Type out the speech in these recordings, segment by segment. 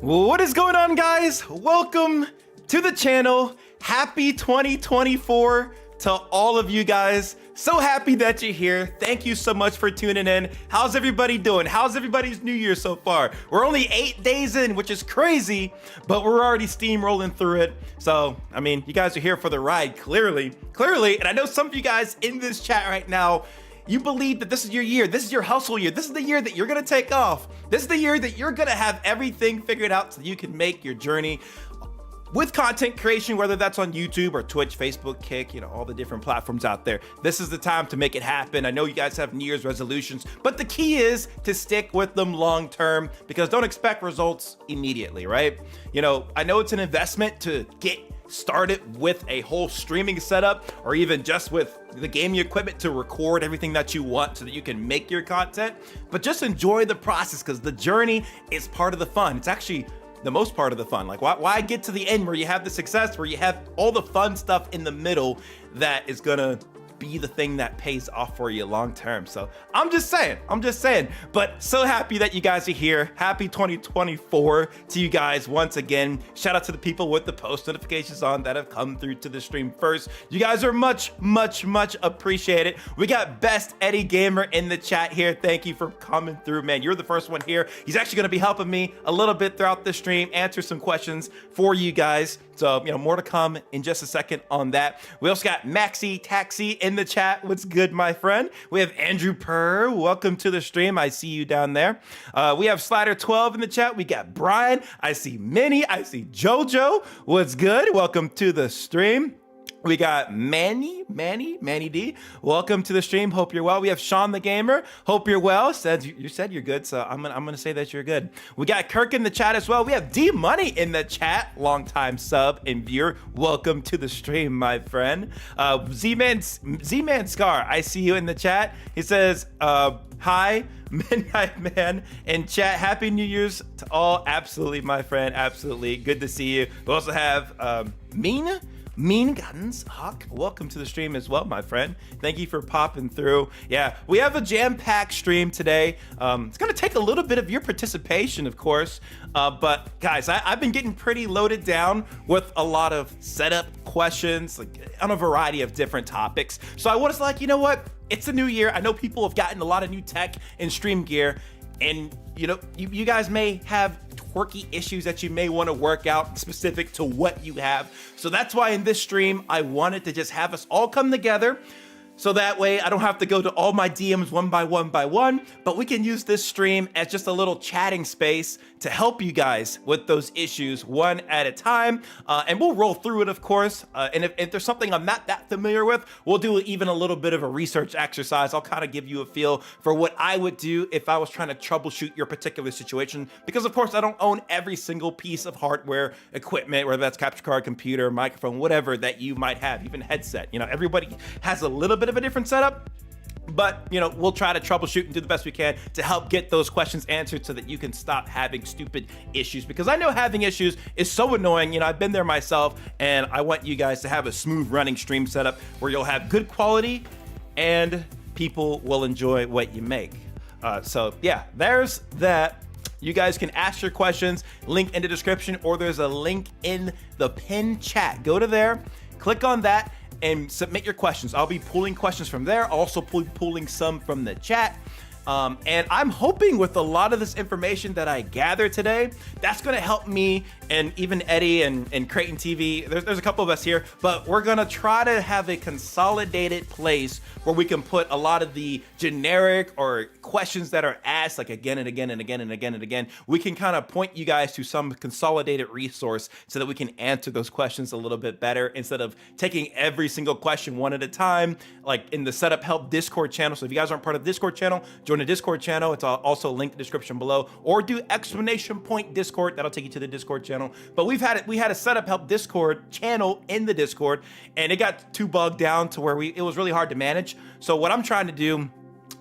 What is going on, guys? Welcome to the channel. Happy 2024 to all of you guys. So happy that you're here. Thank you so much for tuning in. How's everybody doing? How's everybody's new year so far? We're only 8 days in, which is crazy, but we're already steamrolling through it. So, I mean, you guys are here for the ride, clearly. And I know some of you guys in this chat right now, you believe that this is your year. This is your hustle year. This is the year that you're gonna take off. This is the year that you're gonna have everything figured out so you can make your journey with content creation, whether that's on YouTube or Twitch, Facebook, Kick, you know, all the different platforms out there. This is the time to make it happen. I know you guys have New Year's resolutions, but the key is to stick with them long term, because don't expect results immediately, right? You know, I know it's an investment to get started with a whole streaming setup, or even just with the gaming equipment to record everything that you want so that you can make your content, but just enjoy the process, because the journey is part of the fun. It's actually the most part of the fun. Like, why get to the end where you have the success, where you have all the fun stuff in the middle that is gonna be the thing that pays off for you long term? So I'm just saying, but so happy that you guys are here. Happy 2024 to you guys once again. Shout out to the people with the post notifications on that have come through to the stream first. You guys are much appreciated. We got Best Eddie Gamer in the chat here. Thank you for coming through, man. You're the first one here. He's actually gonna be helping me a little bit throughout the stream, answer some questions for you guys. So, more to come in just a second on that. We also got Maxi Taxi in the chat. What's good, my friend? We have Andrew Purr. Welcome to the stream. I see you down there. We have Slider12 in the chat. We got Brian. I see Minnie. I see JoJo. What's good? Welcome to the stream. We got Manny D. Welcome to the stream. Hope you're well. We have Sean the Gamer. Hope you're well. You said you're good, so I'm gonna say that you're good. We got Kirk in the chat as well. We have D Money in the chat, longtime sub and viewer. Welcome to the stream, my friend. Z-Man Scar, I see you in the chat. He says, hi, Midnight Man in chat. Happy New Year's to all. Absolutely, my friend. Absolutely. Good to see you. We also have Mean Guns Hawk, welcome to the stream as well, my friend. Thank you for popping through. Yeah, we have a jam-packed stream today. It's gonna take a little bit of your participation, of course, but guys, I've been getting pretty loaded down with a lot of setup questions, like on a variety of different topics. So I was like, you know what? It's a new year. I know people have gotten a lot of new tech and stream gear, and you guys may have quirky issues that you may want to work out specific to what you have. So that's why in this stream, I wanted to just have us all come together. So that way I don't have to go to all my DMs one by one, but we can use this stream as just a little chatting space to help you guys with those issues one at a time. And we'll roll through it, of course. And if there's something I'm not that familiar with, we'll do even a little bit of a research exercise. I'll kind of give you a feel for what I would do if I was trying to troubleshoot your particular situation. Because of course I don't own every single piece of hardware, equipment, whether that's capture card, computer, microphone, whatever that you might have, even headset. Everybody has a little bit of a different setup, but we'll try to troubleshoot and do the best we can to help get those questions answered so that you can stop having stupid issues, because I know having issues is so annoying. I've been there myself, and I want you guys to have a smooth running stream setup where you'll have good quality and people will enjoy what you make. So yeah, there's that. You guys can ask your questions, link in the description, or there's a link in the pinned chat. Go to there, click on that, and submit your questions. I'll be pulling questions from there, also pulling some from the chat. And I'm hoping with a lot of this information that I gather today, that's gonna help me and even Eddie and Creighton TV. There's a couple of us here, but we're gonna try to have a consolidated place where we can put a lot of the generic or questions that are asked like again and again and again and again and again. We can kind of point you guys to some consolidated resource so that we can answer those questions a little bit better instead of taking every single question one at a time, like in the Setup Help Discord channel. So if you guys aren't part of the Discord channel, join the Discord channel. It's also linked in the description below, or do exclamation point Discord. That'll take you to the Discord channel. But we had a Setup Help Discord channel in the Discord, and it got too bogged down to where it was really hard to manage. So what I'm trying to do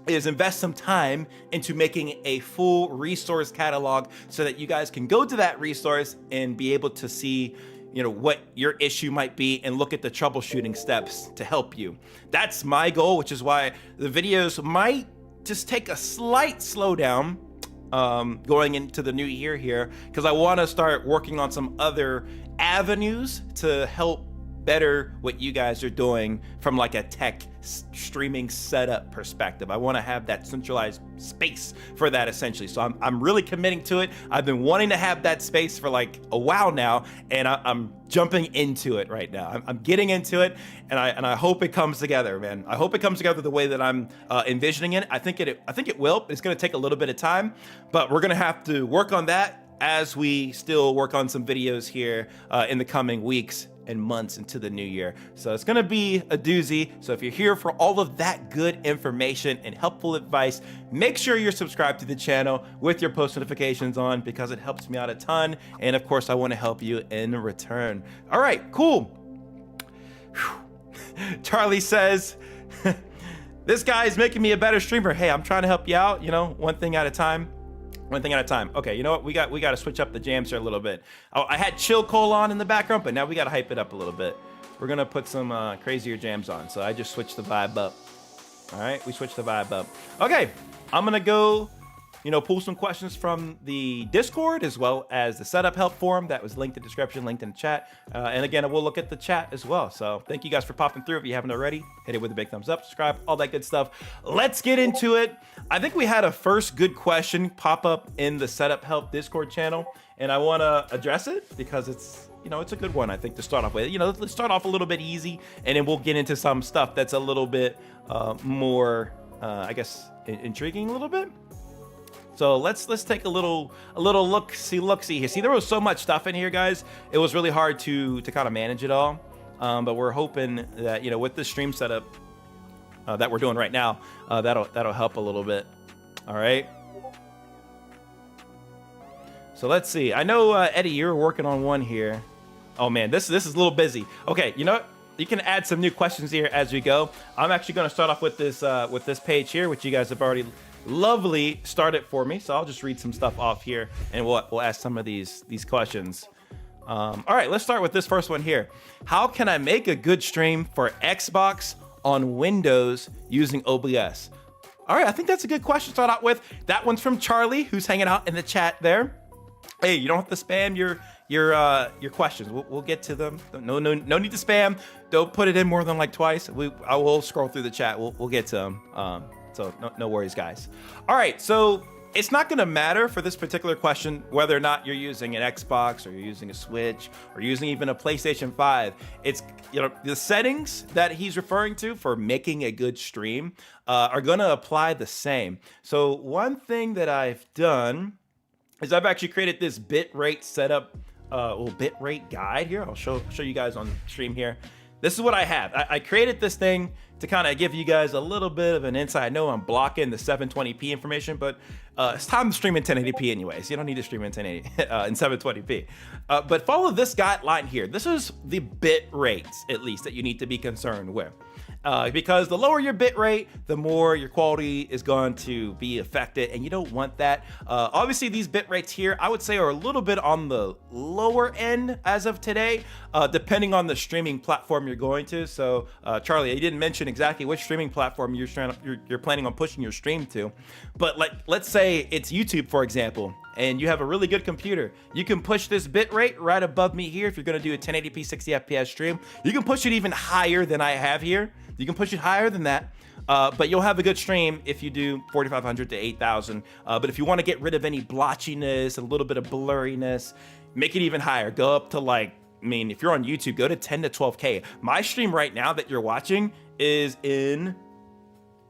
is invest some time into making a full resource catalog so that you guys can go to that resource and be able to see what your issue might be and look at the troubleshooting steps to help you. That's my goal, which is why the videos might just take a slight slowdown going into the new year here, because I want to start working on some other avenues to help better what you guys are doing from like a tech streaming setup perspective. I want to have that centralized space for that essentially. So I'm really committing to it. I've been wanting to have that space for like a while now, and I'm jumping into it right now. I'm getting into it, and I hope it comes together, man. I hope it comes together the way that I'm envisioning it. I think it will. It's going to take a little bit of time, but we're going to have to work on that as we still work on some videos here in the coming weeks and months into the new year. So it's gonna be a doozy. So if you're here for all of that good information and helpful advice, make sure you're subscribed to the channel with your post notifications on, because it helps me out a ton. And of course, I wanna help you in return. All right, cool. Charlie says, this guy is making me a better streamer. Hey, I'm trying to help you out, one thing at a time. One thing at a time. Okay, you know what? We got to switch up the jams here a little bit. Oh, I had Chill Cole on in the background, but now we got to hype it up a little bit. We're going to put some crazier jams on. So I just switched the vibe up. All right, we switched the vibe up. Okay, I'm going to go, pull some questions from the Discord as well as the setup help forum that was linked in the description, linked in the chat. And again, we'll look at the chat as well. So thank you guys for popping through. If you haven't already, hit it with a big thumbs up, subscribe, all that good stuff. Let's get into it. I think we had a first good question pop up in the setup help Discord channel, and I want to address it because it's a good one, I think, to start off with. Let's start off a little bit easy, and then we'll get into some stuff that's a little bit more, I guess, intriguing a little bit. So let's take a little look see here. See, there was so much stuff in here, guys. It was really hard to kind of manage it all. But we're hoping that with the stream setup that we're doing right now, that'll help a little bit. All right. So let's see. I know Eddie, you're working on one here. Oh man, this is a little busy. Okay, you know what? You can add some new questions here as we go. I'm actually going to start off with this page here, which you guys have already lovely started for me. So I'll just read some stuff off here, and we'll ask some of these questions. All right, let's start with this first one here. How can I make a good stream for Xbox on Windows using OBS? All right, I think that's a good question to start out with. That one's from Charlie, who's hanging out in the chat there. Hey, you don't have to spam your questions. We'll get to them. No need to spam. Don't put it in more than like twice. I will scroll through the chat. We'll get to them. So no worries, guys. All right, so it's not going to matter for this particular question whether or not you're using an Xbox or you're using a Switch or using even a PlayStation 5. It's the settings that he's referring to for making a good stream are going to apply the same. So one thing that I've done is I've actually created this bitrate setup, bitrate guide here. I'll show you guys on stream here. This is what I have. I created this thing to kind of give you guys a little bit of an insight. I know I'm blocking the 720p information, but it's time to stream in 1080p anyways. You don't need to stream in 1080 in 720p. But follow this guideline here. This is the bit rates, at least, that you need to be concerned with. Because the lower your bit rate, the more your quality is going to be affected, and you don't want that. Obviously, these bit rates here, I would say, are a little bit on the lower end as of today, depending on the streaming platform you're going to. So, Charlie, you didn't mention exactly which streaming platform you're planning on pushing your stream to, but let's say it's YouTube, for example, and you have a really good computer. You can push this bit rate right above me here. If you're going to do a 1080p 60 FPS stream, you can push it even higher than I have here. You can push it higher than that, but you'll have a good stream if you do 4,500 to 8,000. But if you want to get rid of any blotchiness, a little bit of blurriness, make it even higher. Go up to if you're on YouTube, go to 10 to 12K. My stream right now that you're watching is in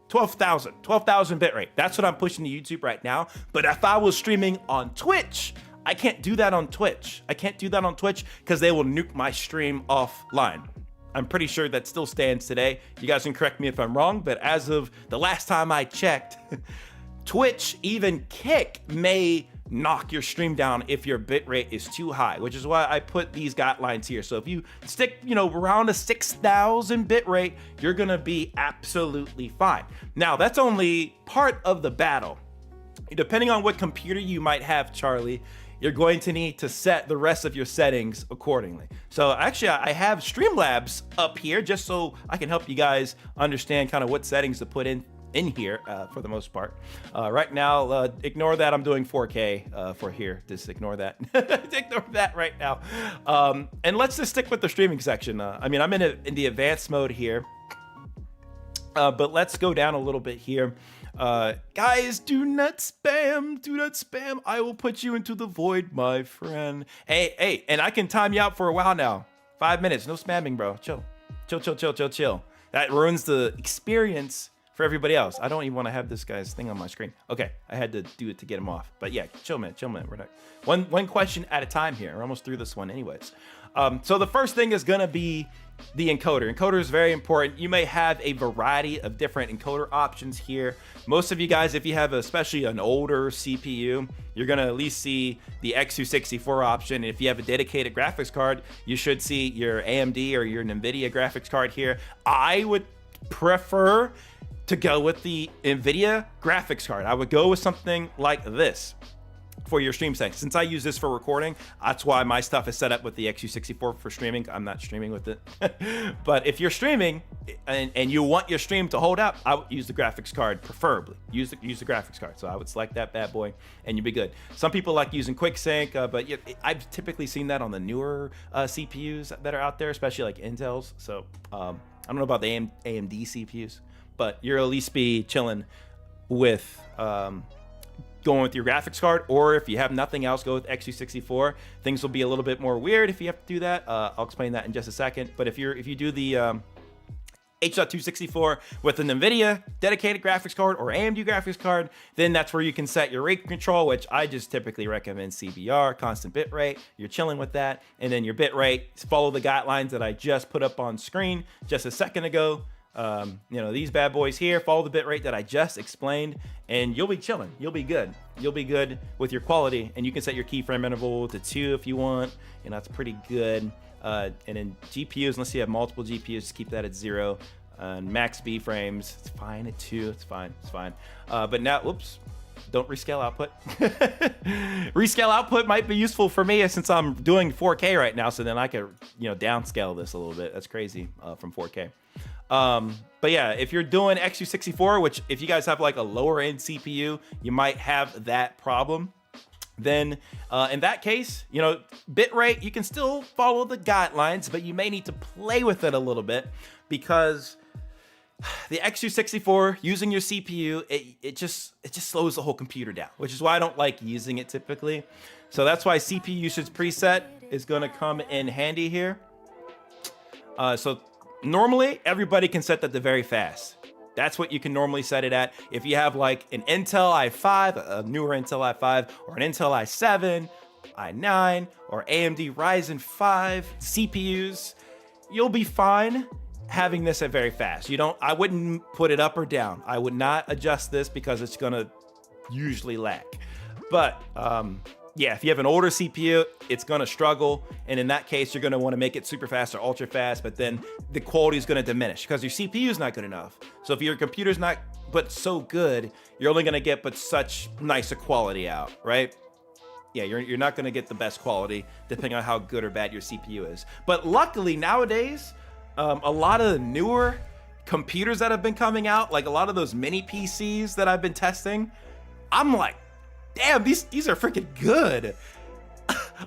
12,000 bitrate. That's what I'm pushing to YouTube right now. But if I was streaming on Twitch, I can't do that on Twitch. I can't do that on Twitch because they will nuke my stream offline. I'm pretty sure that still stands today. You guys can correct me if I'm wrong, but as of the last time I checked, Twitch, even Kick, may knock your stream down if your bitrate is too high, which is why I put these guidelines here. So if you stick, around a 6,000 bitrate, you're gonna be absolutely fine. Now, that's only part of the battle. Depending on what computer you might have, Charlie, you're going to need to set the rest of your settings accordingly. So actually, I have Streamlabs up here just so I can help you guys understand kind of what settings to put in here for the most part. Right now, ignore that. I'm doing 4K for here. Just ignore that. Ignore that right now. And let's just stick with the streaming section. I'm in the advanced mode here. But let's go down a little bit here. Guys, do not spam. I will put you into the void, my friend. Hey, and I can time you out for a while now. 5 minutes, no spamming, bro. Chill. That ruins the experience for everybody else. I don't even want to have this guy's thing on my screen. Okay, I had to do it to get him off. But yeah, chill, man. We're not one question at a time here. We're almost through this one anyways. So the first thing is gonna be the encoder. Encoder is very important. You may have a variety of different encoder options here. Most of you guys, if you have especially an older CPU, you're gonna at least see the X264 option. If you have a dedicated graphics card, you should see your AMD or your NVIDIA graphics card here. I would prefer to go with the NVIDIA graphics card. I would go with something like this. for your stream settings. Since I use this for recording, that's why my stuff is set up with the XU64 for streaming. I'm not streaming with it. But if you're streaming and you want your stream to hold up, I would use the graphics card, preferably. Use the graphics card. So I would select that bad boy and you'd be good. Some people like using QuickSync, but I've typically seen that on the newer CPUs that are out there, especially like Intel's. So I don't know about the AMD CPUs, but you'll at least be chilling with going with your graphics card, or if you have nothing else, go with XU64. Things will be a little bit more weird if you have to do that. I'll explain that in just a second. But if you do the H.264 with an NVIDIA dedicated graphics card or AMD graphics card, then that's where you can set your rate control, which I just typically recommend CBR, constant bit rate. You're chilling with that. And then your bit rate, follow the guidelines that I just put up on screen just a second ago. These bad boys here, follow the bitrate that I just explained, and you'll be chilling. You'll be good. You'll be good with your quality, and you can set your keyframe interval to 2 if you want, and that's pretty good. And then GPUs, unless you have multiple GPUs, just keep that at 0. Max B frames, it's fine at 2. It's fine. It's fine. But now, whoops. Don't rescale output. Rescale output might be useful for me since I'm doing 4K right now, so then I could, downscale this a little bit. That's crazy from 4K. But yeah, if you're doing XU64, which if you guys have like a lower end CPU, you might have that problem. Then in that case, bitrate, you can still follow the guidelines, but you may need to play with it a little bit because the XU64 using your CPU, it just slows the whole computer down, which is why I don't like using it typically. So that's why CPU usage preset is going to come in handy here. So normally everybody can set that to very fast. That's what you can normally set it at. If you have like an Intel i5, a newer Intel i5, or an Intel i7, i9, or AMD Ryzen 5 CPUs, you'll be fine having this at very fast. I wouldn't put it up or down. I would not adjust this because it's gonna usually lag. But yeah, if you have an older CPU, it's gonna struggle. And in that case, you're gonna wanna make it super fast or ultra fast, but then the quality is gonna diminish because your CPU is not good enough. So if your computer's not but so good, you're only gonna get but such nicer quality out, right? Yeah, you're not gonna get the best quality depending on how good or bad your CPU is. But luckily nowadays, a lot of the newer computers that have been coming out, like a lot of those mini PCs that I've been testing, I'm like, damn, these are freaking good.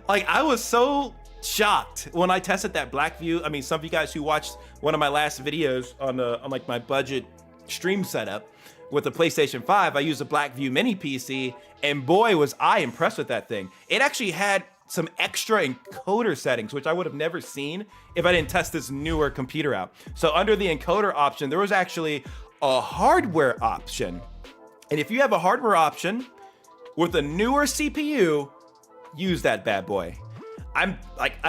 Like, I was so shocked when I tested that Blackview. I mean, some of you guys who watched one of my last videos on like my budget stream setup with the PlayStation 5, I used a Blackview mini PC, and boy, was I impressed with that thing. It actually had some extra encoder settings, which I would have never seen if I didn't test this newer computer out. So under the encoder option, there was actually a hardware option. And if you have a hardware option with a newer CPU, use that bad boy. I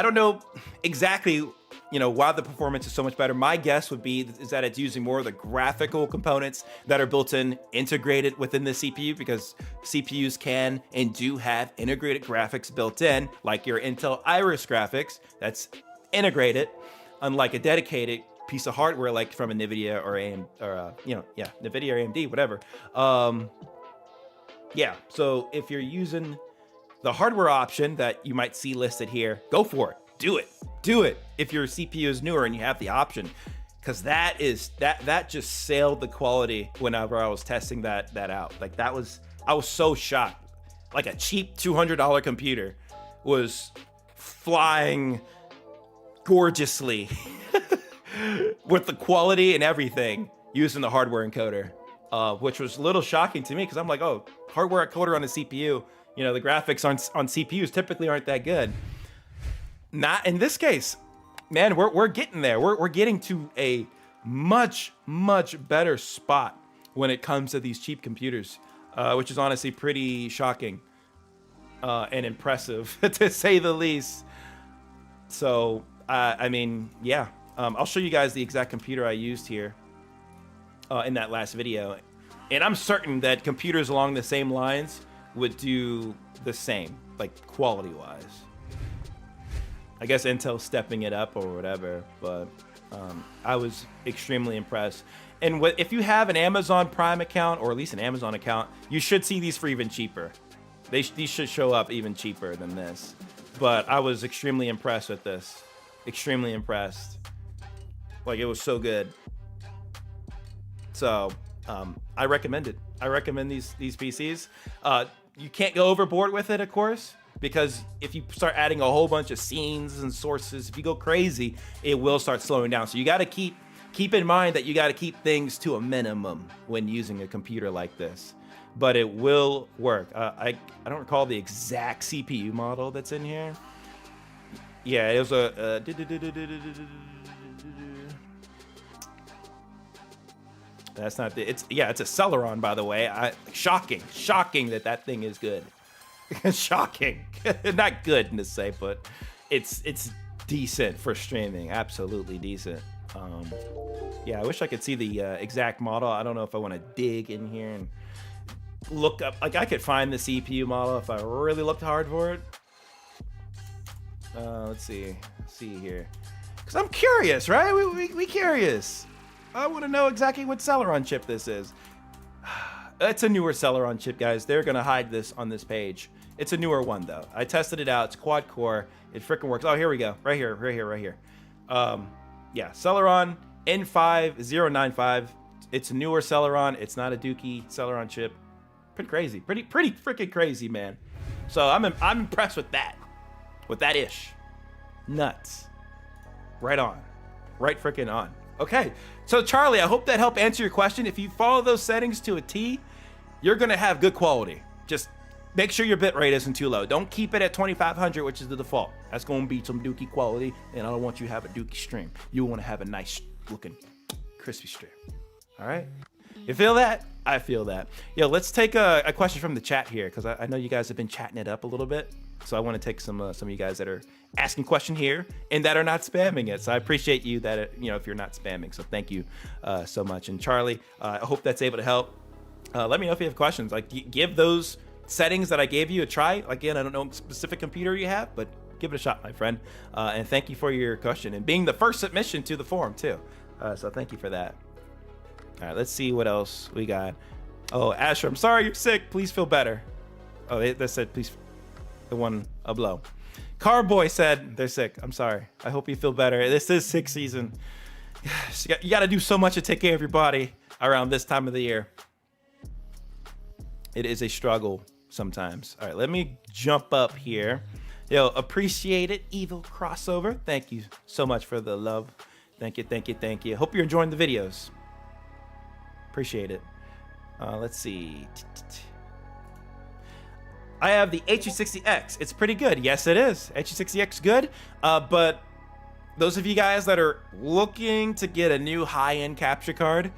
don't know exactly, why the performance is so much better. My guess would be is that it's using more of the graphical components that are built in, integrated within the CPU, because CPUs can and do have integrated graphics built in, like your Intel Iris graphics that's integrated, unlike a dedicated piece of hardware like from a NVIDIA or NVIDIA or AMD, whatever. Yeah, so if you're using the hardware option that you might see listed here, go for it. Do it if your CPU is newer and you have the option, because that just sailed the quality whenever I was testing that out. Like I was so shocked. Like a cheap $200 computer was flying gorgeously with the quality and everything using the hardware encoder, which was a little shocking to me because I'm like, oh, hardware encoder on a CPU. The graphics on CPUs typically aren't that good. Not in this case, man. We're getting there. We're getting to a much better spot when it comes to these cheap computers, which is honestly pretty shocking and impressive to say the least. So I mean, yeah, I'll show you guys the exact computer I used here in that last video, and I'm certain that computers along the same lines would do the same, like quality-wise. I guess Intel's stepping it up or whatever, but I was extremely impressed. And if you have an Amazon Prime account, or at least an Amazon account, you should see these for even cheaper. These should show up even cheaper than this. But I was extremely impressed with this. Extremely impressed. Like, it was so good. So I recommend it. I recommend these PCs. You can't go overboard with it, of course, because if you start adding a whole bunch of scenes and sources, if you go crazy, it will start slowing down. So you got to keep in mind that you got to keep things to a minimum when using a computer like this. But it will work. I don't recall the exact CPU model that's in here. Yeah, it was a that's not the, it's a Celeron, by the way. Shocking that thing is good. Shocking. Not good to say, but it's decent for streaming. Absolutely decent. Yeah, I wish I could see the exact model. I don't know if I want to dig in here and look up. Like, I could find the CPU model if I really looked hard for it. Let's see here, because I'm curious, right? We curious. I want to know exactly what Celeron chip this is. It's a newer Celeron chip, guys. They're gonna hide this on this page. It's a newer one though. I tested it out. It's quad core. It freaking works. Oh, here we go. Right here. Yeah, Celeron N5095. It's a newer Celeron. It's not a Dookie Celeron chip. Pretty crazy. Pretty freaking crazy, man. So I'm impressed with that. With that ish. Nuts. Right on. Right freaking on. Okay. So Charlie, I hope that helped answer your question. If you follow those settings to a T, you're gonna have good quality. Just make sure your bitrate isn't too low. Don't keep it at 2500, which is the default. That's gonna be some Dookie quality, and I don't want you to have a Dookie stream. You want to have a nice looking, crispy stream. All right? You feel that? I feel that. Yo, let's take a question from the chat here, because I know you guys have been chatting it up a little bit. So I want to take some of you guys that are asking question here and that are not spamming it. So I appreciate you that if you're not spamming. So thank you so much. And Charlie, I hope that's able to help. Let me know if you have questions. Like, give those settings that I gave you a try. Again, I don't know what specific computer you have, but give it a shot, my friend. And thank you for your question and being the first submission to the forum too. So thank you for that. All right, let's see what else we got. Oh, Asher, I'm sorry you're sick. Please feel better. Oh, they said please. The one below. Carboy said they're sick. I'm sorry. I hope you feel better. This is sick season. You got to do so much to take care of your body around this time of the year. It is a struggle sometimes. All right, let me jump up here. Yo, appreciate it. Evil crossover. Thank you so much for the love. Thank you. Hope you're enjoying the videos. Appreciate it. Let's see. I have the HE60X. It's pretty good. Yes, it is. HE60X good. But those of you guys that are looking to get a new high-end capture card,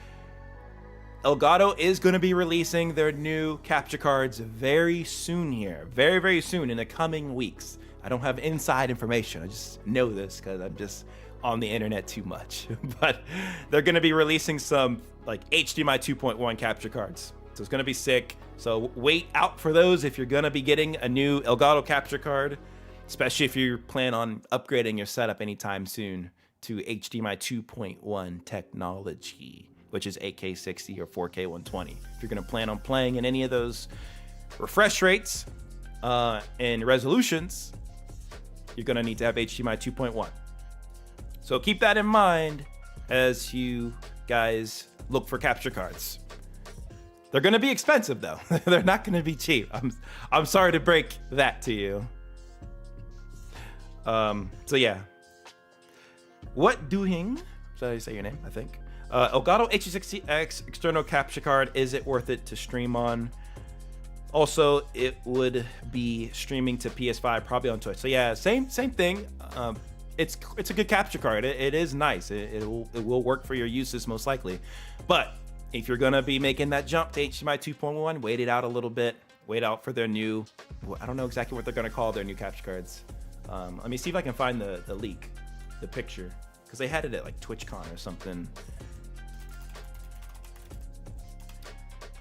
Elgato is going to be releasing their new capture cards very soon here. Very, very soon in the coming weeks. I don't have inside information. I just know this because I'm just on the internet too much. But they're going to be releasing some like HDMI 2.1 capture cards. So it's going to be sick. So wait out for those if you're going to be getting a new Elgato capture card, especially if you plan on upgrading your setup anytime soon to HDMI 2.1 technology, which is 8K 60 or 4K 120. If you're going to plan on playing in any of those refresh rates and resolutions, you're going to need to have HDMI 2.1. So keep that in mind as you guys look for capture cards. They're going to be expensive though. They're not going to be cheap. I'm sorry to break that to you. So yeah. What doing? Should I say your name? I think. Elgato HE60X external capture card. Is it worth it to stream on? Also, it would be streaming to PS5, probably on Twitch. So yeah, same thing. It's a good capture card. It is nice. It will work for your uses most likely. But if you're gonna be making that jump to HDMI 2.1, wait it out a little bit. Wait out for their new, I don't know exactly what they're gonna call their new capture cards. Let me see if I can find the leak, the picture, because they had it at like TwitchCon or something.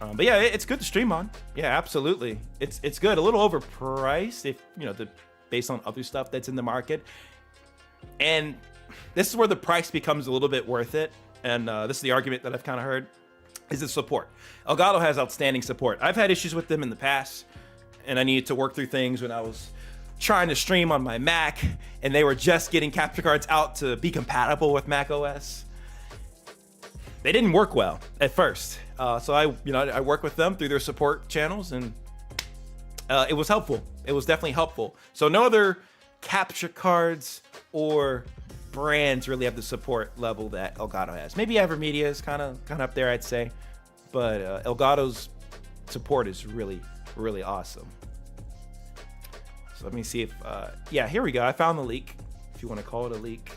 But yeah, it's good to stream on. Yeah, absolutely. It's good. A little overpriced if based on other stuff that's in the market. And this is where the price becomes a little bit worth it. And this is the argument that I've kind of heard, is the support. Elgato has outstanding support. I've had issues with them in the past, and I needed to work through things when I was trying to stream on my Mac, and they were just getting capture cards out to be compatible with Mac OS. They didn't work well at first. So I worked with them through their support channels, and it was helpful. It was definitely helpful. So no other capture cards or brands really have the support level that Elgato has. Maybe Evermedia is kind of up there, I'd say, but Elgato's support is really awesome. So let me see if yeah, here we go. I found the leak, if you want to call it a leak.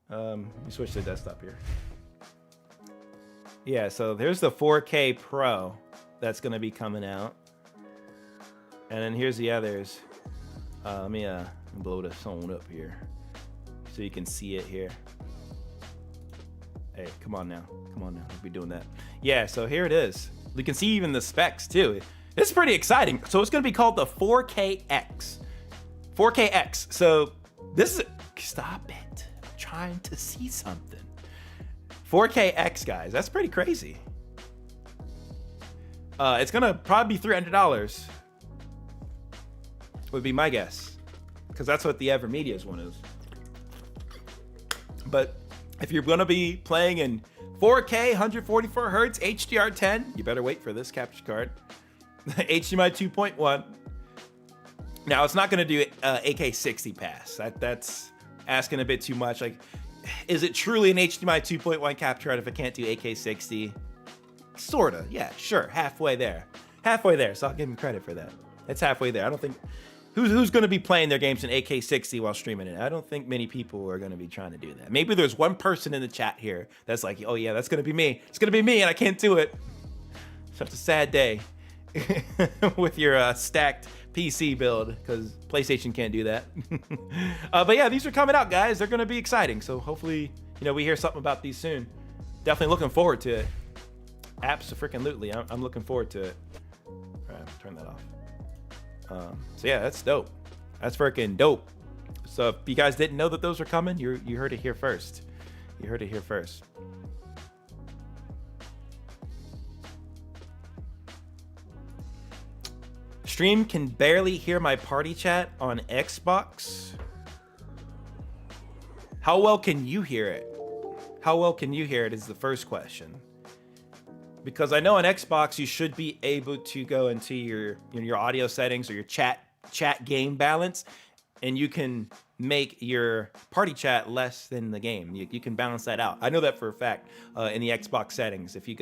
Let me switch to desktop here. Yeah, so there's the 4K Pro that's going to be coming out. And then here's the others. Let me blow this on up here so you can see it here. Hey, come on now. We'll be doing that. Yeah, so here it is. You can see even the specs too. It's pretty exciting. So it's going to be called the 4KX. 4KX. So this is... Stop it. I'm trying to see something. 4KX, guys. That's pretty crazy. It's going to probably be $300. Would be my guess. Because that's what the Evermedia's one is. But if you're going to be playing in 4K, 144 hertz, HDR10, you better wait for this capture card. HDMI 2.1. Now, it's not going to do AK60 pass. That's asking a bit too much. Like, is it truly an HDMI 2.1 capture card if it can't do AK60? Sorta. Yeah, sure. Halfway there. So I'll give him credit for that. It's halfway there. I don't think... Who's going to be playing their games in AK60 while streaming it? I don't think many people are going to be trying to do that. Maybe there's one person in the chat here that's like, oh yeah, that's going to be me. It's going to be me, and I can't do it. Such a sad day with your stacked PC build, because PlayStation can't do that. But yeah, these are coming out, guys. They're going to be exciting. So hopefully, we hear something about these soon. Definitely looking forward to it. Abso-freaking-lutely. I'm looking forward to it. All right, turn that off. So yeah, that's dope. That's freaking dope. So if you guys didn't know that those were coming, you heard it here first. You heard it here first. Stream can barely hear my party chat on Xbox. How well can you hear it? How well can you hear it is the first question. Because I know on Xbox you should be able to go into your audio settings or your chat game balance, and you can make your party chat less than the game. You can balance that out. I know that for a fact in the Xbox settings. If you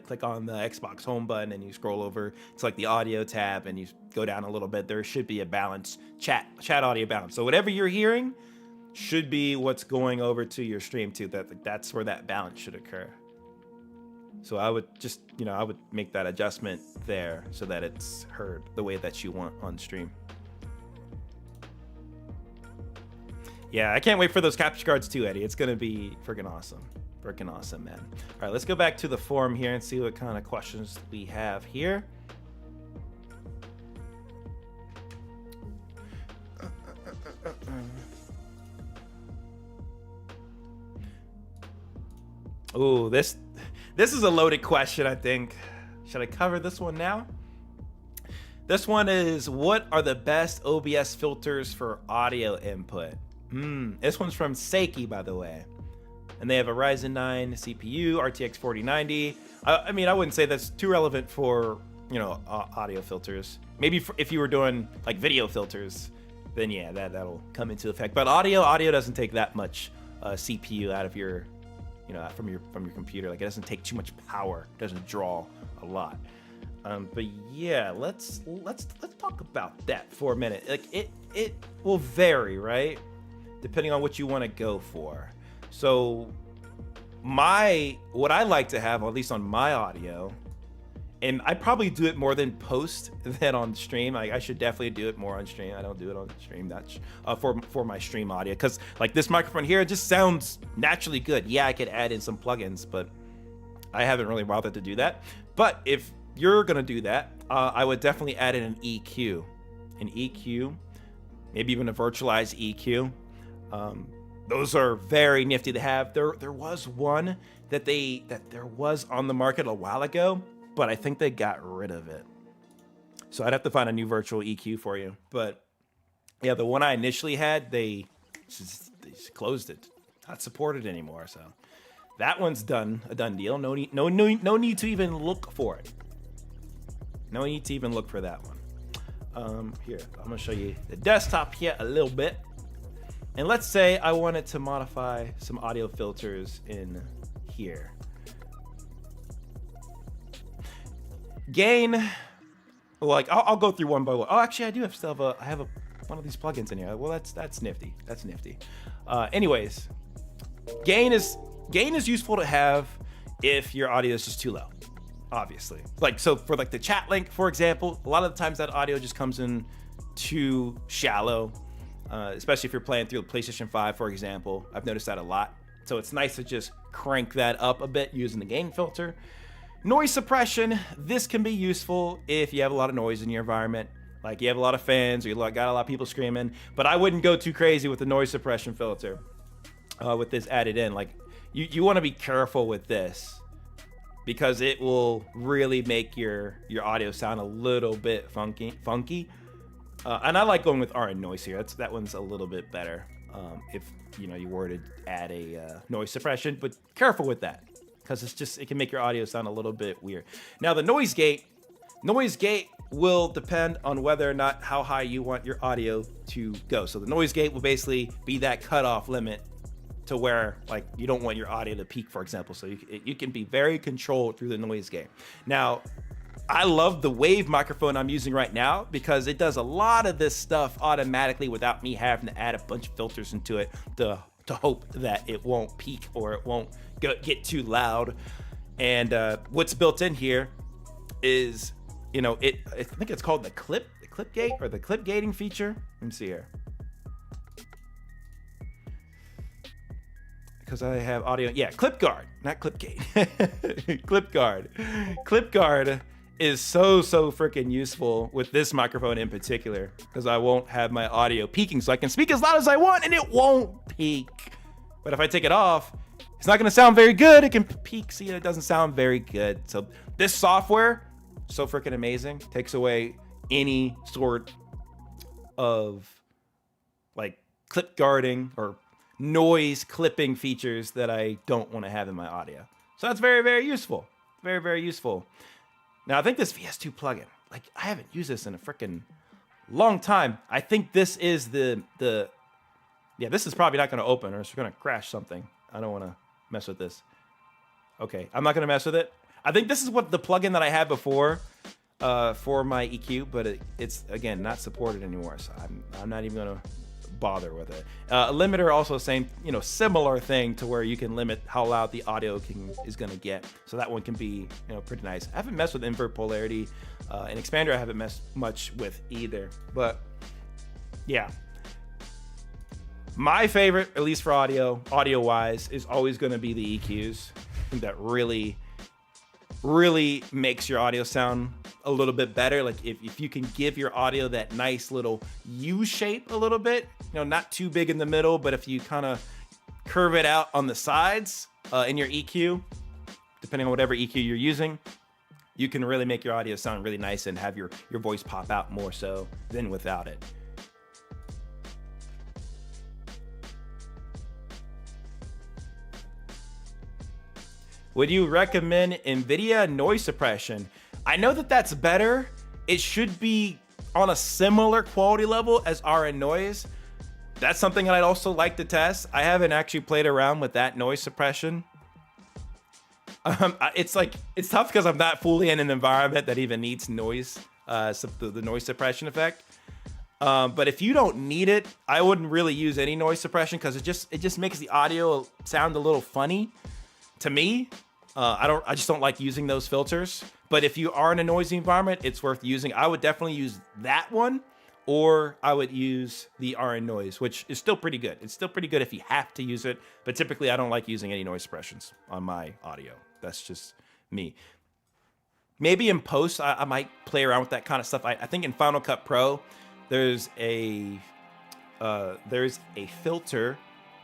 click on the Xbox home button and you scroll over to like the audio tab and you go down a little bit, there should be a balance chat audio balance. So whatever you're hearing should be what's going over to your stream too. That's where that balance should occur. So I would just, I would make that adjustment there so that it's heard the way that you want on stream. Yeah, I can't wait for those capture cards too, Eddie. It's going to be freaking awesome. Freaking awesome, man. All right, let's go back to the forum here and see what kind of questions we have here. Ooh, this is a loaded question, I think. Should I cover this one now? This one is, what are the best OBS filters for audio input? This one's from Seiki, by the way. And they have a Ryzen 9 CPU, RTX 4090. I mean, I wouldn't say that's too relevant for, audio filters. Maybe if you were doing like video filters, then yeah, that'll come into effect. But audio doesn't take that much CPU out of your from your computer. Like, it doesn't take too much power. It doesn't draw a lot. But yeah, let's talk about that for a minute. Like, it will vary, right? Depending on what you want to go for. So what I like to have, at least on my audio, and I probably do it more than post than on stream. I should definitely do it more on stream. I don't do it on stream much for my stream audio, because like this microphone here, it just sounds naturally good. Yeah, I could add in some plugins, but I haven't really bothered to do that. But if you're gonna do that, I would definitely add in an EQ, maybe even a virtualized EQ. Those are very nifty to have. There was one that there was on the market a while ago, but I think they got rid of it. So I'd have to find a new virtual EQ for you. But yeah, the one I initially had, they just closed it. Not supported anymore. So that one's done, a done deal. No need to even look for it. No need to even look for that one. Here, I'm gonna show you the desktop here a little bit. And let's say I wanted to modify some audio filters in here. Gain, like I'll go through one by one. Oh, actually, I do have I have one of these plugins in here. Well, that's nifty. That's nifty. Anyways, gain is useful to have if your audio is just too low. Obviously, like so for like the chat link, for example, a lot of the times that audio just comes in too shallow, especially if you're playing through the PlayStation 5, for example. I've noticed that a lot. So it's nice to just crank that up a bit using the gain filter. Noise suppression, this can be useful if you have a lot of noise in your environment. Like you have a lot of fans or you got a lot of people screaming, but I wouldn't go too crazy with the noise suppression filter with this added in. Like you want to be careful with this because it will really make your audio sound a little bit funky. And I like going with RN noise here. That one's a little bit better if you were to add a noise suppression, but careful with that because it can make your audio sound a little bit weird. Now the noise gate will depend on whether or not how high you want your audio to go. So the noise gate will basically be that cutoff limit to where like you don't want your audio to peak, for example. So you can be very controlled through the noise gate. Now, I love the Wave microphone I'm using right now because it does a lot of this stuff automatically without me having to add a bunch of filters into it to hope that it won't peak or it won't get too loud. And what's built in here is, I think it's called the clip gate or the clip gating feature. Let me see here. Because I have audio, yeah, clip guard, not clip gate. Clip guard. Clip guard is so freaking useful with this microphone in particular because I won't have my audio peaking, so I can speak as loud as I want and it won't peak. But if I take it off, it's not going to sound very good. It can peak, see, it doesn't sound very good. So this software, so freaking amazing, takes away any sort of like clip guarding or noise clipping features that I don't want to have in my audio. So that's very useful. Very useful. Now I think this VS2 plugin, like I haven't used this in a freaking long time. I think this is yeah, this is probably not going to open or it's going to crash something. I don't want to mess with this. Okay, I'm not going to mess with it. I think this is what the plugin that I had before for my EQ, but it's again not supported anymore. So I'm not even going to bother with it. Limiter also same, similar thing to where you can limit how loud the audio is going to get. So that one can be, pretty nice. I haven't messed with invert polarity. And expander I haven't messed much with either. But yeah. My favorite, at least for audio wise, is always going to be the EQs. I think that really makes your audio sound a little bit better. Like if you can give your audio that nice little U shape a little bit, not too big in the middle, but if you kind of curve it out on the sides in your EQ, depending on whatever EQ you're using, you can really make your audio sound really nice and have your voice pop out more so than without it. Would you recommend NVIDIA noise suppression? I know that that's better. It should be on a similar quality level as RN noise. That's something that I'd also like to test. I haven't actually played around with that noise suppression. It's tough because I'm not fully in an environment that even needs noise, the noise suppression effect. But if you don't need it, I wouldn't really use any noise suppression because it just makes the audio sound a little funny. To me, I just don't like using those filters. But if you are in a noisy environment, it's worth using. I would definitely use that one, or I would use the RN noise, which is still pretty good. It's still pretty good if you have to use it. But typically, I don't like using any noise suppressions on my audio. That's just me. Maybe in post, I might play around with that kind of stuff. I think in Final Cut Pro, there's a filter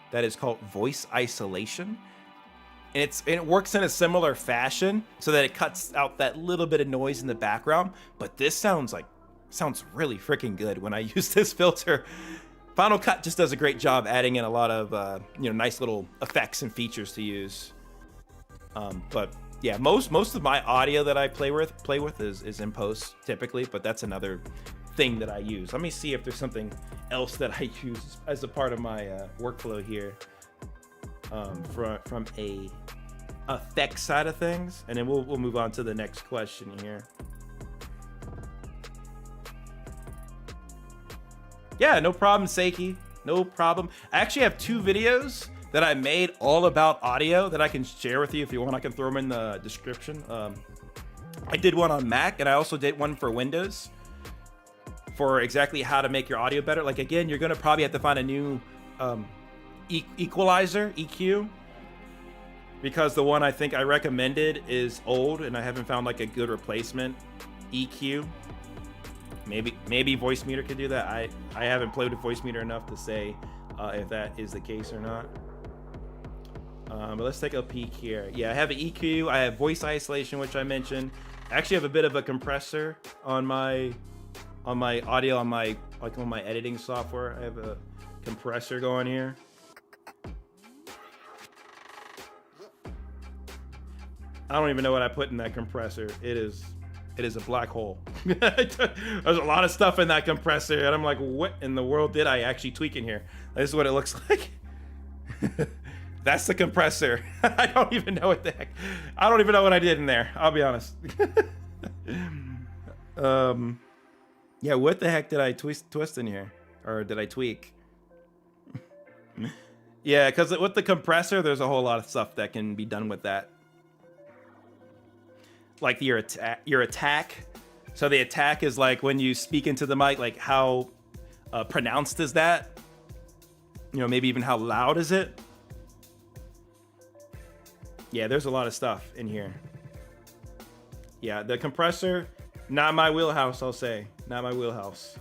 that is called voice isolation. And it works in a similar fashion so that it cuts out that little bit of noise in the background. But this sounds like sounds really freaking good when I use this filter. Final Cut just does a great job adding in a lot of nice little effects and features to use. But yeah, most of my audio that I play with is in post typically, but that's another thing that I use. Let me see if there's something else that I use as a part of my workflow here, from a effects side of things, and then we'll move on to the next question here. Yeah, no problem, Seiki. No problem. I actually have 2 videos that I made all about audio that I can share with you if you want. I can throw them in the description. I did one on Mac, and I also did one for Windows for exactly how to make your audio better. Like, again, you're gonna probably have to find a new equalizer, EQ, because the one I think I recommended is old, and I haven't found like a good replacement EQ. Maybe Voice Meter could do that. I haven't played with Voice Meter enough to say if that is the case or not. But let's take a peek here. Yeah, I have an EQ. I have voice isolation, which I mentioned. I actually have a bit of a compressor on my audio on my editing software. I have a compressor going here. I don't even know what I put in that compressor. It is a black hole. There's a lot of stuff in that compressor, and I'm like, what in the world did I actually tweak in here? This is what it looks like. That's the compressor. I don't even know what the heck. I don't even know what I did in there. I'll be honest. Yeah, what the heck did I twist in here? Or did I tweak? Yeah, because with the compressor, there's a whole lot of stuff that can be done with that. Like your attack. So the attack is like when you speak into the mic, like how pronounced is that? You know, maybe even how loud is it? Yeah, there's a lot of stuff in here. Yeah, the compressor, not my wheelhouse, I'll say. Not my wheelhouse.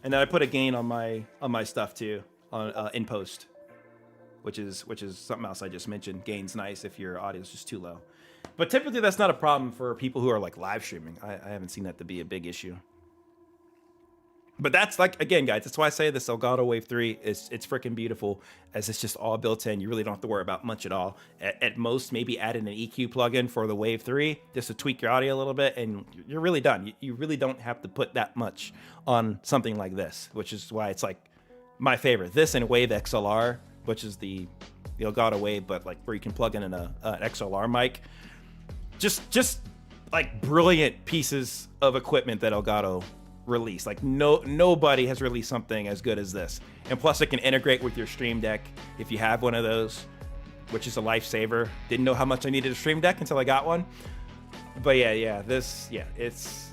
And then I put a gain on my stuff too, on in post, which is something else I just mentioned. Gain's nice if your audio is just too low. But typically that's not a problem for people who are like live streaming. I haven't seen that to be a big issue. But that's like, again, guys, that's why I say this Elgato Wave 3 it's freaking beautiful, as it's just all built in. You really don't have to worry about much at all. At most, maybe add in an EQ plugin for the Wave 3 just to tweak your audio a little bit, and you're really done. You really don't have to put that much on something like this, which is why it's like my favorite. This and Wave XLR, which is the Elgato Wave, but like where you can plug in an XLR mic. Just like brilliant pieces of equipment that Elgato released. Like nobody has released something as good as this. And plus it can integrate with your Stream Deck if you have one of those, which is a lifesaver. Didn't know how much I needed a Stream Deck until I got one. But it's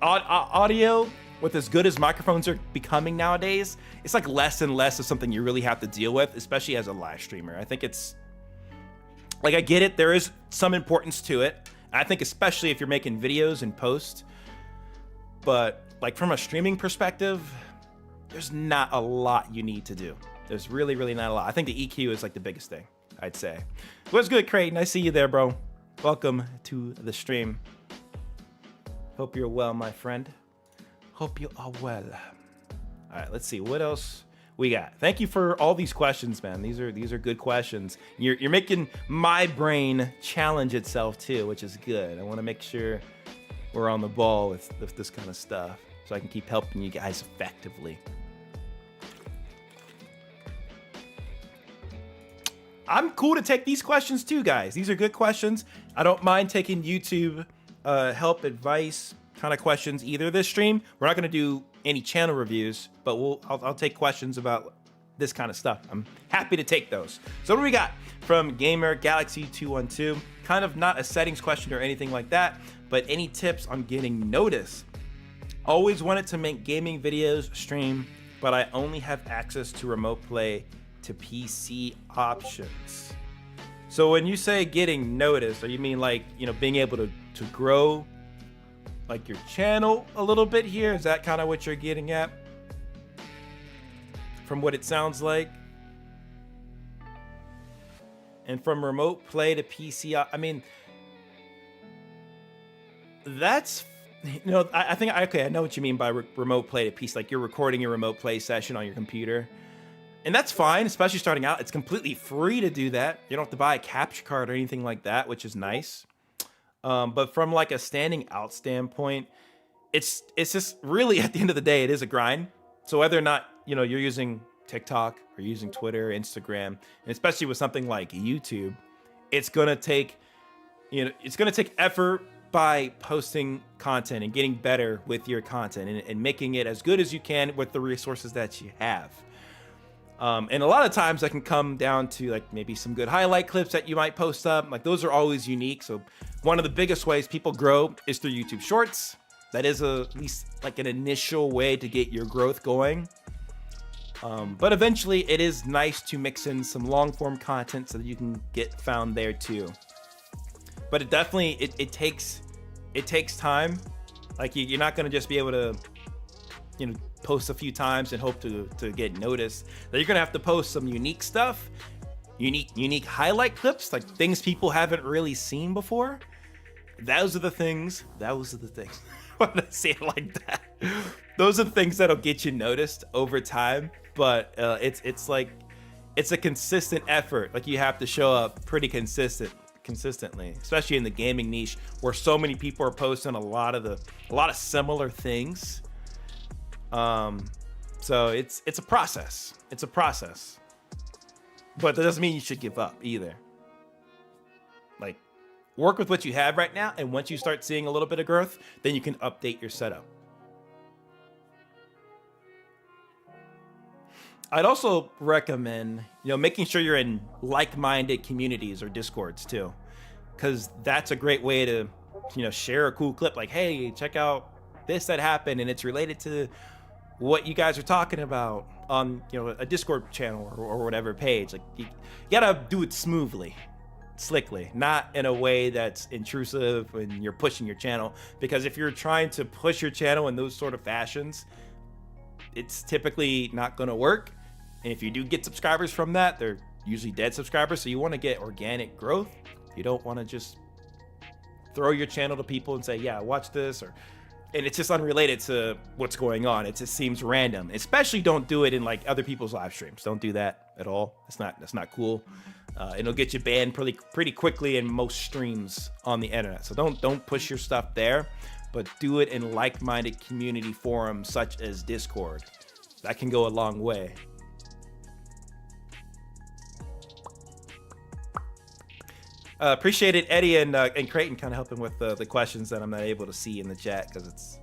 audio with as good as microphones are becoming nowadays. It's like less and less of something you really have to deal with, especially as a live streamer. I think it's like, I get it, there is some importance to it. I think especially if you're making videos in post, but like from a streaming perspective, there's not a lot you need to do. There's really not a lot. I think the EQ is like the biggest thing, I'd say. What's good, Creighton? I see you there, bro. Welcome to the stream. Hope you're well, my friend. Hope you are well. All right, let's see what else we got. Thank you for all these questions, man. These are good questions. You're making my brain challenge itself too, which is good. I want to make sure we're on the ball with this kind of stuff, so I can keep helping you guys effectively. I'm cool to take these questions too, guys. These are good questions. I don't mind taking YouTube help, advice kind of questions either this stream. We're not going to do any channel reviews, but I'll take questions about this kind of stuff. I'm happy to take those. So what do we got from Gamer Galaxy 212? Kind of not a settings question or anything like that, but any tips on getting noticed? Always wanted to make gaming videos stream, but I only have access to remote play to PC options. So when you say getting noticed, or you mean like, you know, being able to grow like your channel a little bit here? Is that kind of what you're getting at from what it sounds like? And from remote play to PC, I mean, that's I think, okay, I know what you mean by remote play to piece. Like you're recording your remote play session on your computer. And that's fine, especially starting out. It's completely free to do that. You don't have to buy a capture card or anything like that, which is nice. But from like a standing out standpoint, it's just really, at the end of the day, it is a grind. So whether or not, you're using TikTok or using Twitter, Instagram, and especially with something like YouTube, it's going to take, effort by posting content and getting better with your content and making it as good as you can with the resources that you have. And a lot of times that can come down to like maybe some good highlight clips that you might post up. Like those are always unique. So one of the biggest ways people grow is through YouTube Shorts. That is at least like an initial way to get your growth going. But eventually it is nice to mix in some long form content so that you can get found there too. But it definitely, it takes time. Like you're not going to just be able to, post a few times and hope to get noticed. That you're going to have to post some unique stuff, unique highlight clips, like things people haven't really seen before. Those are the things. Why did I say it like that? Those are the things that'll get you noticed over time. But it's a consistent effort. Like you have to show up pretty consistently, especially in the gaming niche where so many people are posting a lot of similar things. So it's a process. But that doesn't mean you should give up either. Like work with what you have right now, and once you start seeing a little bit of growth, then you can update your setup. I'd also recommend, making sure you're in like-minded communities or Discords too, because that's a great way to, share a cool clip. Like, hey, check out this that happened, and it's related to what you guys are talking about on, a Discord channel or whatever page. Like, you gotta do it smoothly, slickly, not in a way that's intrusive when you're pushing your channel. Because if you're trying to push your channel in those sort of fashions, it's typically not going to work. And if you do get subscribers from that, they're usually dead subscribers. So you want to get organic growth. You don't want to just throw your channel to people and say, yeah, watch this, and it's just unrelated to what's going on. It just seems random. Especially don't do it in like other people's live streams. Don't do that at all. That's not cool. It'll get you banned pretty quickly in most streams on the internet. So don't push your stuff there, but do it in like-minded community forums such as Discord. That can go a long way. Appreciate it, Eddie and Creighton kind of helping with the questions that I'm not able to see in the chat because it's,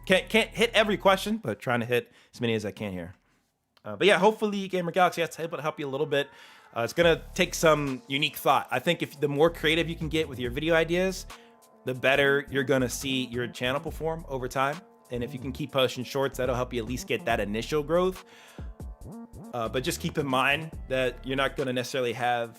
can't hit every question, but trying to hit as many as I can here. But yeah, hopefully Gamer Galaxy has able to help you a little bit. It's gonna take some unique thought. I think if the more creative you can get with your video ideas, the better you're gonna see your channel perform over time. And if you can keep posting shorts, that'll help you at least get that initial growth. But just keep in mind that you're not gonna necessarily have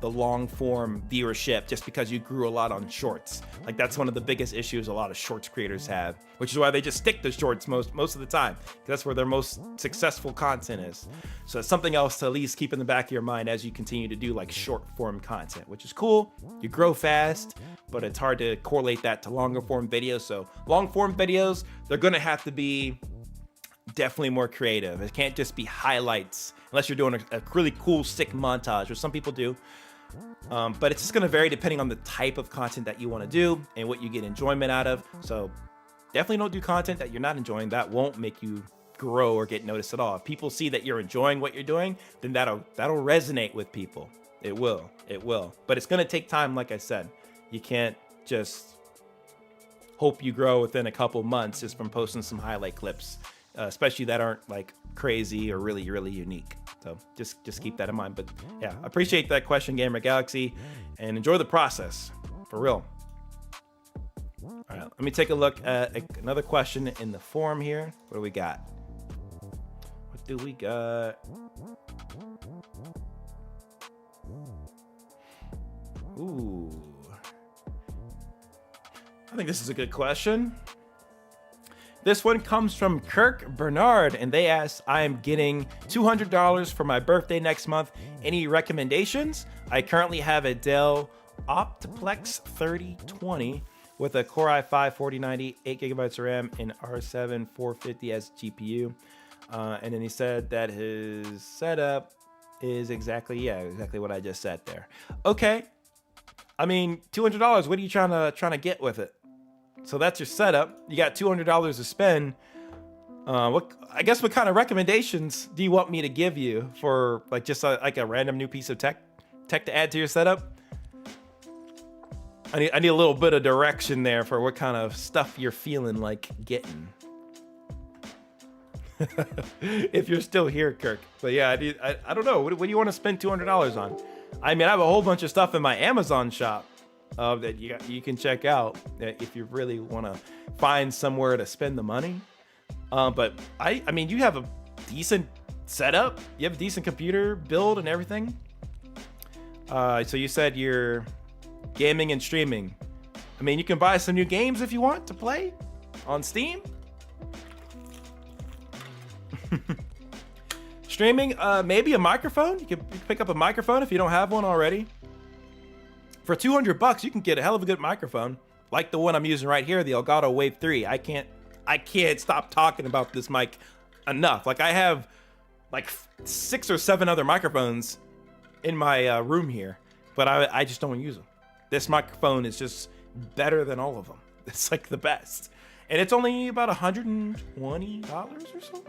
the long form viewership just because you grew a lot on shorts. Like that's one of the biggest issues a lot of shorts creators have, which is why they just stick to shorts most of the time. That's where their most successful content is. So it's something else to at least keep in the back of your mind as you continue to do like short form content, which is cool. You grow fast, but it's hard to correlate that to longer form videos. So long form videos, they're gonna have to be definitely more creative. It can't just be highlights unless you're doing a really cool, sick montage, which some people do. But it's just going to vary depending on the type of content that you want to do and what you get enjoyment out of. So definitely don't do content that you're not enjoying. That won't make you grow or get noticed at all. If people see that you're enjoying what you're doing, then that'll resonate with people. It will. But it's going to take time, like I said. You can't just hope you grow within a couple months just from posting some highlight clips, especially that aren't like crazy or really unique. So just keep that in mind. But yeah, appreciate that question, Gamer Galaxy, and enjoy the process for real. All right, let me take a look at another question in the forum here. What do we got? Ooh, I think this is a good question. This one comes from Kirk Bernard, and they asked, I am getting $200 for my birthday next month. Any recommendations? I currently have a Dell Optiplex 3020 with a Core i5-4090, 8 gigabytes of RAM, and R7 450S GPU. And then he said that his setup is exactly what I just said there. Okay. I mean, $200. What are you trying to get with it? So that's your setup. You got $200 to spend. What kind of recommendations do you want me to give you for like just like a random new piece of tech to add to your setup? I need a little bit of direction there for what kind of stuff you're feeling like getting. If you're still here, Kirk. But yeah, I don't know. What do you want to spend $200 on? I mean, I have a whole bunch of stuff in my Amazon shop that you can check out if you really want to find somewhere to spend the money. But I mean, you have a decent setup. You have a decent computer build and everything. So you said you're gaming and streaming. I mean, you can buy some new games if you want to play on Steam. Streaming, maybe a microphone. You can pick up a microphone if you don't have one already. For $200, you can get a hell of a good microphone, like the one I'm using right here, the Elgato Wave 3. I can't stop talking about this mic enough. Like I have like 6 or 7 other microphones in my room here, but I just don't use them. This microphone is just better than all of them. It's like the best. And it's only about $120 or so.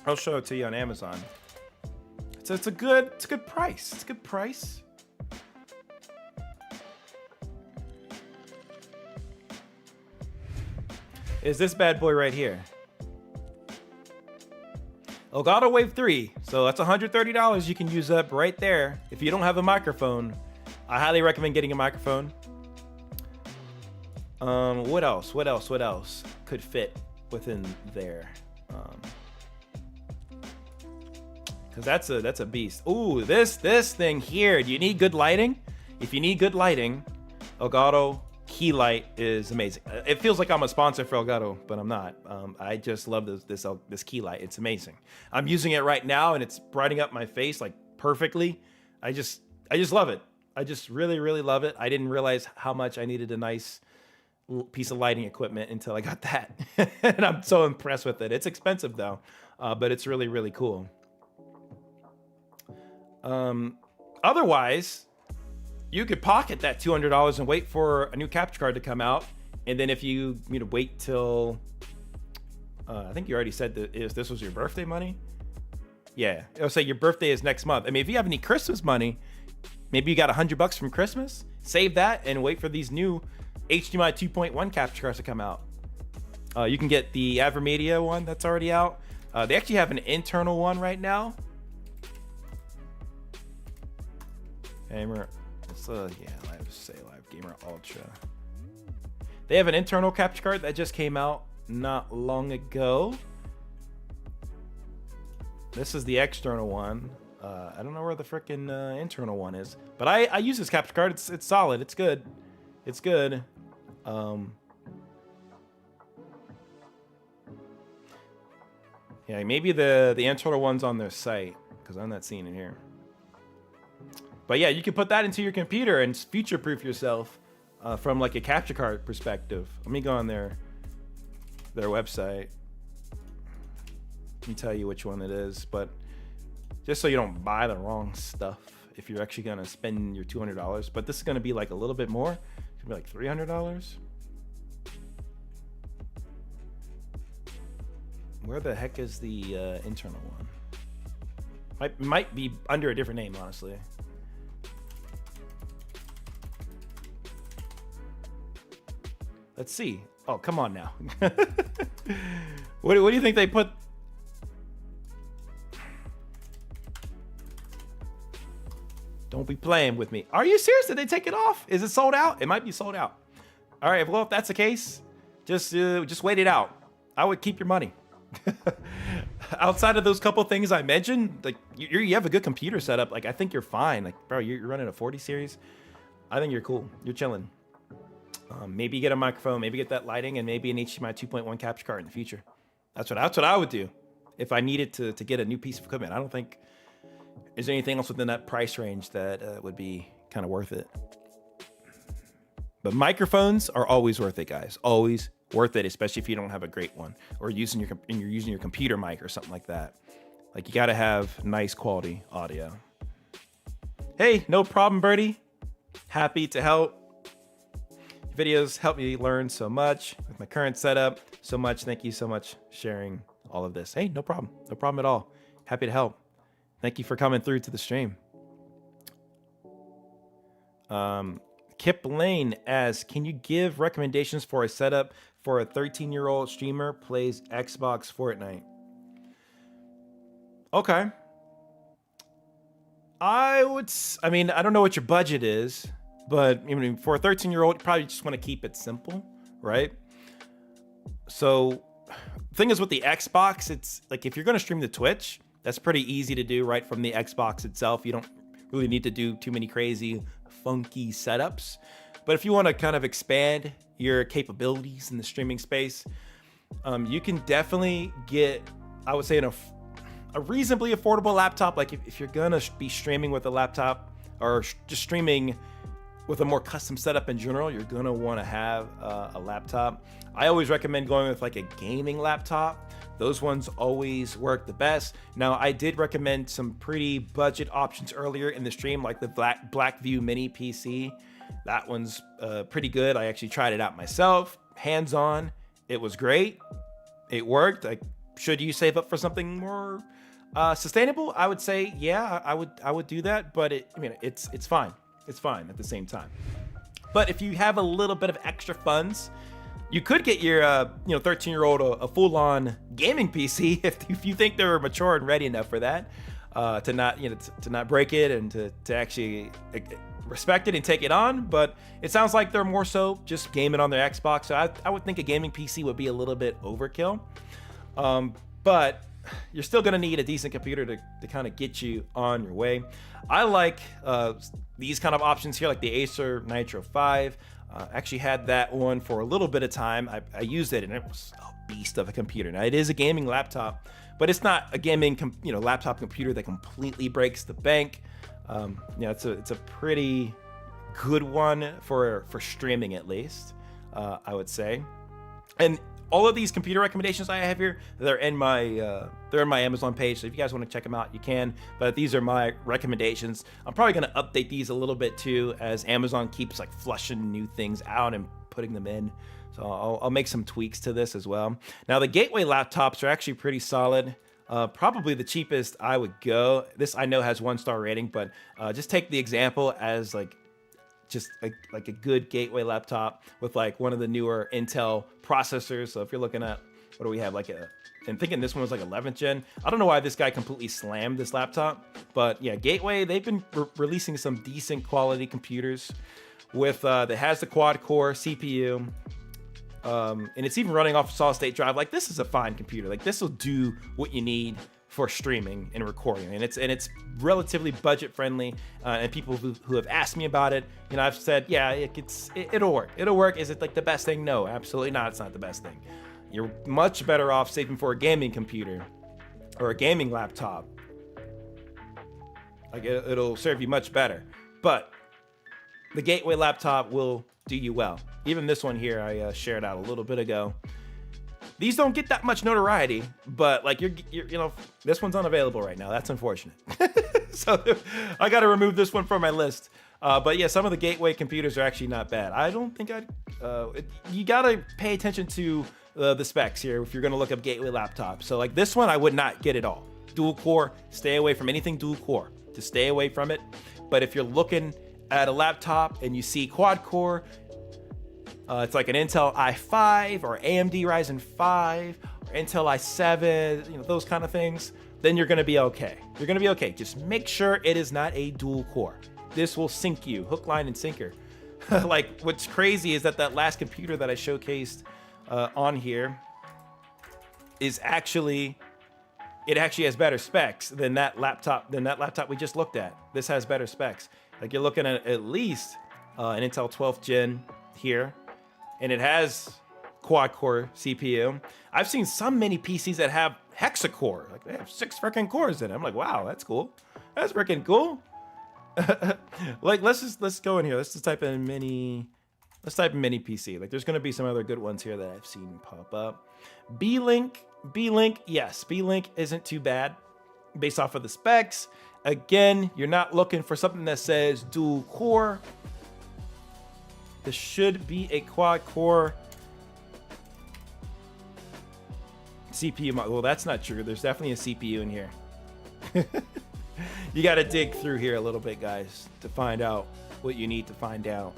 I'll show it to you on Amazon. So it's a good price. It's a good price. Is this bad boy right here? Elgato Wave 3. So that's $130 you can use up right there. If you don't have a microphone, I highly recommend getting a microphone. What else could fit within there? Because that's a beast. Ooh, this thing here. Do you need good lighting? If you need good lighting, Elgato key light is amazing. It feels like I'm a sponsor for Elgato, but I'm not. I just love this key light. It's amazing. I'm using it right now, and it's brightening up my face like perfectly. I just love it. I just really, really love it. I didn't realize how much I needed a nice piece of lighting equipment until I got that. And I'm so impressed with it. It's expensive though, but it's really, really cool. Otherwise, you could pocket that $200 and wait for a new capture card to come out. And then if you wait till, I think you already said that this was your birthday money. Yeah, it'll say your birthday is next month. I mean, if you have any Christmas money, maybe you got $100 from Christmas, save that and wait for these new HDMI 2.1 capture cards to come out. You can get the AverMedia one that's already out. They actually have an internal one right now. Gamer, Live Gamer Ultra. They have an internal capture card that just came out not long ago. This is the external one. I don't know where the frickin' internal one is, but I use this capture card. It's solid. It's good. It's good. Yeah, maybe the internal one's on their site because I'm not seeing it here. But yeah, you can put that into your computer and future-proof yourself from like a capture card perspective. Let me go on their website. Let me tell you which one it is, but just so you don't buy the wrong stuff if you're actually gonna spend your $200. But this is gonna be like a little bit more. It's gonna be like $300. Where the heck is the internal one? Might be under a different name, honestly. Let's see. Oh, come on now. What do you think they put? Don't be playing with me. Are you serious? Did they take it off? Is it sold out? It might be sold out. All right. Well, if that's the case, just wait it out. I would keep your money. Outside of those couple things I mentioned, like you have a good computer setup. Like I think you're fine. Like bro, you're running a 40 series. I think you're cool. You're chilling. Maybe get a microphone, maybe get that lighting, and maybe an HDMI 2.1 capture card in the future. That's what I would do if I needed to get a new piece of equipment. I don't think is there anything else within that price range that would be kind of worth it. But microphones are always worth it, guys. Always worth it, especially if you don't have a great one or you're using your computer mic or something like that. Like, you got to have nice quality audio. Hey, no problem, Birdie. Happy to help. Videos help me learn so much with my current setup. So much. Thank you so much sharing all of this. Hey, no problem. No problem at all. Happy to help. Thank you for coming through to the stream. Kip Lane asks, can you give recommendations for a setup for a 13-year-old streamer plays Xbox Fortnite? Okay. I don't know what your budget is, but I mean, for a 13-year-old, you probably just want to keep it simple, right? So the thing is with the Xbox, it's like if you're going to stream to Twitch, that's pretty easy to do right from the Xbox itself. You don't really need to do too many crazy, funky setups. But if you want to kind of expand your capabilities in the streaming space, you can definitely get, I would say, a reasonably affordable laptop. Like if you're gonna be streaming with a laptop or just streaming with a more custom setup in general, you're gonna want to have a laptop. I always recommend going with like a gaming laptop. Those ones always work the best. Now, I did recommend some pretty budget options earlier in the stream, like the Blackview Mini PC. That one's pretty good. I actually tried it out myself, hands-on. It was great. It worked. Like, should you save up for something more sustainable? I would say, yeah, I would do that. But it's fine. It's fine at the same time. But if you have a little bit of extra funds, you could get your 13-year-old a full-on gaming PC if you think they're mature and ready enough for that, to not break it and to actually respect it and take it on. But it sounds like they're more so just gaming on their Xbox. So I would think a gaming PC would be a little bit overkill. But you're still going to need a decent computer to kind of get you on your way. I like these kind of options here, like the Acer Nitro 5. Actually had that one for a little bit of time. I used it and it was a beast of a computer. Now, it is a gaming laptop, but it's not a gaming laptop computer that completely breaks the bank. It's a pretty good one for streaming, at least, I would say. And all of these computer recommendations I have here, they're in my Amazon page. So if you guys want to check them out, you can. But these are my recommendations. I'm probably going to update these a little bit too, as Amazon keeps like flushing new things out and putting them in. So I'll make some tweaks to this as well. Now, the Gateway laptops are actually pretty solid. Probably the cheapest I would go. This I know has 1-star rating, but just take the example as like a good Gateway laptop with like one of the newer Intel processors. So if you're looking at, what do we have, I'm thinking this one was like 11th gen. I don't know why this guy completely slammed this laptop, but yeah, Gateway, they've been releasing some decent quality computers with that has the quad core CPU, and it's even running off a solid state drive. Like, this is a fine computer. Like, this will do what you need for streaming and recording, and it's relatively budget friendly. And people who have asked me about it, I've said, yeah, it'll work. It'll work. Is it like the best thing? No, absolutely not. It's not the best thing. You're much better off saving for a gaming computer or a gaming laptop. Like, it'll serve you much better. But the Gateway laptop will do you well. Even this one here, I shared out a little bit ago. These don't get that much notoriety, but like this one's unavailable right now. That's unfortunate. So I got to remove this one from my list. But yeah, some of the Gateway computers are actually not bad. I don't think you got to pay attention to the specs here if you're going to look up Gateway laptops. So like this one, I would not get it all. Dual core, stay away from anything dual core. Just stay away from it. But if you're looking at a laptop and you see quad core, it's like an Intel i5 or AMD Ryzen 5 or Intel i7, those kind of things, then you're going to be okay. You're going to be okay. Just make sure it is not a dual core. This will sink you, hook, line, and sinker. Like, what's crazy is that last computer that I showcased on here is actually has better specs than that laptop we just looked at. This has better specs. Like, you're looking at least an Intel 12th gen here. And it has quad-core CPU. I've seen some mini PCs that have hexa-core. Like, they have 6 freaking cores in it. I'm like, wow, that's cool. That's freaking cool. Like, let's go in here. Let's just type in mini Let's type in mini PC. Like, there's going to be some other good ones here that I've seen pop up. B-Link, yes, B-Link isn't too bad based off of the specs. Again, you're not looking for something that says dual core. This should be a quad core CPU model. Well, that's not true. There's definitely a CPU in here. You got to dig through here a little bit, guys, to find out what you need to find out.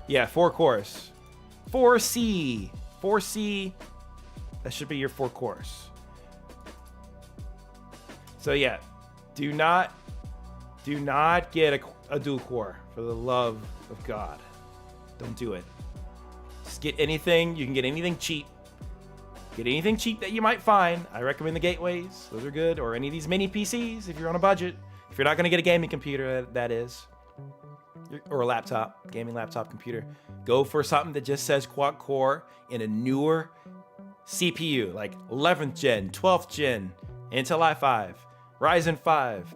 Yeah, 4 cores. 4C. 4C. That should be your 4 cores. So yeah, do not get a dual core, for the love of God. Don't do it. Just get anything. You can get anything cheap. Get anything cheap that you might find. I recommend the gateways. Those are good. Or any of these mini PCs if you're on a budget. If you're not going to get a gaming computer, that is. Or a laptop, gaming laptop computer. Go for something that just says quad core in a newer CPU, like 11th gen, 12th gen, Intel i5, Ryzen 5,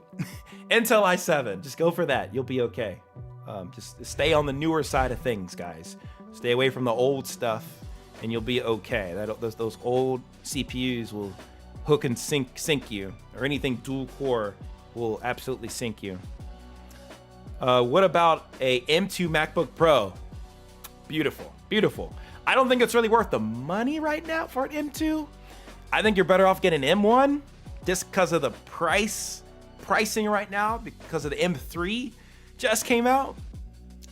Intel i7. Just go for that. You'll be okay. Just stay on the newer side of things, guys. Stay away from the old stuff, and you'll be okay. Those old CPUs will hook and sink you, or anything dual core will absolutely sink you. What about a M2 MacBook Pro? Beautiful, beautiful. I don't think it's really worth the money right now for an M2. I think you're better off getting an M1 just because of the pricing right now, because of the M3 just came out.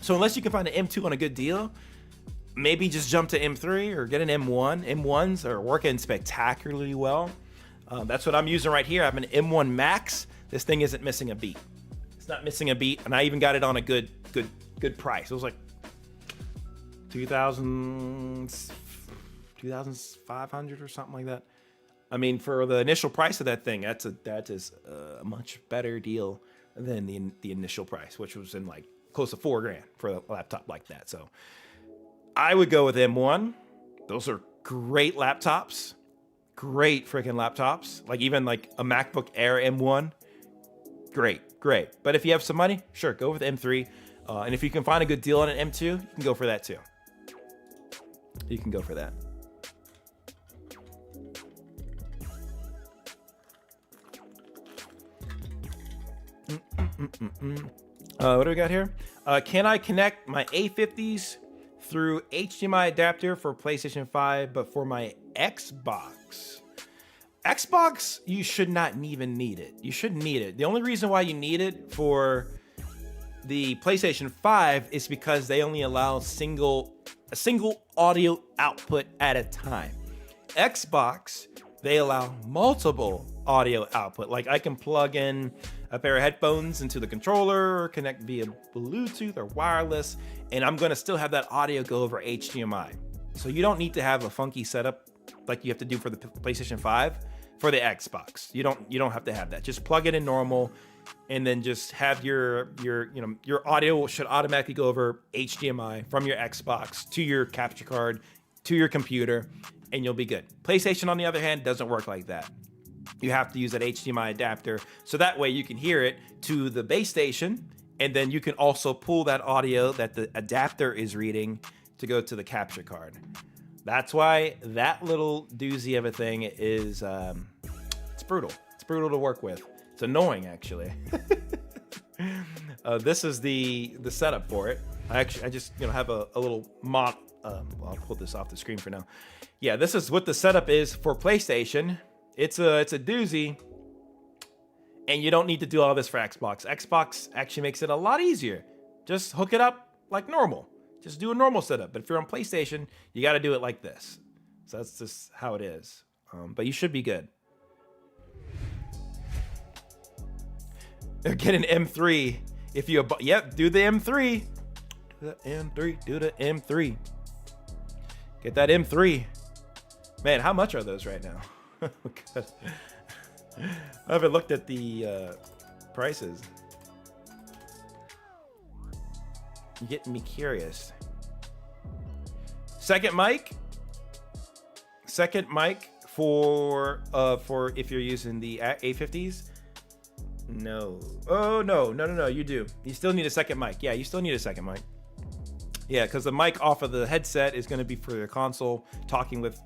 So unless you can find an M2 on a good deal, maybe just jump to M3 or get an M1. M1s are working spectacularly well. That's what I'm using right here. I have an M1 Max. This thing isn't missing a beat. It's not missing a beat, and I even got it on a good price. It was like 2,500 or something like that. I mean, for the initial price of that thing, that is a much better deal than the initial price, which was in like close to $4,000 for a laptop like that. So I would go with M1. Those are great laptops, great freaking laptops. Like even like a MacBook Air M1, great. But if you have some money, sure, go with M3. And if you can find a good deal on an M2, you can go for that too. You can go for that. What do we got here? Can I connect my A50s through HDMI adapter for PlayStation 5, but for my Xbox? Xbox, you should not even need it. You shouldn't need it. The only reason why you need it for the PlayStation 5 is because they only allow a single audio output at a time. Xbox, they allow multiple audio output. Like I can plug in a pair of headphones into the controller or connect via Bluetooth or wireless, and I'm gonna still have that audio go over HDMI. So you don't need to have a funky setup like you have to do for the PlayStation 5 for the Xbox. You don't have to have that. Just plug it in normal, and then just have your audio should automatically go over HDMI from your Xbox to your capture card to your computer, and you'll be good. PlayStation, on the other hand, doesn't work like that. You have to use that HDMI adapter, so that way you can hear it to the base station, and then you can also pull that audio that the adapter is reading to go to the capture card. That's why that little doozy of a thing is, it's brutal. It's brutal to work with. It's annoying, actually. This is the setup for it. I just have a little mod. I'll pull this off the screen for now. Yeah, this is what the setup is for PlayStation. It's a doozy, and you don't need to do all this for Xbox. Xbox actually makes it a lot easier. Just hook it up like normal. Just do a normal setup. But if you're on PlayStation, you got to do it like this. So that's just how it is. But you should be good. Get an M3 if you. Yep, do the M3. Do the M3. Get that M3. Man, how much are those right now? I haven't looked at the prices. You're getting me curious. Second mic for if you're using the A50s. No. Oh, no. You do. You still need a second mic. Yeah, you still need a second mic. Yeah, because the mic off of the headset is going to be for your console, talking with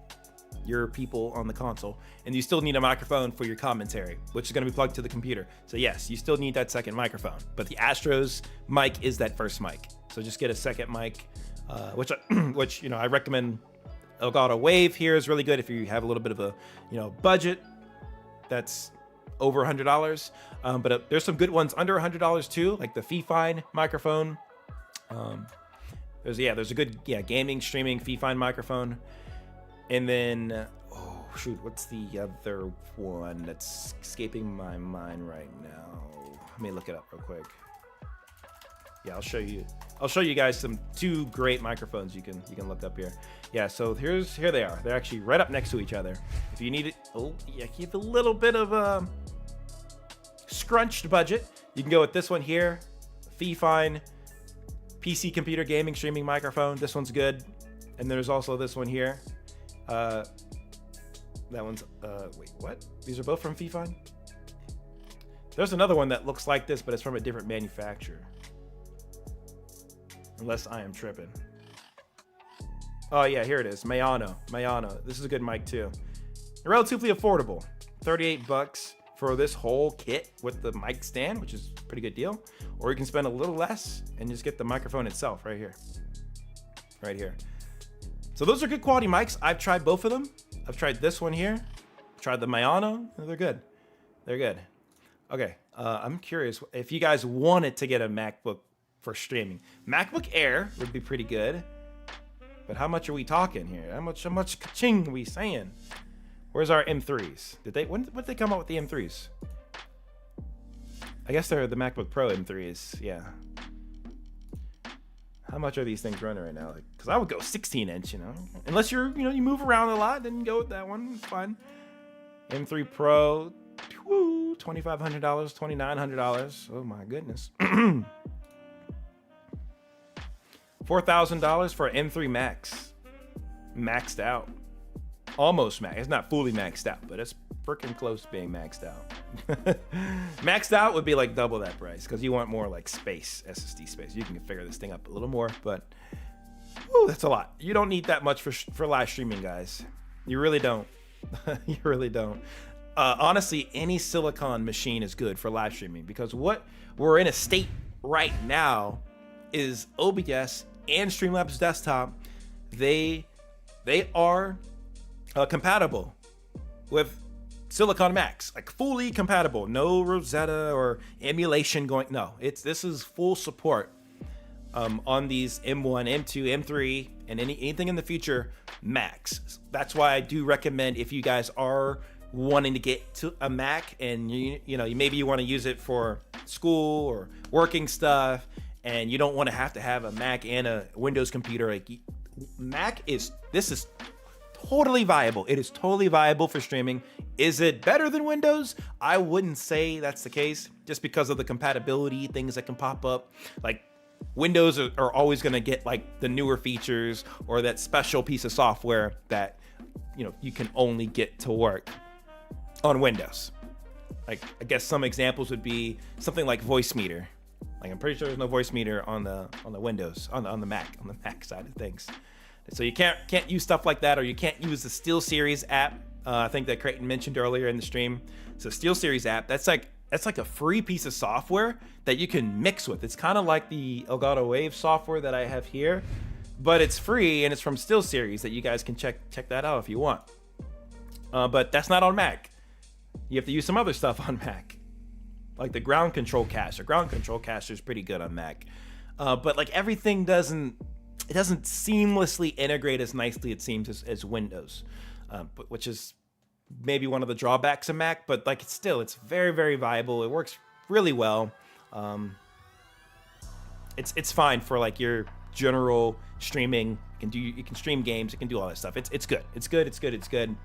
your people on the console. And you still need a microphone for your commentary, which is going to be plugged to the computer. So yes, you still need that second microphone. But the Astros mic is that first mic. So just get a second mic, which I recommend. Elgato Wave here is really good if you have a little bit of a budget that's over $100. But there's some good ones under $100 too, like the Fifine microphone. There's a good gaming streaming Fifine microphone. And then what's the other one that's escaping my mind right now? Let me look it up real quick. Yeah, I'll show you guys two great microphones you can look up here. Yeah, so here they are. They're actually right up next to each other. If you need it, keep a little bit of a scrunched budget, you can go with this one here, Fifine PC computer gaming streaming microphone. This one's good. And there's also this one here. That one's wait, what? These are both from Fifine? There's another one that looks like this, but it's from a different manufacturer. Unless I am tripping. Oh yeah, here it is. Mayano. This is a good mic too. Relatively affordable. $38 for this whole kit with the mic stand, which is a pretty good deal. Or you can spend a little less and just get the microphone itself right here. Right here. So those are good quality mics. I've tried both of them. I've tried this one here. Tried the Mayano. They're good. They're good. Okay. I'm curious if you guys wanted to get a MacBook for streaming. MacBook Air would be pretty good. But how much are we talking here? How much ka-ching are we saying? Where's our M3s? When did they come out with the M3s? I guess they're the MacBook Pro M3s. Yeah. How much are these things running right now? Because I would go 16-inch, Unless you move around a lot, then go with that one. It's fine. M3 Pro, $2,500, $2,900. Oh my goodness. $4,000 for an M3 Max. Maxed out. Almost maxed. It's not fully maxed out, but it's freaking close to being maxed out. Maxed out would be like double that price because you want more like space, SSD space. You can figure this thing up a little more, but that's a lot. You don't need that much for live streaming, guys. You really don't. You really don't. Honestly, any silicon machine is good for live streaming because what we're in a state right now is OBS and Streamlabs Desktop. They are compatible with Silicon Macs, like fully compatible. No Rosetta or emulation going. No, this is full support on these M1, M2, M3, and anything in the future Macs. That's why I do recommend if you guys are wanting to get to a Mac and maybe you want to use it for school or working stuff, and you don't want to have a Mac and a Windows computer. Like this is totally viable. It is totally viable for streaming. Is it better than Windows? I wouldn't say that's the case, just because of the compatibility things that can pop up. Like Windows are always going to get like the newer features or that special piece of software that you can only get to work on Windows. Like I guess some examples would be something like voice meter. Like I'm pretty sure there's no voice meter on the Windows on the Mac side of things. So you can't use stuff like that, or you can't use the SteelSeries app. I think that Creighton mentioned earlier in the stream. So SteelSeries app, that's like a free piece of software that you can mix with. It's kind of like the Elgato Wave software that I have here, but it's free and it's from SteelSeries that you guys can check that out if you want. But that's not on Mac. You have to use some other stuff on Mac, like the ground control cache. Ground control cache is pretty good on Mac, but like everything doesn't seamlessly integrate as nicely, it seems, as Windows, which is maybe one of the drawbacks of Mac. But like it's very, very viable. It works really well. It's fine for like your general streaming. You can stream games. You can do all that stuff. It's good. It's good.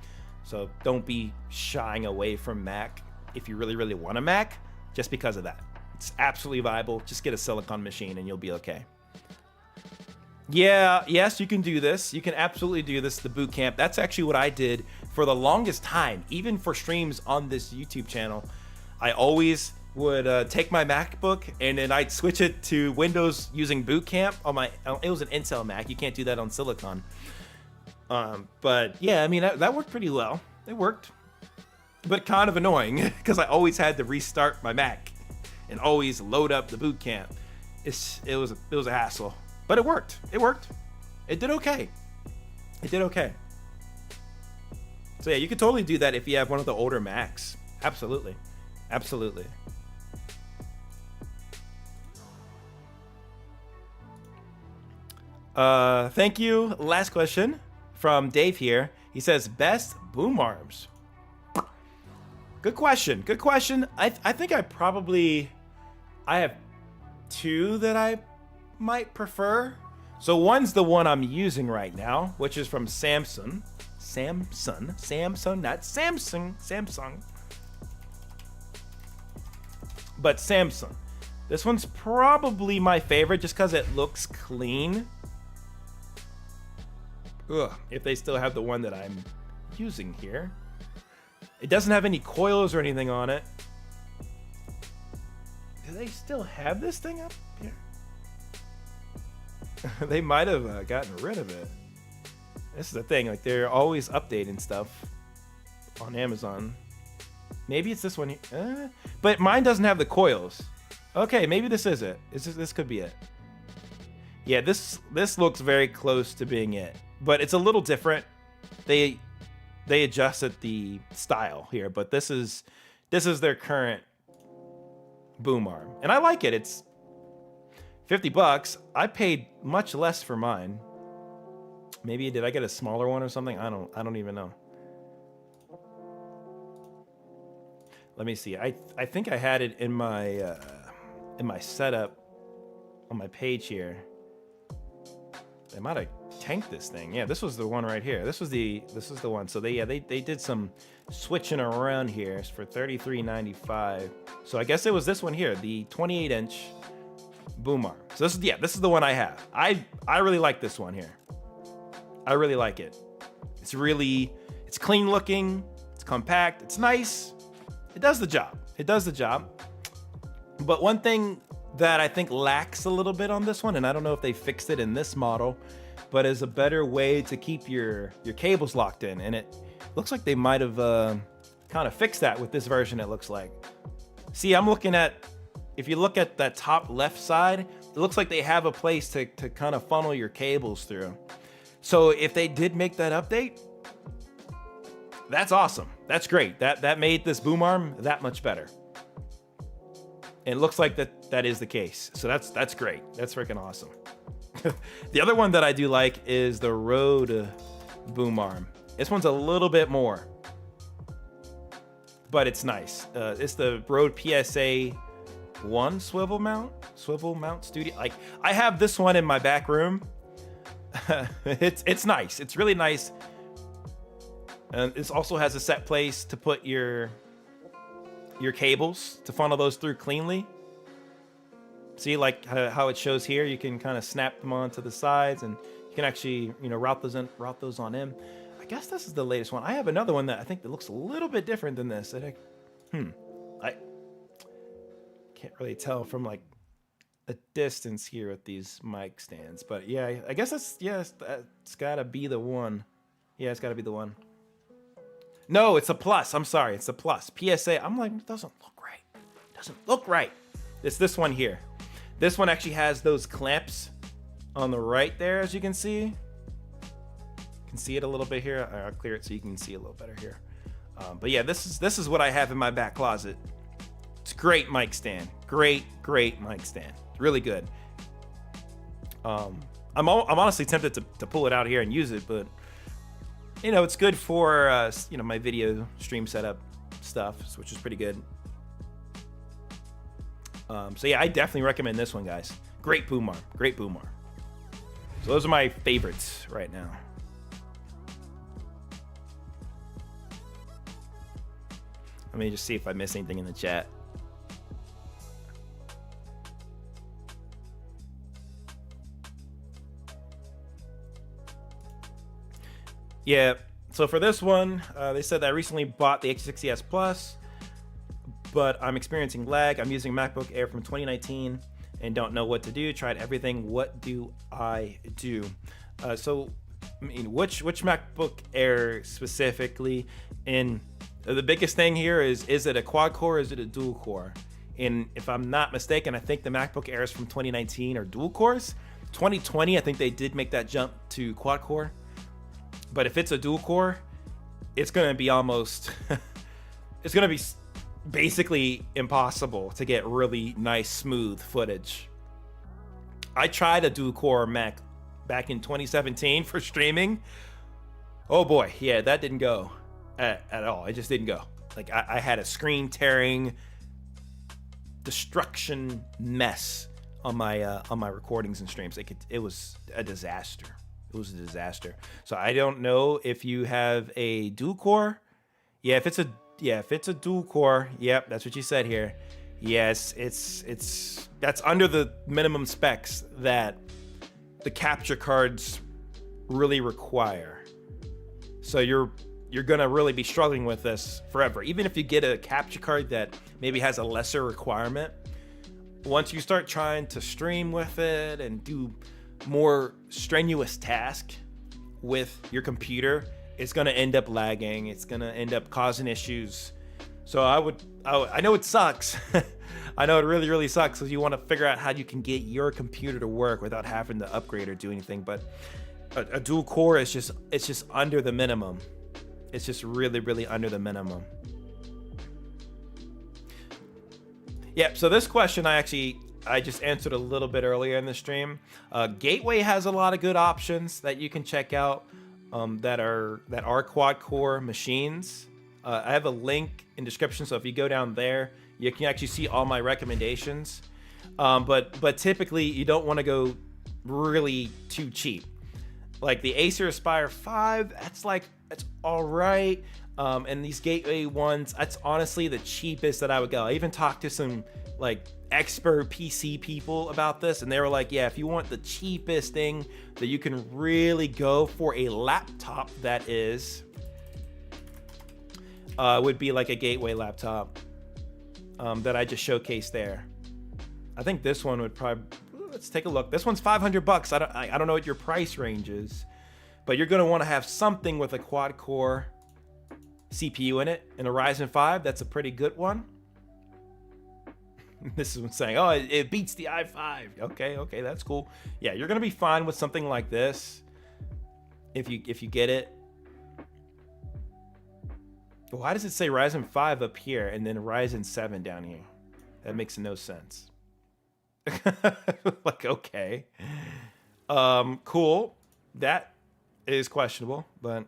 So don't be shying away from Mac if you really, really want a Mac just because of that. It's absolutely viable. Just get a silicon machine and you'll be okay. Yeah, yes, you can do this. You can absolutely do this, the boot camp. That's actually what I did for the longest time, even for streams on this YouTube channel. I always would take my MacBook and then I'd switch it to Windows using Boot Camp on my. It was an Intel Mac. You can't do that on Silicon. But yeah, I mean that worked pretty well. It worked, but kind of annoying because I always had to restart my Mac and always load up the Boot Camp. It was a hassle, but it worked. It worked. It did okay. It did okay. So yeah, you could totally do that if you have one of the older Macs. Absolutely. Absolutely. Thank you. Last question from Dave here. He says, best boom arms. Good question. Good question. I think I have two that I might prefer. So one's the one I'm using right now, which is from Samsung, not Samsung. But Samsung. This one's probably my favorite just because it looks clean. Ugh, if they still have the one that I'm using here. It doesn't have any coils or anything on it. Do they still have this thing up here? They might have gotten rid of it. This is the thing, like they're always updating stuff on Amazon. Maybe it's this one here. But mine doesn't have the coils. Okay, maybe this is it. This could be it. Yeah, this looks very close to being it. But it's a little different. They adjusted the style here, but this is their current boom arm. And I like it. It's $50. I paid much less for mine. Maybe did I get a smaller one or something? I don't even know. Let me see. I think I had it in my setup on my page here. They might have tanked this thing. Yeah, this was the one right here. This is the one. So they did some switching around here. It's for $33.95. So I guess it was this one here, the 28-inch boom arm. So this is the one I have. I really like this one here. I really like it. It's clean looking. It's compact. It's nice. It does the job. It does the job. But one thing that I think lacks a little bit on this one, and I don't know if they fixed it in this model, but is a better way to keep your cables locked in. And it looks like they might have kind of fixed that with this version, it looks like. See, I'm looking at, if you look at that top left side, it looks like they have a place to kind of funnel your cables through. So if they did make that update, that's awesome. That's great. That made this boom arm that much better. And it looks like that is the case. So that's great. That's freaking awesome. The other one that I do like is the Rode boom arm. This one's a little bit more, but it's nice. It's the Rode PSA 1 swivel mount studio. Like I have this one in my back room. It's nice. It's really nice. And this also has a set place to put your cables to funnel those through cleanly. See, like how it shows here, you can kind of snap them onto the sides, and you can actually, route those on in. I guess this is the latest one. I have another one that I think that looks a little bit different than this. I can't really tell from like a distance here with these mic stands, but yeah, I guess it's gotta be the one. Yeah, it's gotta be the one. No, it's a plus. I'm sorry, it's a plus. PSA. I'm like, it doesn't look right. It doesn't look right. It's this one here. This one actually has those clamps on the right there, as you can see. You can see it a little bit here. I'll clear it so you can see a little better here. But yeah, this is what I have in my back closet. It's a great mic stand. Great mic stand. Really good. I'm honestly tempted to pull it out here and use it, but it's good for my video stream setup stuff, which is pretty good. So yeah, I definitely recommend this one, guys. Great boom arm. Great boom arm. So those are my favorites right now. Let me just see if I miss anything in the chat. Yeah, so for this one, they said that I recently bought the H60S Plus, but I'm experiencing lag. I'm using MacBook Air from 2019 and don't know what to do. Tried everything. What do I do? So, I mean, which MacBook Air specifically? And the biggest thing here is it a quad core or is it a dual core? And if I'm not mistaken, I think the MacBook Airs from 2019 are dual cores. 2020, I think they did make that jump to quad core. But if it's a dual core, it's going to be almost, it's going to be basically impossible to get really nice, smooth footage. I tried a dual core Mac back in 2017 for streaming. Oh boy, yeah, that didn't go at all. It just didn't go. Like I had a screen tearing destruction mess on my recordings and streams. It was a disaster. It was a disaster. So I don't know if you have a dual core. Yeah, if it's a dual core, yep, that's what you said here. Yes, it's that's under the minimum specs that the capture cards really require. So you're gonna really be struggling with this forever. Even if you get a capture card that maybe has a lesser requirement, once you start trying to stream with it and do more strenuous tasks with your computer, it's gonna end up lagging. It's gonna end up causing issues. So I know it sucks. I know it really, really sucks because you want to figure out how you can get your computer to work without having to upgrade or do anything. But a dual core is just under the minimum. It's just really, really under the minimum. Yeah, so this question I just answered a little bit earlier in the stream. Gateway has a lot of good options that you can check out that are quad core machines. I have a link in description, so if you go down there, you can actually see all my recommendations. But typically you don't want to go really too cheap. Like the Acer Aspire 5, that's all right. And these Gateway ones, that's honestly the cheapest that I would go. I even talked to some like expert PC people about this, and they were like, yeah, if you want the cheapest thing that you can really go for a laptop, that is, would be like a Gateway laptop that I just showcased there. I think this one would probably, let's take a look. This one's $500. I don't know what your price range is, but you're gonna want to have something with a quad core CPU in it, and a Ryzen 5. That's a pretty good one. This is saying, oh, it beats the i5. Okay, that's cool. Yeah, you're gonna be fine with something like this if you get it. Why does it say Ryzen 5 up here and then Ryzen 7 down here? That makes no sense. Like, okay. Cool. That is questionable, but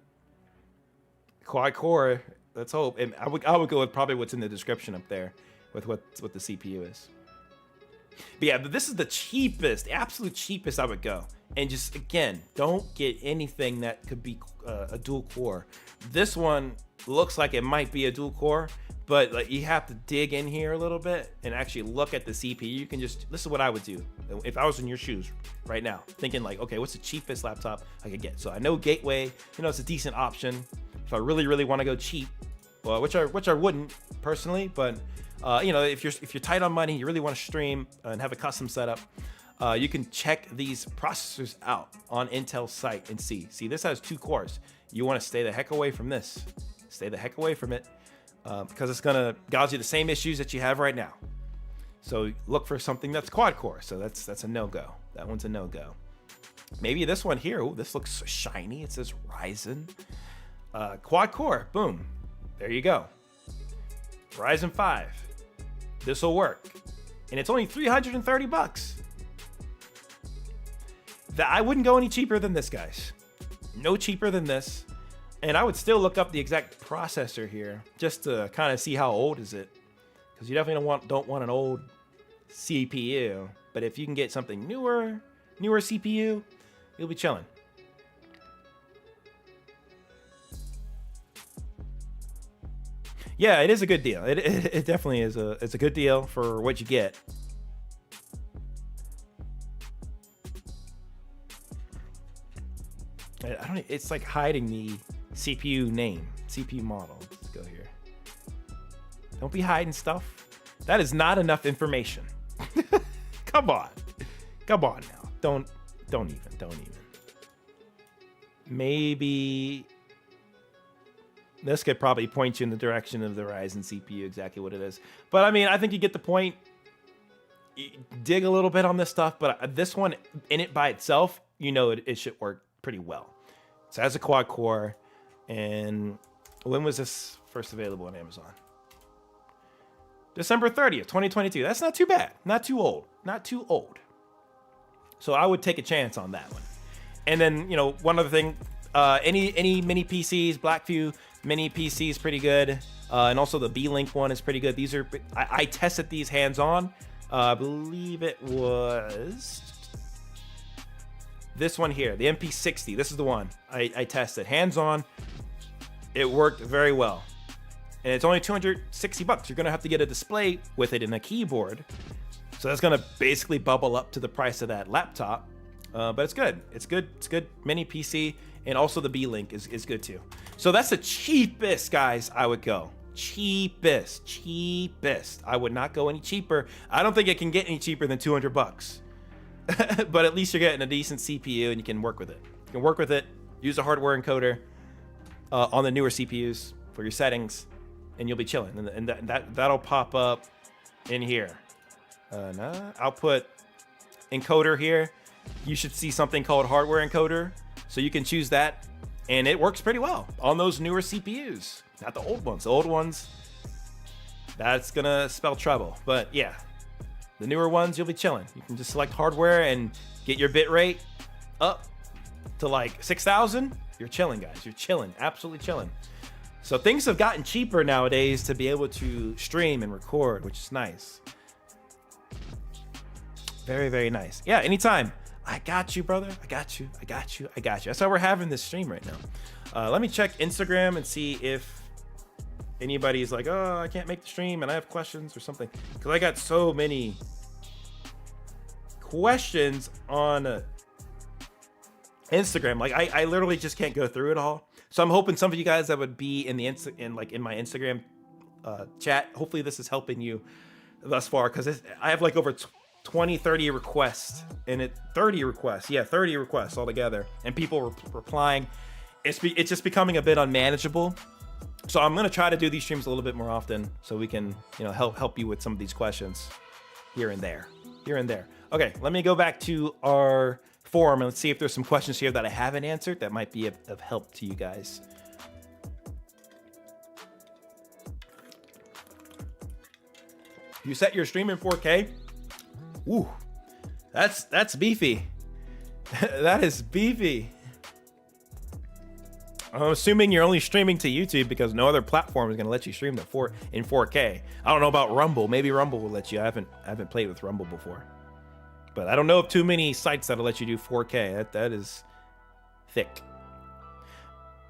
quad core, let's hope. And I would go with probably what's in the description up there with what the CPU is. But yeah, this is the cheapest, the absolute cheapest I would go. And just, again, don't get anything that could be a dual core. This one looks like it might be a dual core, but like you have to dig in here a little bit and actually look at the CPU. You can just, this is what I would do if I was in your shoes right now, thinking like, okay, what's the cheapest laptop I could get? So I know Gateway, it's a decent option if I really, really want to go cheap, well, which I wouldn't personally, but if you're tight on money, you really want to stream and have a custom setup, you can check these processors out on Intel's site and see. This has 2 cores. You want to stay the heck away from this. Stay the heck away from it because it's gonna cause you the same issues that you have right now. So look for something that's quad core. So that's a no-go. That one's a no-go. Maybe this one here. Ooh, this looks shiny. It says Ryzen. Quad core. Boom. There you go. Ryzen 5. This will work. And it's only $330. I wouldn't go any cheaper than this, guys. No cheaper than this. And I would still look up the exact processor here just to kind of see how old is it. Because you definitely don't want an old CPU. But if you can get something newer CPU, you'll be chilling. Yeah, it is a good deal. It definitely is it's a good deal for what you get. It's like hiding the CPU name, CPU model. Let's go here. Don't be hiding stuff. That is not enough information. Come on. Come on now. Don't even. Maybe this could probably point you in the direction of the Ryzen CPU, exactly what it is. But I mean, I think you get the point. You dig a little bit on this stuff, but this one in it by itself, you know, it should work pretty well. So it has a quad core, and when was this first available on Amazon? December 30th, 2022. That's not too bad. Not too old. Not too old. So I would take a chance on that one. And then, you know, one other thing, any mini PCs, Blackview mini PC is pretty good. And also the B-Link one is pretty good. These are, I tested these hands-on. I believe it was this one here, the MP60. This is the one I tested hands-on. It worked very well. And it's only $260. You're gonna have to get a display with it and a keyboard. So that's gonna basically bubble up to the price of that laptop. But it's good. It's good. It's good mini PC, and also the B-Link is good too. So that's the cheapest, guys, I would go. Cheapest. I would not go any cheaper. I don't think it can get any cheaper than $200. But at least you're getting a decent CPU and you can work with it. You can work with it, use a hardware encoder on the newer CPUs for your settings, and you'll be chilling. And that'll pop up in here. Output encoder here. You should see something called hardware encoder. So you can choose that, and it works pretty well on those newer CPUs. Not the old ones. The old ones, that's gonna spell trouble. But yeah, the newer ones, you'll be chilling. You can just select hardware and get your bit rate up to like 6,000. You're chilling, guys. You're chilling, absolutely chilling. So things have gotten cheaper nowadays to be able to stream and record, which is nice. Very, very nice. Yeah, anytime. I got you, brother. I got you. That's why we're having this stream right now. Let me check Instagram and see if anybody's like, oh, I can't make the stream and I have questions or something. Because I got so many questions on Instagram. Like I literally just can't go through it all. So I'm hoping some of you guys that would be in the in my Instagram chat, hopefully this is helping you thus far, because I have like over 30 requests, and 30 requests altogether, and people replying. It's just becoming a bit unmanageable. So I'm gonna try to do these streams a little bit more often, so we can, you know, help you with some of these questions here and there. Okay, let me go back to our forum and let's see if there's some questions here that I haven't answered that might be of help to you guys. You set your stream in 4K? Ooh, that's beefy. That is beefy. I'm assuming you're only streaming to YouTube because no other platform is going to let you stream in 4K. I don't know about Rumble. Maybe Rumble will let you. I haven't played with Rumble before, but I don't know of too many sites that'll let you do 4K. That is thick.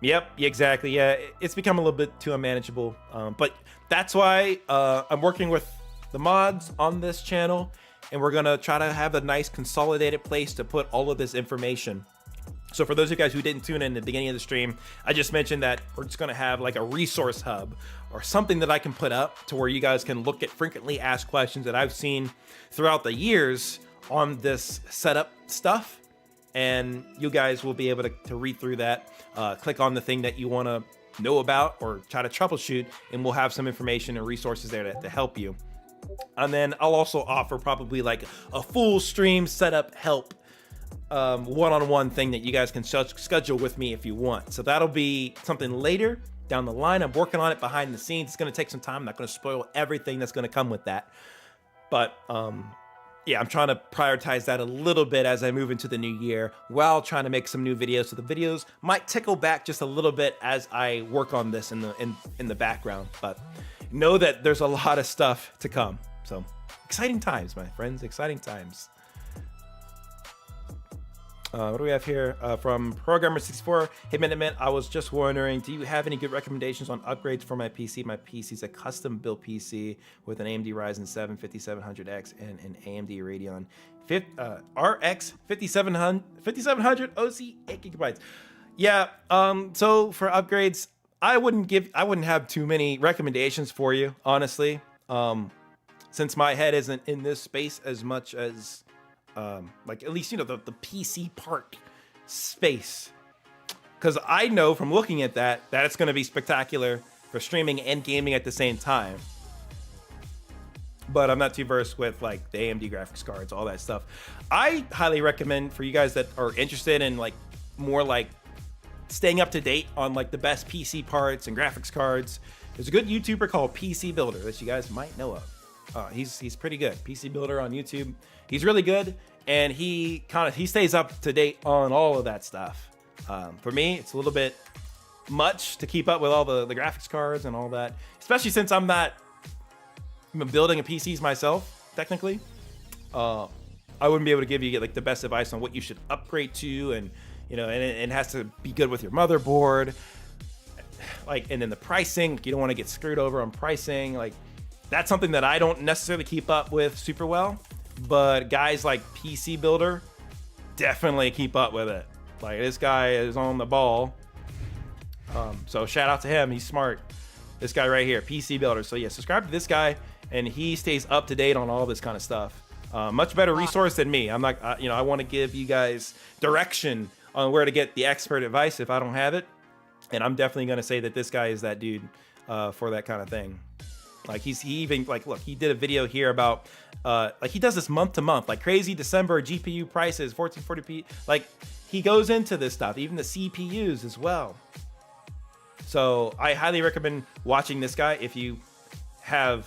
Yep, exactly. Yeah, it's become a little bit too unmanageable. But that's why I'm working with the mods on this channel, and we're gonna try to have a nice consolidated place to put all of this information. So for those of you guys who didn't tune in at the beginning of the stream, I just mentioned that we're just gonna have like a resource hub or something that I can put up to where you guys can look at frequently asked questions that I've seen throughout the years on this setup stuff. And you guys will be able to read through that, click on the thing that you wanna know about or try to troubleshoot, and we'll have some information and resources there to help you. And then I'll also offer probably like a full stream setup help, one-on-one thing that you guys can schedule with me if you want. So that'll be something later down the line. I'm working on it behind the scenes. It's going to take some time. I'm not going to spoil everything that's going to come with that. But yeah, I'm trying to prioritize that a little bit as I move into the new year while trying to make some new videos. So the videos might tickle back just a little bit as I work on this in the background. But know that there's a lot of stuff to come. So exciting times, my friends, exciting times. What do we have here? From Programmer64. Hey, Minuteman, I was just wondering, do you have any good recommendations on upgrades for my PC? My PC is a custom-built PC with an AMD Ryzen 7 5700X and an AMD Radeon RX 5700 OC 8 GB. Yeah, so for upgrades, I wouldn't have too many recommendations for you, honestly. Since my head isn't in this space as much as, like at least, you know, the PC part space. Because I know from looking at that it's going to be spectacular for streaming and gaming at the same time. But I'm not too versed with like the AMD graphics cards, all that stuff. I highly recommend for you guys that are interested in like more like staying up to date on like the best PC parts and graphics cards. There's a good YouTuber called PC Builder that you guys might know of. He's pretty good. PC Builder on YouTube. He's really good, and he stays up to date on all of that stuff. For me, it's a little bit much to keep up with all the graphics cards and all that, especially since I'm building a PCs myself, technically. I wouldn't be able to give you like the best advice on what you should upgrade to, and you know, and it has to be good with your motherboard. Like, and then the pricing, you don't want to get screwed over on pricing. Like, that's something that I don't necessarily keep up with super well, but guys like PC Builder definitely keep up with it. Like, this guy is on the ball. So shout out to him. He's smart. This guy right here, PC Builder. So yeah, subscribe to this guy, and he stays up to date on all this kind of stuff. Much better resource than me. I'm not, you know, I want to give you guys direction on where to get the expert advice if I don't have it. And I'm definitely going to say that this guy is that dude for that kind of thing. Like, he even, like, look, he did a video here about, like, he does this month to month, like crazy December GPU prices, 1440p. Like, he goes into this stuff, even the CPUs as well. So I highly recommend watching this guy if you have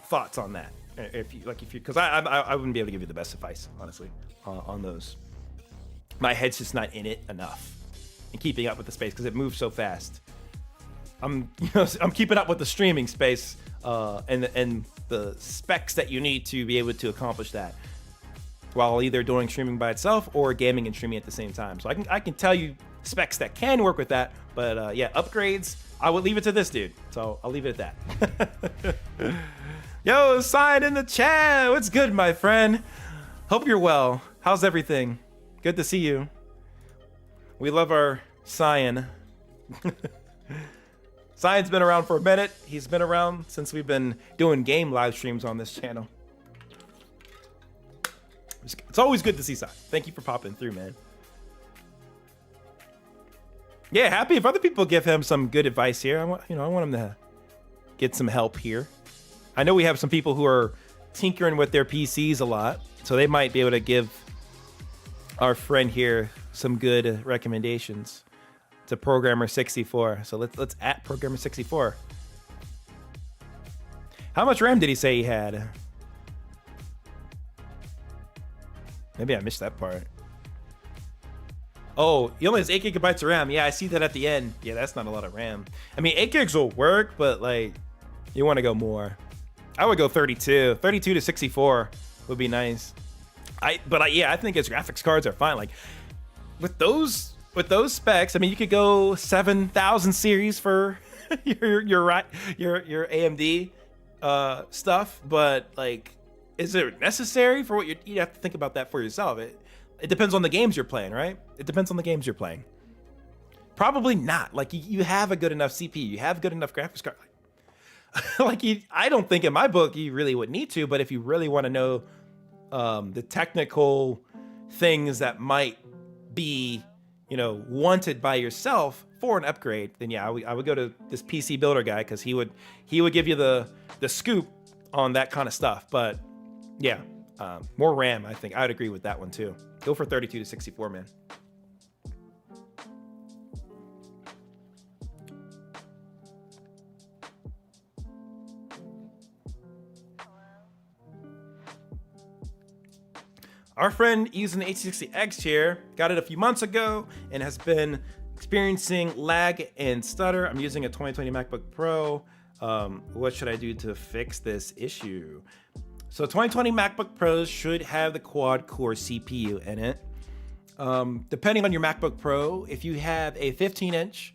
thoughts on that. Because I wouldn't be able to give you the best advice, honestly, on those. My head's just not in it enough and keeping up with the space because it moves so fast. I'm keeping up with the streaming space and the specs that you need to be able to accomplish that, while either doing streaming by itself or gaming and streaming at the same time. So I can tell you specs that can work with that, but yeah, upgrades, I would leave it to this dude. So I'll leave it at that. Yo, Sign in the chat. What's good, my friend? Hope you're well. How's everything? Good to see you. We love our Cyan. Cyan's been around for a minute. He's been around since we've been doing game live streams on this channel. It's always good to see Cyan. Thank you for popping through, man. Yeah, happy if other people give him some good advice here. I want him to get some help here. I know we have some people who are tinkering with their PCs a lot, so they might be able to give our friend here some good recommendations. To Programmer64. So let's at Programmer64. How much RAM did he say he had? Maybe I missed that part. Oh, he only has 8 gigabytes of RAM. Yeah, I see that at the end. Yeah, that's not a lot of RAM. I mean, 8 gigs will work, but like, you want to go more. I would go 32. 32 to 64 would be nice. Yeah, I think his graphics cards are fine. Like, with those specs, I mean, you could go 7000 series for your AMD stuff, but like, is it necessary for what you have to think about that for yourself? It depends on the games you're playing, right? It depends on the games you're playing. Probably not. Like, you have a good enough CPU, you have good enough graphics card. Like, I don't think in my book you really would need to, but if you really want to know the technical things that might be, you know, wanted by yourself for an upgrade, then yeah, I would go to this PC Builder guy, because he would give you the scoop on that kind of stuff. But yeah, more RAM, I think I'd agree with that one too. Go for 32 to 64, man. Our friend using the H60X here got it a few months ago and has been experiencing lag and stutter. I'm using a 2020 MacBook Pro. What should I do to fix this issue? So 2020 MacBook Pros should have the quad-core CPU in it. Depending on your MacBook Pro, if you have a 15-inch,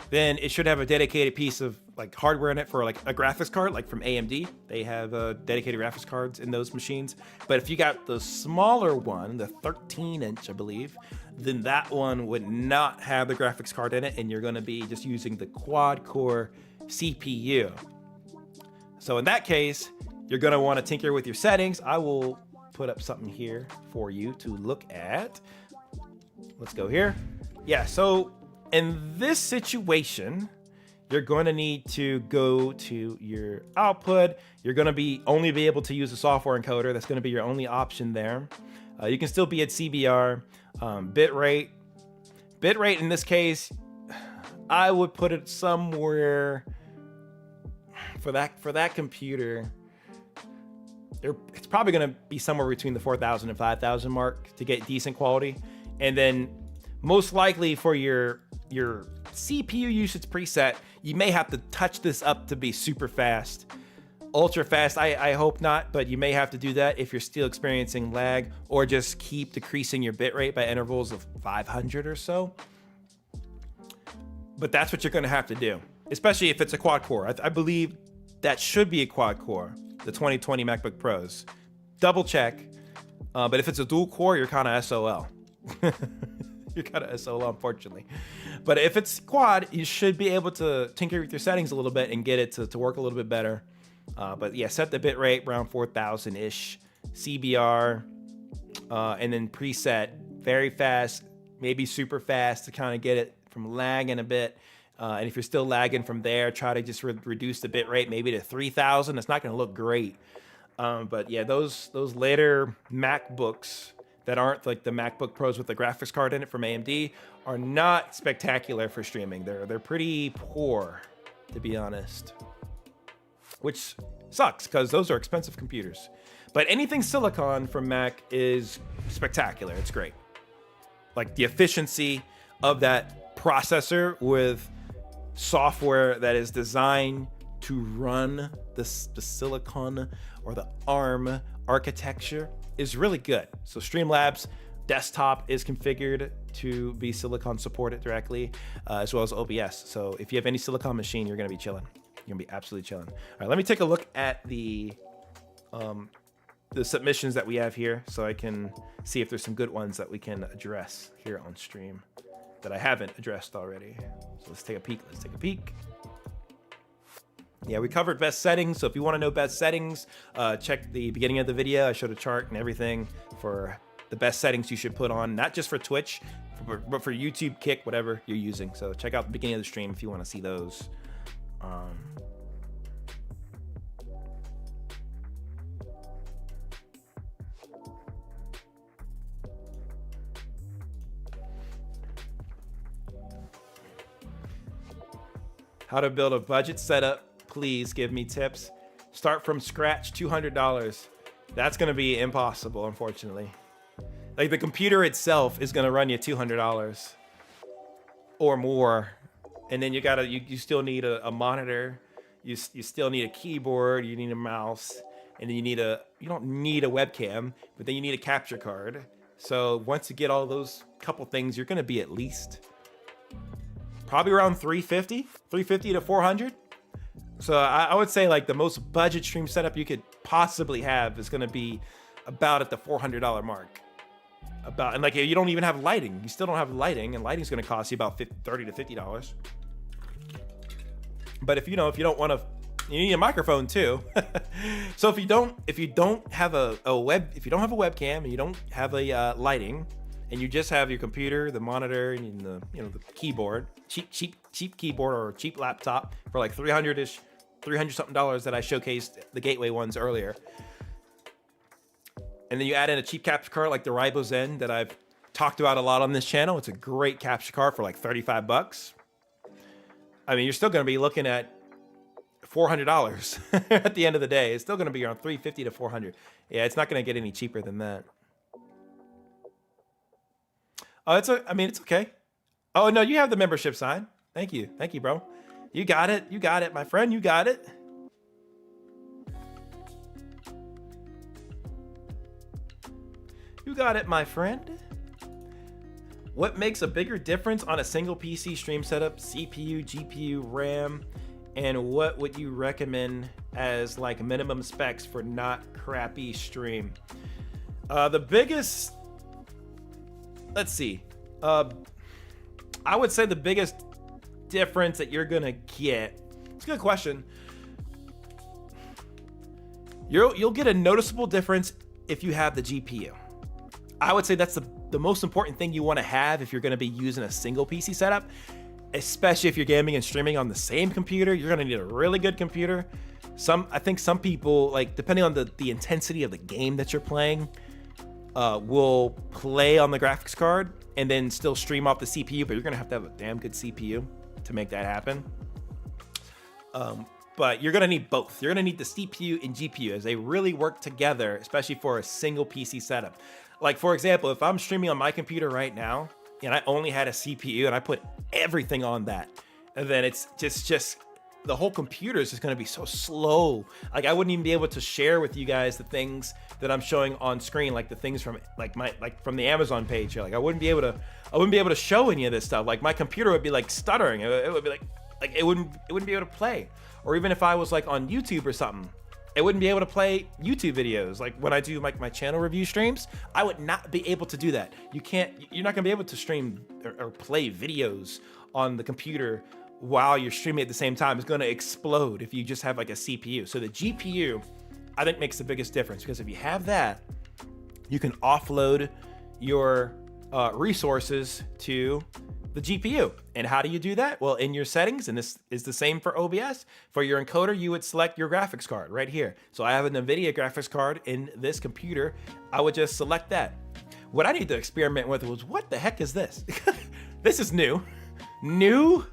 then it should have a dedicated piece of like hardware in it for like a graphics card, like from AMD. They have dedicated graphics cards in those machines. But if you got the smaller one, the 13-inch, I believe, then that one would not have the graphics card in it, and you're going to be just using the quad-core CPU. So in that case, you're going to want to tinker with your settings. I will put up something here for you to look at. Let's go here. Yeah, so in this situation, you're going to need to go to your output. You're going to only be able to use a software encoder. That's going to be your only option there. You can still be at CBR. Bitrate in this case, I would put it somewhere for that computer. It's probably going to be somewhere between the 4,000 and 5,000 mark to get decent quality. And then most likely for your CPU usage preset, you may have to touch this up to be super fast. Ultra fast, I hope not, but you may have to do that if you're still experiencing lag, or just keep decreasing your bitrate by intervals of 500 or so. But that's what you're going to have to do, especially if it's a quad core. I believe that should be a quad core, the 2020 MacBook Pros. Double check, but if it's a dual core, you're kind of SOL. You're kind of SOL, unfortunately. But if it's quad, you should be able to tinker with your settings a little bit and get it to work a little bit better. But yeah, set the bitrate around 4,000-ish, CBR, and then preset very fast, maybe super fast to kind of get it from lagging a bit. And if you're still lagging from there, try to just reduce the bitrate maybe to 3,000. It's not going to look great. But yeah, those later MacBooks that aren't like the MacBook Pros with the graphics card in it from AMD are not spectacular for streaming. They're pretty poor, to be honest. Which sucks because those are expensive computers. But anything silicon from Mac is spectacular. It's great. Like the efficiency of that processor with software that is designed to run the silicon or the ARM architecture is really good. So Streamlabs desktop is configured to be silicon supported directly, as well as OBS. So if you have any silicon machine, you're going to be chilling. You're gonna be absolutely chilling. All right, let me take a look at the submissions that we have here, so I can see if there's some good ones that we can address here on stream that I haven't addressed already. So let's take a peek. Yeah, we covered best settings. So if you want to know best settings, check the beginning of the video. I showed a chart and everything for the best settings you should put on, not just for Twitch, but for YouTube, Kick, whatever you're using. So check out the beginning of the stream if you want to see those. How to build a budget setup, please give me tips. Start from scratch, $200. That's gonna be impossible, unfortunately. Like the computer itself is gonna run you $200 or more. And then you still need a monitor, you still need a keyboard, you need a mouse, and then you don't need a webcam, but then you need a capture card. So once you get all those couple things, you're gonna be at least probably around 350 to 400. So I would say like the most budget stream setup you could possibly have is gonna be about at the $400 mark. And like you don't even have lighting. You still don't have lighting, and lighting's gonna cost you about $30 to $50. But if you don't want to, you need a microphone too. So if you don't have a webcam and you don't have a lighting, and you just have your computer, the monitor, and the keyboard, cheap keyboard or cheap laptop for like $300 something that I showcased the Gateway ones earlier. And then you add in a cheap capture card like the Ribozen that I've talked about a lot on this channel. It's a great capture card for like $35. I mean, you're still going to be looking at $400 at the end of the day. It's still going to be around $350 to $400. Yeah, it's not going to get any cheaper than that. Oh, it's okay. Oh no, you have the membership sign. Thank you, bro. You got it, my friend. You got it. You got it, my friend. What makes a bigger difference on a single PC stream setup? CPU, GPU, RAM, And what would you recommend as like minimum specs for not crappy stream? The biggest, let's see. I would say the biggest difference that you're gonna get, it's a good question. You'll get a noticeable difference if you have the GPU. I would say that's the most important thing you want to have if you're going to be using a single PC setup, especially if you're gaming and streaming on the same computer. You're going to need a really good computer. I think some people, like depending on the intensity of the game that you're playing, will play on the graphics card and then still stream off the CPU, but you're going to have a damn good CPU to make that happen. But you're gonna need both. You're gonna need the CPU and GPU as they really work together, especially for a single PC setup. Like for example, if I'm streaming on my computer right now and I only had a CPU and I put everything on that, and then it's just the whole computer is just gonna be so slow. Like I wouldn't even be able to share with you guys the things that I'm showing on screen, like the things from from the Amazon page here. Like I wouldn't be able to show any of this stuff. Like my computer would be like stuttering. It would be like it wouldn't be able to play. Or even if I was like on YouTube or something, it wouldn't be able to play YouTube videos. Like when I do like my channel review streams, I would not be able to do that. You're not gonna be able to stream or play videos on the computer while you're streaming at the same time. It's gonna explode if you just have like a CPU. So the GPU, I think, makes the biggest difference, because if you have that, you can offload your resources to the GPU. And how do you do that? Well, in your settings, and this is the same for OBS, for your encoder, you would select your graphics card right here. So I have an NVIDIA graphics card in this computer. I would just select that. What I need to experiment with was, what the heck is this? This is new. New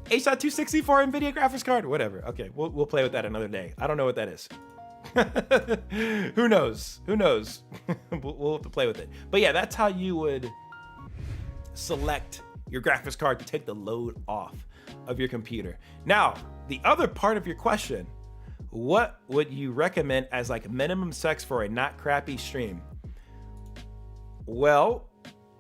H.264 NVIDIA graphics card? Whatever. Okay, we'll play with that another day. I don't know what that is. Who knows? Who knows? We'll have to play with it. But yeah, that's how you would select your graphics card to take the load off of your computer. Now, the other part of your question, what would you recommend as like minimum specs for a not crappy stream? Well,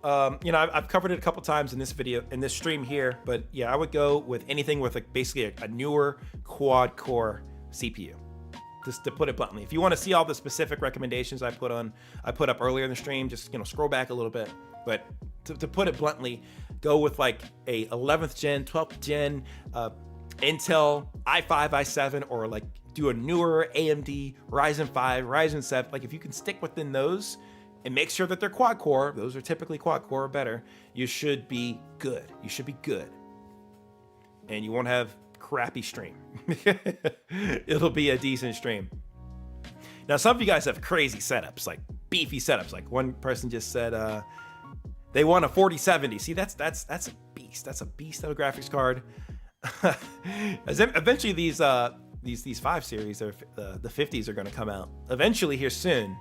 I've covered it a couple times in this video, in this stream here, but yeah, I would go with anything with like basically a newer quad core CPU. Just to put it bluntly, if you want to see all the specific recommendations I put up earlier in the stream, just scroll back a little bit. But to put it bluntly, go with like a 11th gen, 12th gen Intel i5, i7, or like do a newer AMD Ryzen 5, Ryzen 7. Like if you can stick within those and make sure that they're quad core, those are typically quad core or better, you should be good. You should be good. And you won't have crappy stream. It'll be a decent stream. Now, some of you guys have crazy setups, like beefy setups. Like one person just said they want a 4070. See, that's a beast. That's a beast of a graphics card. Eventually, these 5 series, or the 50s, are going to come out eventually here soon.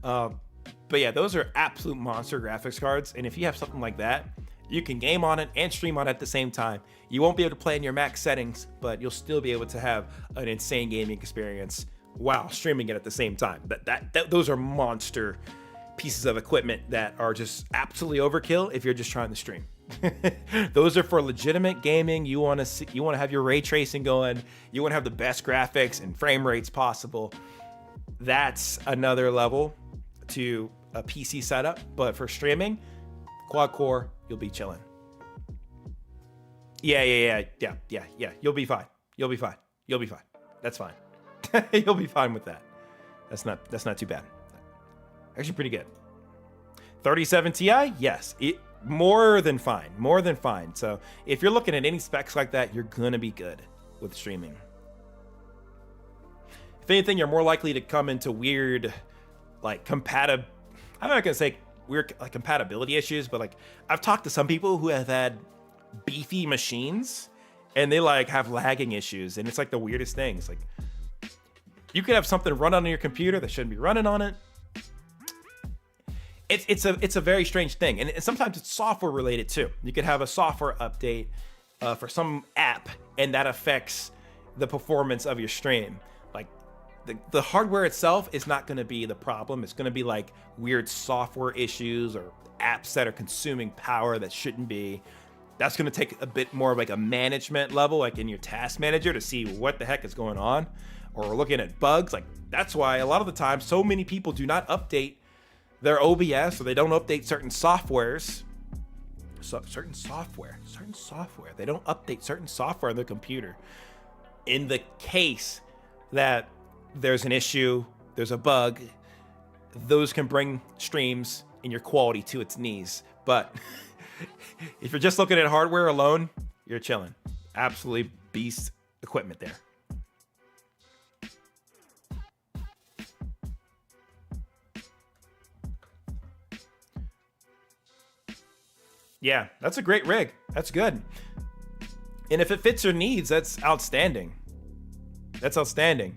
But yeah, those are absolute monster graphics cards. And if you have something like that, you can game on it and stream on it at the same time. You won't be able to play in your max settings, but you'll still be able to have an insane gaming experience while streaming it at the same time. Those are monster pieces of equipment that are just absolutely overkill if you're just trying to stream. Those are for legitimate gaming. You want to have your ray tracing going. You want to have the best graphics and frame rates possible. That's another level to a PC setup. But for streaming, quad core, you'll be chilling. Yeah. You'll be fine. That's fine. You'll be fine with that. That's not too bad. Actually pretty good. 37 Ti, yes, more than fine. So if you're looking at any specs like that, you're gonna be good with streaming. If anything, you're more likely to come into weird, like I'm not gonna say weird like compatibility issues, but like I've talked to some people who have had beefy machines and they like have lagging issues, and it's like the weirdest things. Like you could have something run on your computer that shouldn't be running on it. It's a very strange thing, and sometimes it's software related too. You could have a software update for some app, and that affects the performance of your stream. Like the hardware itself is not going to be the problem. It's going to be like weird software issues or apps that are consuming power that shouldn't be. That's going to take a bit more of like a management level, like in your task manager, to see what the heck is going on, or looking at bugs. Like that's why a lot of the time so many people do not update their OBS, or they don't update certain softwares. Certain software. They don't update certain software on their computer. In the case that there's an issue, there's a bug, those can bring streams and your quality to its knees. But if you're just looking at hardware alone, you're chilling. Absolutely beast equipment there. Yeah, that's a great rig. That's good. And if it fits your needs, that's outstanding. That's outstanding.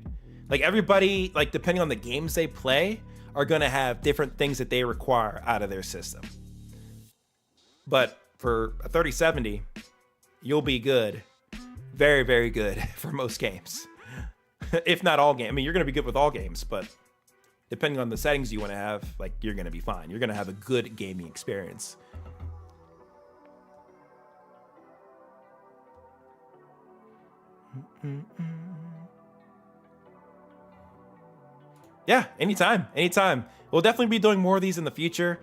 Like everybody, like depending on the games they play, are gonna have different things that they require out of their system. But for a 3070, you'll be good. Very, very good for most games. If not all games. I mean, you're gonna be good with all games, but depending on the settings you wanna have, like you're gonna be fine. You're gonna have a good gaming experience. Yeah, anytime. We'll definitely be doing more of these in the future,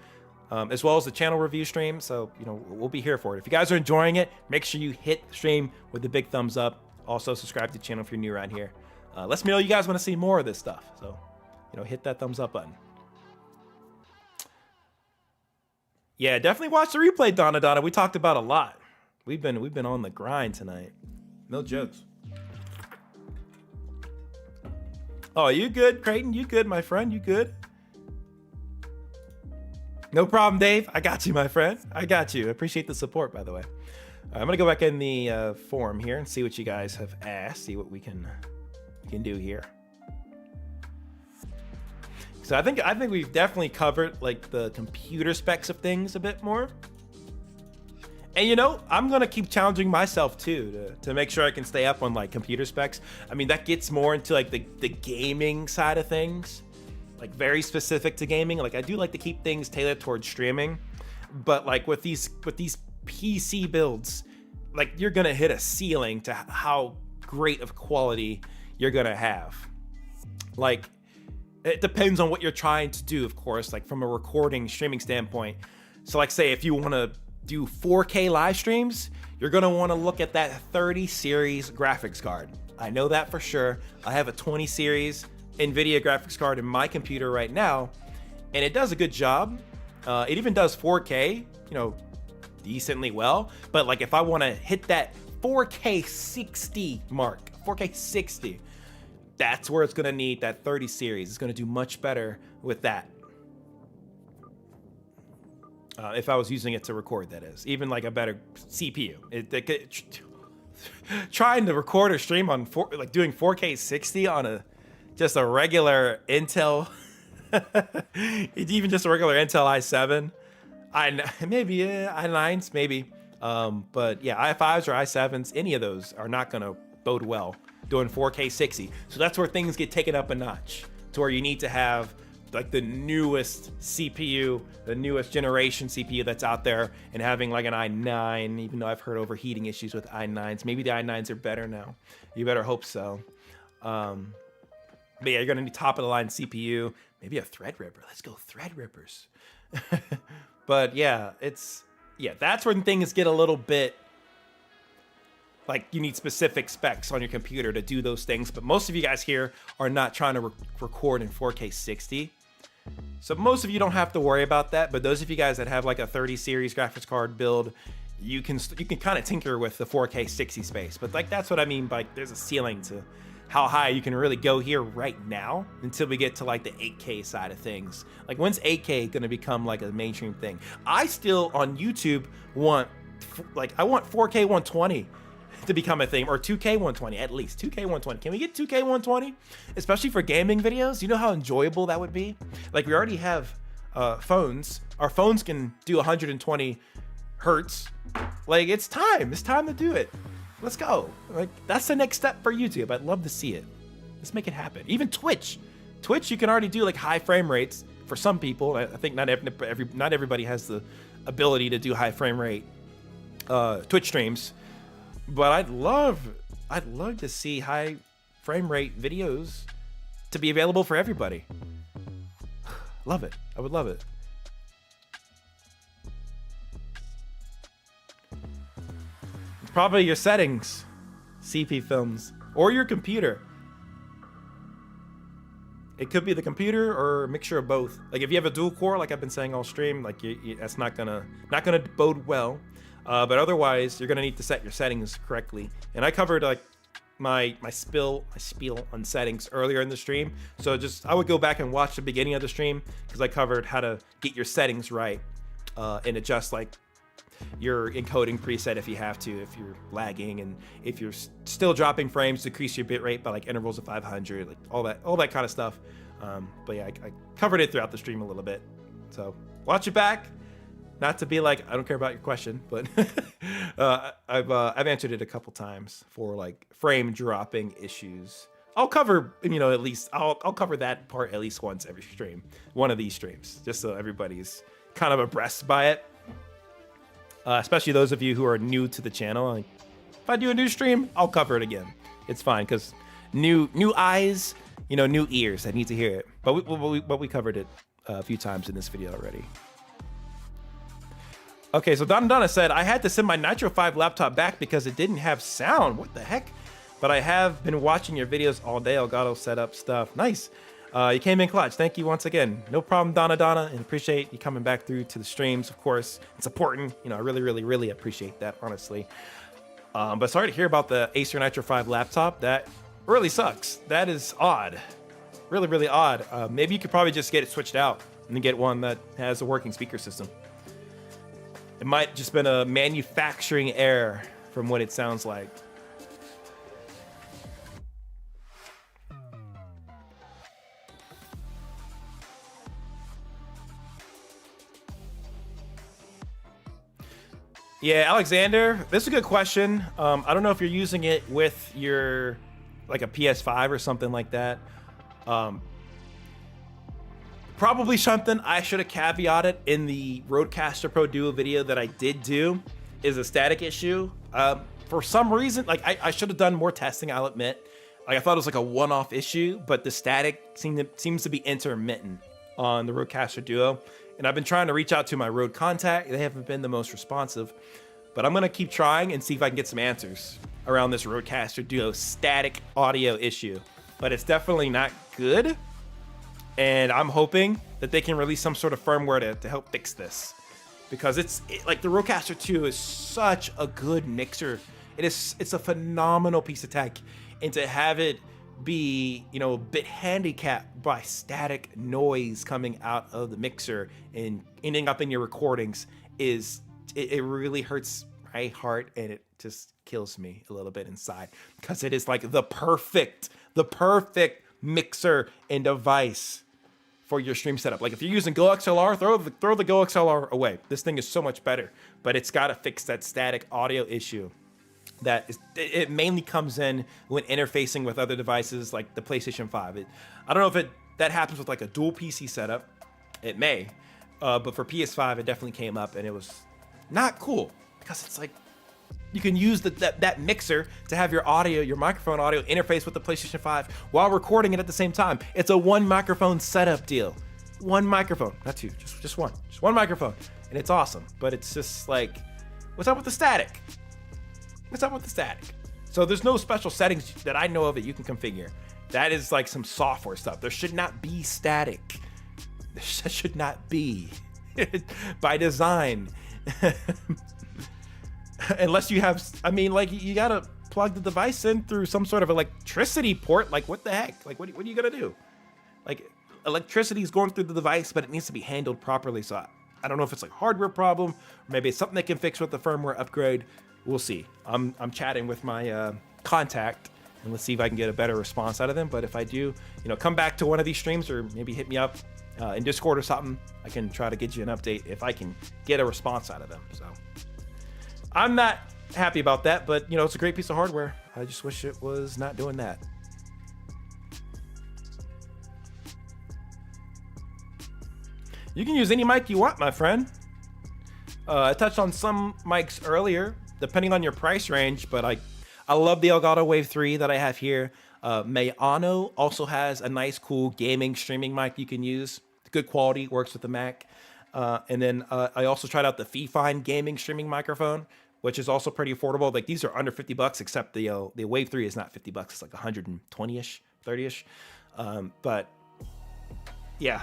as well as the channel review stream. So, you know, we'll be here for it. If you guys are enjoying it, make sure you hit the stream with the big thumbs up. Also, subscribe to the channel if you're new around here. Let me know you guys want to see more of this stuff. So, you know, hit that thumbs up button. Yeah, definitely watch the replay, Donna. We talked about a lot. We've been on the grind tonight. No jokes. Oh, you good, Creighton? You good, my friend? You good? No problem, Dave. I got you, my friend. I got you. Appreciate the support, by the way. I'm gonna go back in the forum here and see what you guys have asked. See what we can do here. So I think we've definitely covered like the computer specs of things a bit more. And you know, I'm gonna keep challenging myself too to make sure I can stay up on like computer specs. I mean, that gets more into like the gaming side of things, like very specific to gaming. Like I do like to keep things tailored towards streaming, but like with these PC builds, like you're gonna hit a ceiling to how great of quality you're gonna have. Like it depends on what you're trying to do, of course, like from a recording streaming standpoint. So like say if you want to do 4K live streams, you're gonna want to look at that 30 series graphics card. I know that for sure. I have a 20 series NVIDIA graphics card in my computer right now, and it does a good job. It even does 4K, you know, decently well. But like if I want to hit that 4K 60 mark, 4K 60, that's where it's gonna need that 30 series. It's gonna do much better with that. If I was using it to record, that is. Even like a better CPU. Trying to record or stream on doing 4K 60 on just a regular Intel, even just a regular Intel i7, maybe i9s, maybe. But yeah, i5s or i7s, any of those are not gonna bode well doing 4K 60. So that's where things get taken up a notch, to where you need to have like the newest CPU, the newest generation CPU that's out there, and having like an i9, even though I've heard overheating issues with i9s. Maybe the i9s are better now. You better hope so. But yeah, you're gonna need top of the line CPU, maybe a Threadripper. Let's go Threadrippers. But yeah, that's when things get a little bit like you need specific specs on your computer to do those things. But most of you guys here are not trying to record in 4K 60. So most of you don't have to worry about that. But those of you guys that have like a 30 series graphics card build, you can kind of tinker with the 4K 60 space. But like that's what I mean by there's a ceiling to how high you can really go here right now until we get to like the 8K side of things. Like when's 8K gonna become like a mainstream thing? I still on YouTube want 4K 120 to become a thing, or 2K 120 at least. 2K 120. Can we get 2K 120? Especially for gaming videos. You know how enjoyable that would be? Like we already have phones. Our phones can do 120 hertz. Like it's time to do it. Let's go. Like that's the next step for YouTube. I'd love to see it. Let's make it happen. Even Twitch, you can already do like high frame rates for some people. I think not everybody has the ability to do high frame rate Twitch streams, but I'd love to see high frame rate videos to be available for everybody. Love it. I would love it. Probably your settings, CP films, or your computer. It could be the computer or a mixture of both. Like if you have a dual core, like I've been saying all stream, like that's not gonna bode well. But otherwise, you're gonna need to set your settings correctly. And I covered like my spiel on settings earlier in the stream. So I would go back and watch the beginning of the stream because I covered how to get your settings right and adjust like your encoding preset if you have to, if you're lagging, and if you're still dropping frames, decrease your bitrate by like intervals of 500, like all that kind of stuff. But yeah, I covered it throughout the stream a little bit. So watch it back. Not to be like, I don't care about your question, but I've answered it a couple times for like frame dropping issues. I'll cover, at least I'll cover that part at least once every stream, one of these streams, just so everybody's kind of abreast by it. Especially those of you who are new to the channel. Like, if I do a new stream, I'll cover it again. It's fine, because new eyes, new ears that need to hear it. But we covered it a few times in this video already. Okay, so Donna said, I had to send my Nitro 5 laptop back because it didn't have sound. What the heck? But I have been watching your videos all day. Elgato setup stuff. Nice. You came in clutch. Thank you once again. No problem, Donna, and appreciate you coming back through to the streams, of course, and supporting. I really appreciate that, honestly. But sorry to hear about the Acer Nitro 5 laptop. That really sucks. That is odd. Really odd. Maybe you could probably just get it switched out and get one that has a working speaker system. It might just been a manufacturing error from what it sounds like. Yeah, Alexander, this is a good question. I don't know if you're using it with your, like a PS5 or something like that. Probably something I should have caveated in the Rodecaster Pro Duo video that I did do is a static issue. For some reason, like I should have done more testing, I'll admit. Like I thought it was like a one-off issue, but the static seems to be intermittent on the Rodecaster Duo. And I've been trying to reach out to my Rode contact. They haven't been the most responsive, but I'm gonna keep trying and see if I can get some answers around this Rodecaster Duo static audio issue. But it's definitely not good. And I'm hoping that they can release some sort of firmware to help fix this, because like the Rodecaster 2 is such a good mixer. It's a phenomenal piece of tech, and to have it be a bit handicapped by static noise coming out of the mixer and ending up in your recordings it really hurts my heart, and it just kills me a little bit inside, because it is like the perfect mixer and device for your stream setup. Like if you're using Go XLR, throw the Go XLR away. This thing is so much better, but it's got to fix that static audio issue. It mainly comes in when interfacing with other devices like the PlayStation 5. I don't know if that happens with like a dual PC setup. It may, but for PS5, it definitely came up, and it was not cool, because it's like you can use that mixer to have your microphone audio interface with the PlayStation 5 while recording it at the same time. It's a one microphone setup deal. One microphone, not two, just one microphone, and it's awesome. But it's just like, what's up with the static? What's up with the static? So there's no special settings that I know of that you can configure. That is like some software stuff. There should not be static. There should not be by design. Unless you have, you gotta plug the device in through some sort of electricity port. Like, what the heck? Like, what are you gonna do? Like, electricity is going through the device, but it needs to be handled properly. So I don't know if it's like a hardware problem, or maybe it's something they can fix with the firmware upgrade. We'll see. I'm chatting with my contact, and let's see if I can get a better response out of them. But if I do, come back to one of these streams, or maybe hit me up in Discord or something, I can try to get you an update if I can get a response out of them. So I'm not happy about that, but it's a great piece of hardware. I just wish it was not doing that. You can use any mic you want, my friend. I touched on some mics earlier, depending on your price range, but I love the Elgato Wave 3 that I have here. Mayano also has a nice, cool gaming streaming mic you can use. Good quality, works with the Mac. And then I also tried out the Fifine gaming streaming microphone, which is also pretty affordable. Like these are under $50, except the Wave 3 is not $50. It's like 120-ish, 30-ish. But yeah,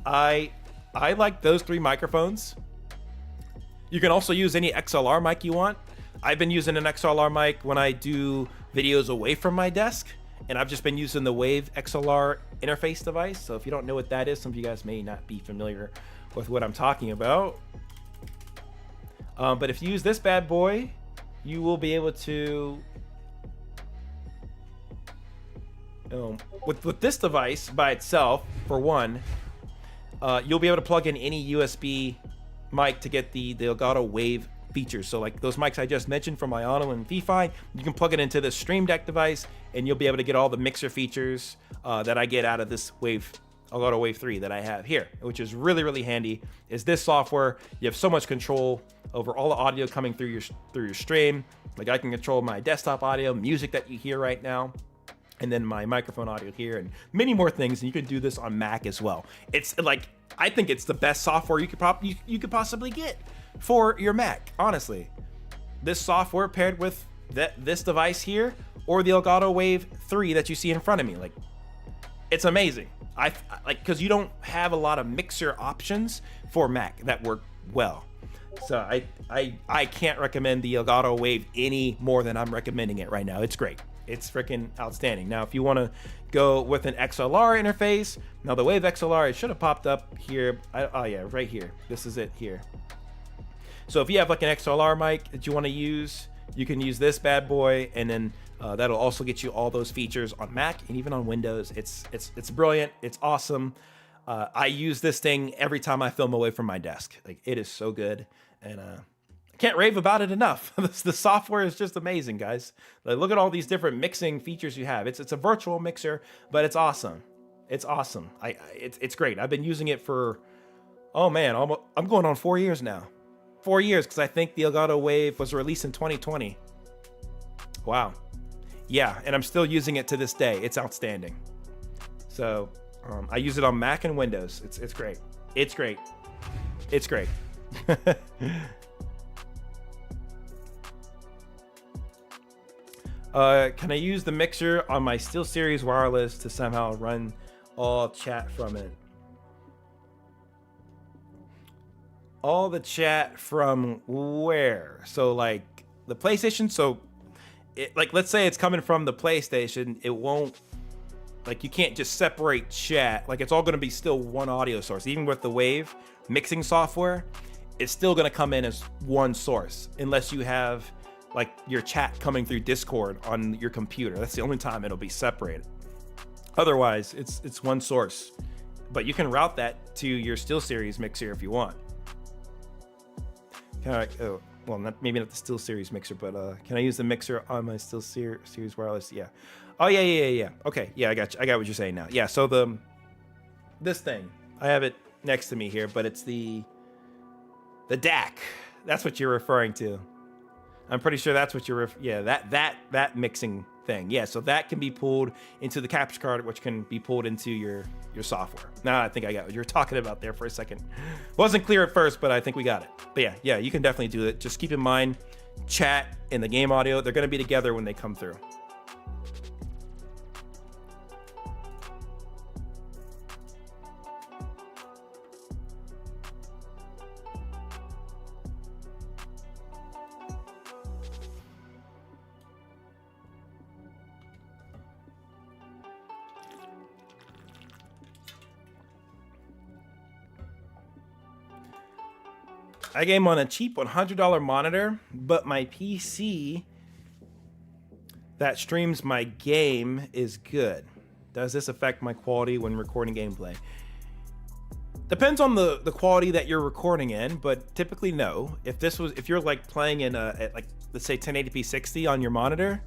I like those 3 microphones. You can also use any XLR mic you want. I've been using an XLR mic when I do videos away from my desk, and I've just been using the Wave XLR interface device. So if you don't know what that is, some of you guys may not be familiar with what I'm talking about. But if you use this bad boy, you will be able to, with this device by itself, for one, you'll be able to plug in any USB mic to get the Elgato Wave features. So like those mics I just mentioned from Mayano and Fifine, you can plug it into the Stream Deck device and you'll be able to get all the mixer features that I get out of this Elgato Wave 3 that I have here, which is really, really handy. Is this software, you have so much control over all the audio coming through your stream. Like I can control my desktop audio, music that you hear right now, and then my microphone audio here, and many more things. And you can do this on Mac as well. It's like, I think it's the best software you could possibly get for your Mac, honestly. This software paired with this device here, or the Elgato Wave 3 that you see in front of me, like, it's amazing. I like, because you don't have a lot of mixer options for Mac that work well. So I can't recommend the Elgato Wave any more than I'm recommending it right now. It's great. It's freaking outstanding. Now, if you want to go with an XLR interface, now the Wave XLR, it should have popped up here. Oh yeah, right here. This is it here. So if you have like an XLR mic that you want to use, you can use this bad boy, and then that'll also get you all those features on Mac and even on Windows. It's brilliant. It's awesome. I use this thing every time I film away from my desk. Like, it is so good, and I can't rave about it enough. The software is just amazing, guys. Like, look at all these different mixing features you have. It's a virtual mixer, but it's awesome. It's awesome. It's great. I've been using it for, oh man, I'm going on 4 years now. 4 years, because I think the Elgato Wave was released in 2020. Wow. Yeah, and I'm still using it to this day. It's outstanding. So I use it on Mac and Windows. It's great. It's great. It's great. Can I use the mixer on my SteelSeries wireless to somehow run all chat from it? All the chat from where? So like the PlayStation. So like, let's say it's coming from the PlayStation. It won't, like, you can't just separate chat. Like, it's all going to be still one audio source. Even with the Wave mixing software, it's still going to come in as one source, unless you have like your chat coming through Discord on your computer. That's the only time it'll be separated. Otherwise, it's one source. But you can route that to your SteelSeries mixer if you want. Oh, well, maybe not the SteelSeries mixer, but can I use the mixer on my SteelSeries wireless? Yeah. Oh yeah. Okay, yeah, I got you. I got what you're saying now. Yeah. So this thing, I have it next to me here, but it's the DAC. That's what you're referring to. I'm pretty sure that's what you're that mixing thing. Yeah, so that can be pulled into the capture card, which can be pulled into your software. Now I think I got what you were talking about there for a second. Wasn't clear at first, but I think we got it. But yeah, you can definitely do it. Just keep in mind, chat and the game audio, they're going to be together when they come through. I game on a cheap $100 monitor, but my PC that streams my game is good. Does this affect my quality when recording gameplay? Depends on the quality that you're recording in, but typically no. If you're like playing in at like, let's say 1080p 60 on your monitor,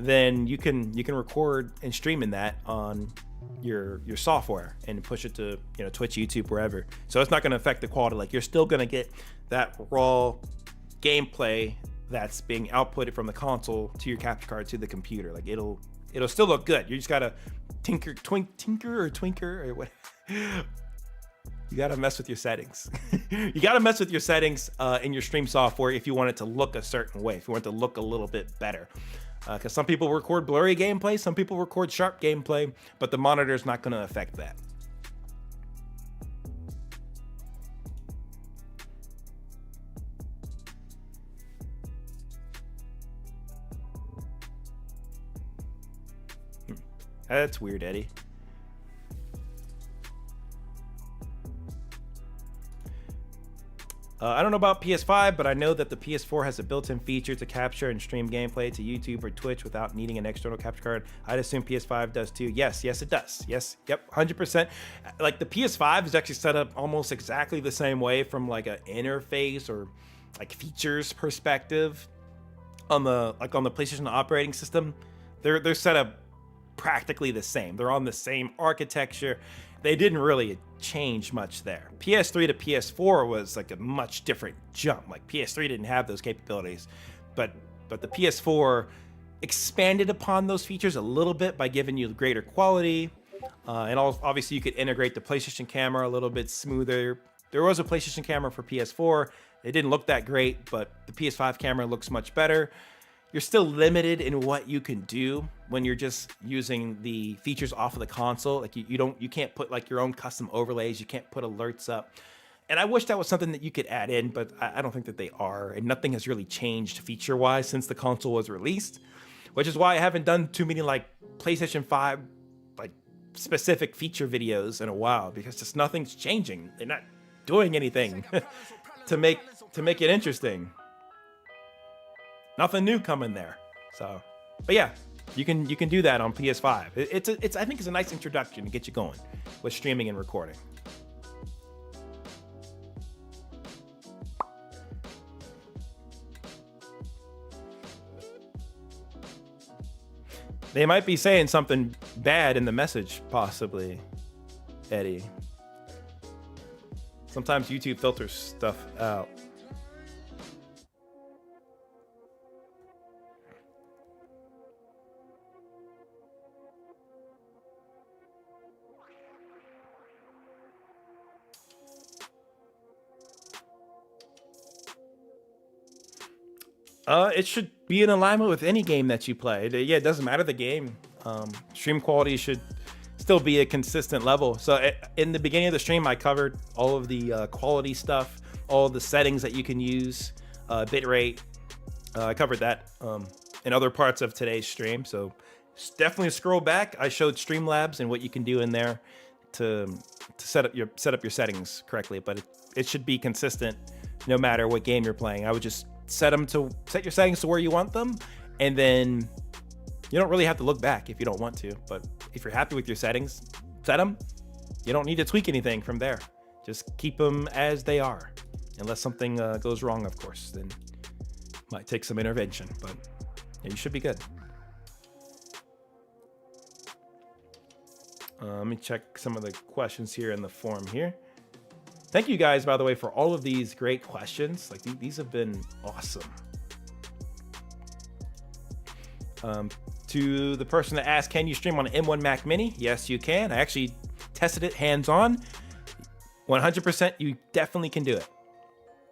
then you can record and stream in that on your software and push it to, you know, Twitch, YouTube, wherever. So it's not going to affect the quality. Like, you're still going to get that raw gameplay that's being outputted from the console to your capture card to the computer. Like, it'll still look good. You just gotta tinker or what? You gotta mess with your settings. You gotta mess with your settings in your stream software if you want it to look a certain way, if you want it to look a little bit better. Because some people record blurry gameplay, some people record sharp gameplay, but the monitor is not gonna affect that. That's weird, Eddie. I don't know about PS5, but I know that the PS4 has a built-in feature to capture and stream gameplay to YouTube or Twitch without needing an external capture card. I'd assume PS5 does too. Yes, it does. Yes, yep, 100%. Like, the PS5 is actually set up almost exactly the same way from like an interface or like features perspective. On the PlayStation operating system, they're set up practically the same. They're on the same architecture. They didn't really change much there. PS3 to PS4 was like a much different jump. Like, PS3 didn't have those capabilities, but the PS4 expanded upon those features a little bit by giving you greater quality, and obviously you could integrate the PlayStation camera a little bit smoother. There was a PlayStation camera for PS4. It didn't look that great, but the PS5 camera looks much better. You're still limited in what you can do when you're just using the features off of the console. Like, you can't put like your own custom overlays. You can't put alerts up. And I wish that was something that you could add in, but I don't think that they are. And nothing has really changed feature-wise since the console was released, which is why I haven't done too many like PlayStation 5 like specific feature videos in a while, because just nothing's changing. They're not doing anything to make it interesting. Nothing new coming there. So, but yeah, you can do that on PS5. I think it's a nice introduction to get you going with streaming and recording. They might be saying something bad in the message, possibly, Eddie. Sometimes YouTube filters stuff out. It should be in alignment with any game that you play. Yeah, it doesn't matter the game. Stream quality should still be a consistent level. So in the beginning of the stream, I covered all of the quality stuff, all the settings that you can use, bitrate. I covered that in other parts of today's stream. So definitely scroll back. I showed Streamlabs and what you can do in there to set up your settings correctly. But it should be consistent no matter what game you're playing. I would just set your settings to where you want them, and then you don't really have to look back if you don't want to. But if you're happy with your settings, set them. You don't need to tweak anything from there. Just keep them as they are, unless something goes wrong, of course. Then might take some intervention, but yeah, you should be good. Let me check some of the questions here in the forum here. Thank you guys, by the way, for all of these great questions. Like, these have been awesome. To the person that asked, can you stream on an M1 Mac Mini? Yes, you can. I actually tested it hands-on. 100%, you definitely can do it.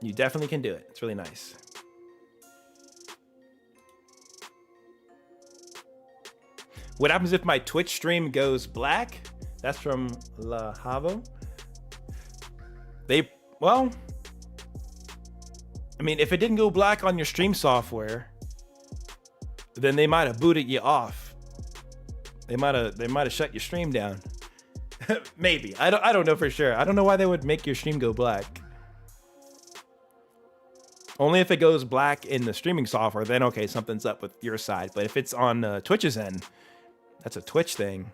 You definitely can do it. It's really nice. What happens if my Twitch stream goes black? That's from La Havo. Well, I mean, if it didn't go black on your stream software, then they might have booted you off. They might have shut your stream down. Maybe. I don't know for sure. I don't know why they would make your stream go black. Only if it goes black in the streaming software, then okay, something's up with your side. But if it's on Twitch's end, that's a Twitch thing.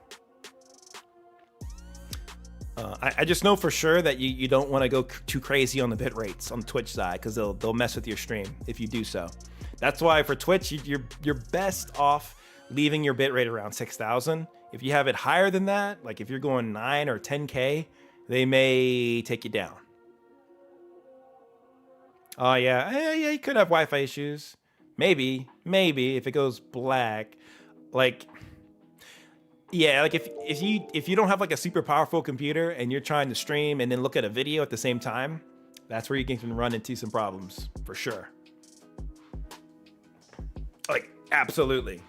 I just know for sure that you don't want to go too crazy on the bit rates on the Twitch side, because they'll mess with your stream if you do so. That's why for Twitch, you're best off leaving your bit rate around 6,000. If you have it higher than that, like if you're going 9 or 10K, they may take you down. Oh yeah, you could have Wi-Fi issues. Maybe if it goes black, like, yeah, like if you don't have like a super powerful computer and you're trying to stream and then look at a video at the same time, that's where you can run into some problems for sure. Like, absolutely.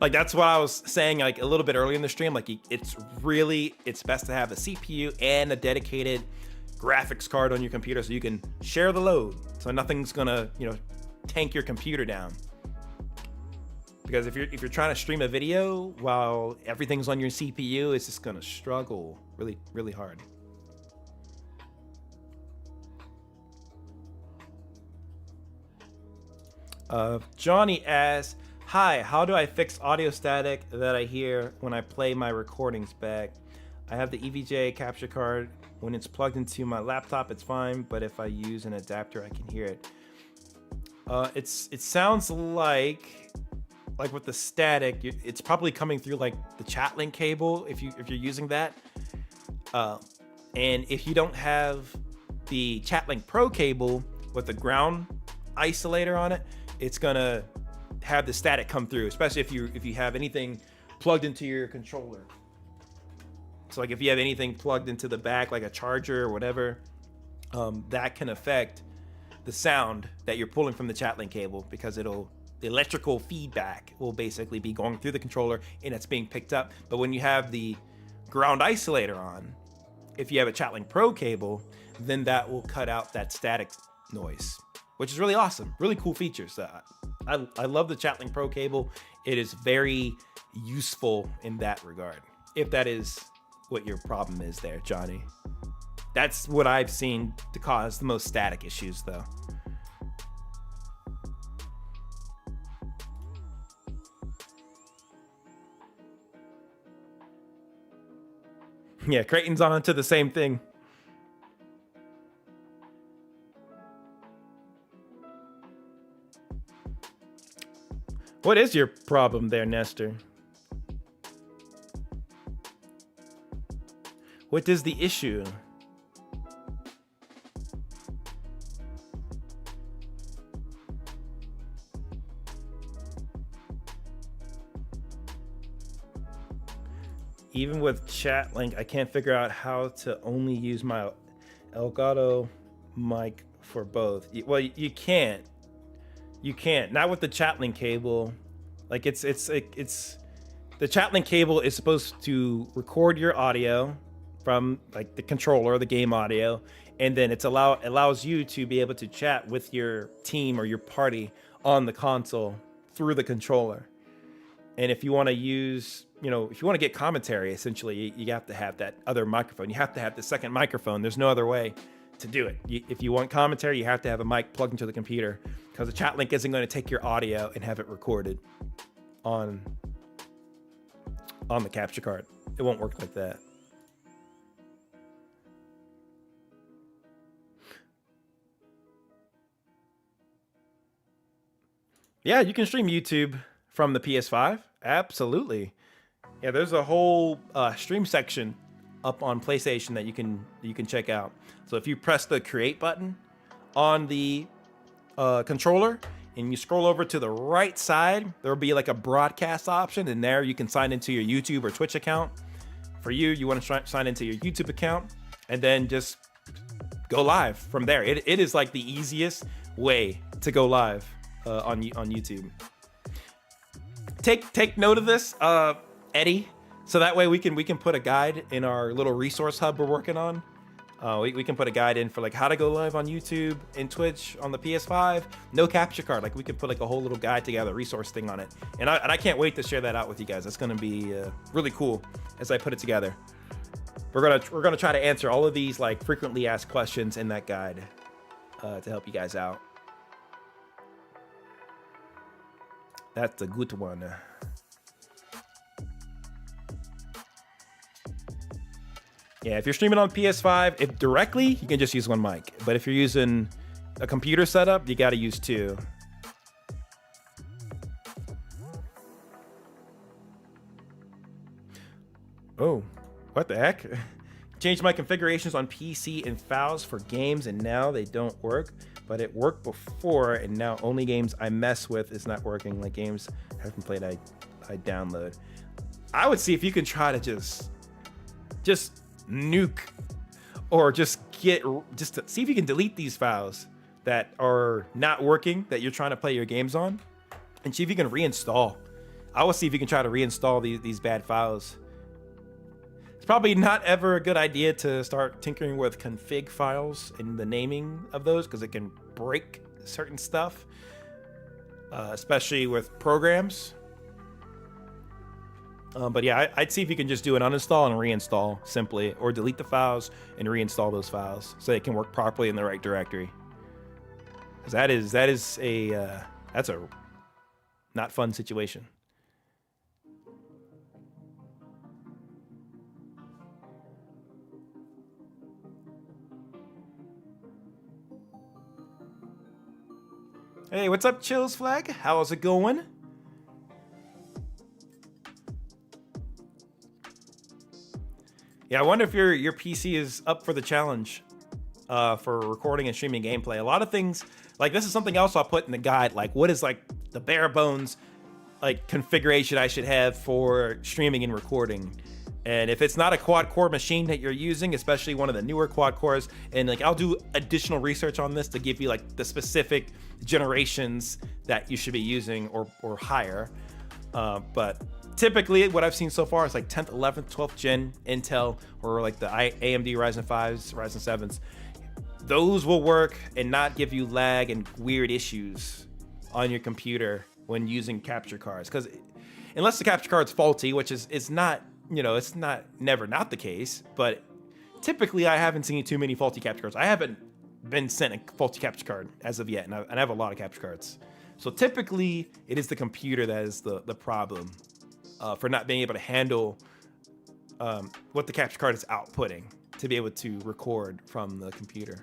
Like, that's what I was saying like a little bit earlier in the stream. Like, it's best to have a CPU and a dedicated graphics card on your computer so you can share the load, so nothing's gonna, you know, tank your computer down. Because if you're trying to stream a video while everything's on your CPU, it's just gonna struggle really hard. Johnny asks, hi, how do I fix audio static that I hear when I play my recordings back? I have the EVGA capture card. When it's plugged into my laptop, it's fine, but if I use an adapter, I can hear it. It sounds like with the static, it's probably coming through like the chat link cable if you're using that. And if you don't have the chat link pro cable with the ground isolator on it, it's gonna have the static come through, especially if you have anything plugged into your controller. So like if you have anything plugged into the back, like a charger or whatever, that can affect the sound that you're pulling from the chat link cable, because the electrical feedback will basically be going through the controller and it's being picked up. But when you have the ground isolator on, if you have a chat link pro cable, then that will cut out that static noise, which is really awesome. Really cool features. I love the chat link pro cable. It is very useful in that regard, if that is what your problem is there, Johnny. That's what I've seen to cause the most static issues, though. Yeah, Creighton's on to the same thing. What is your problem there, Nestor? What is the issue? Even with chat link, I can't figure out how to only use my Elgato mic for both. Well, you can't. You can't. Not with the chat link cable. Like it's the chat link cable is supposed to record your audio from like the controller, the game audio, and then allows you to be able to chat with your team or your party on the console through the controller. And if you want to use, if you want to get commentary, essentially, you have to have that other microphone. You have to have the second microphone. There's no other way to do it. If you want commentary, you have to have a mic plugged into the computer, because the chat link isn't going to take your audio and have it recorded on the capture card. It won't work like that. Yeah, you can stream YouTube from the PS5. Absolutely. Yeah, there's a whole stream section up on PlayStation that you can check out. So if you press the create button on the controller and you scroll over to the right side, there will be like a broadcast option, and there you can sign into your YouTube or Twitch account. For you want to sign into your YouTube account and then just go live from there. It is like the easiest way to go live on YouTube. Take note of this, Eddie, so that way we can put a guide in our little resource hub we're working on. We can put a guide in for like how to go live on YouTube and Twitch on the PS5. No capture card. Like we can put like a whole little guide together, resource thing on it. And I can't wait to share that out with you guys. That's gonna be really cool as I put it together. We're gonna try to answer all of these like frequently asked questions in that guide to help you guys out. That's a good one. Yeah, if you're streaming on PS5, directly, you can just use one mic. But if you're using a computer setup, you gotta use two. Oh, what the heck? Changed my configurations on PC and files for games, and now they don't work. But it worked before, and now only games I mess with is not working. Like games I haven't played, I download. I would see if you can try to just nuke, or just to see if you can delete these files that are not working that you're trying to play your games on, and see if you can reinstall. I will see if you can try to reinstall these bad files. It's probably not ever a good idea to start tinkering with config files and the naming of those, because it can break certain stuff, especially with programs. But yeah, I'd see if you can just do an uninstall and reinstall simply, or delete the files and reinstall those files so they can work properly in the right directory. Because that's a not fun situation. Hey, what's up, Chills Flag? How's it going? Yeah, I wonder if your PC is up for the challenge for recording and streaming gameplay. A lot of things, like this is something else I'll put in the guide, like what is like the bare bones like configuration I should have for streaming and recording. And if it's not a quad core machine that you're using, especially one of the newer quad cores, and like I'll do additional research on this to give you like the specific generations that you should be using or higher. But typically what I've seen so far is like 10th, 11th, 12th gen Intel, or like the AMD Ryzen 5s, Ryzen 7s. Those will work and not give you lag and weird issues on your computer when using capture cards. Because unless the capture card's faulty, which is not, you know, it's never not the case, but typically I haven't seen too many faulty capture cards. I haven't been sent a faulty capture card as of yet, and I have a lot of capture cards. So typically it is the computer that is the problem for not being able to handle what the capture card is outputting to be able to record from the computer.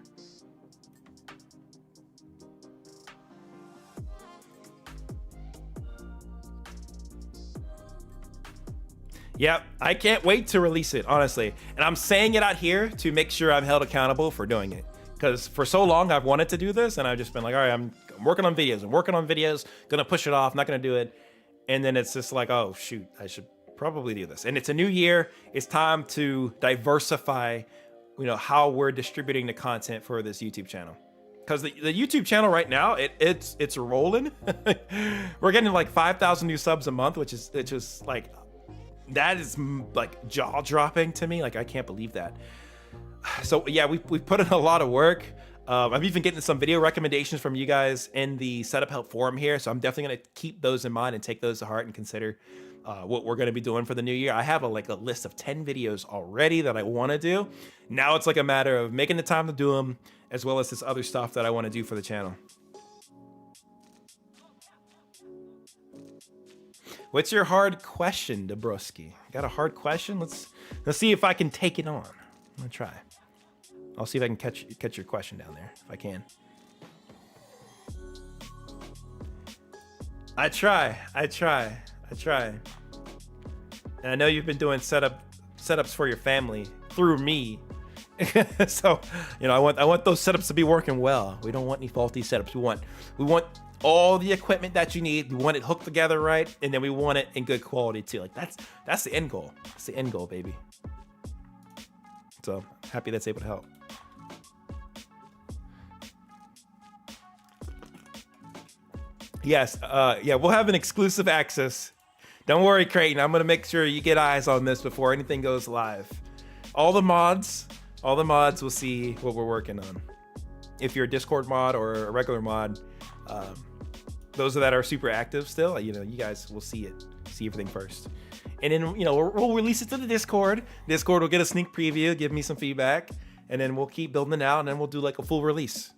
Yep, I can't wait to release it, honestly. And I'm saying it out here to make sure I'm held accountable for doing it. Because for so long I've wanted to do this, and I've just been like, all right, I'm working on videos, gonna push it off, not gonna do it. And then it's just like, oh shoot, I should probably do this. And it's a new year, it's time to diversify, you know, how we're distributing the content for this YouTube channel. Because the YouTube channel right now, it's rolling. We're getting like 5,000 new subs a month, which is just like, that is like jaw-dropping to me. Like, I can't believe that. So yeah, we put in a lot of work. I'm even getting some video recommendations from you guys in the setup help forum here. So I'm definitely going to keep those in mind and take those to heart and consider what we're going to be doing for the new year. I have a list of 10 videos already that I want to do. Now it's like a matter of making the time to do them, as well as this other stuff that I want to do for the channel. What's your hard question, Dabrowski? Got a hard question? Let's see if I can take it on. I'm gonna try. I'll see if I can catch your question down there, if I can. I try. And I know you've been doing setups for your family through me. So, you know, I want those setups to be working well. We don't want any faulty setups. We want all the equipment that you need. We want it hooked together right, and then we want it in good quality too. Like that's the end goal. That's the end goal, baby. So happy that's able to help. Yes, yeah, we'll have an exclusive access. Don't worry, Creighton. I'm gonna make sure you get eyes on this before anything goes live. All the mods will see what we're working on. If you're a Discord mod or a regular mod, those that are super active still, you know, you guys will see everything first. And then, you know, we'll release it to the Discord. Discord will get a sneak preview, give me some feedback, and then we'll keep building it out, and then we'll do like a full release.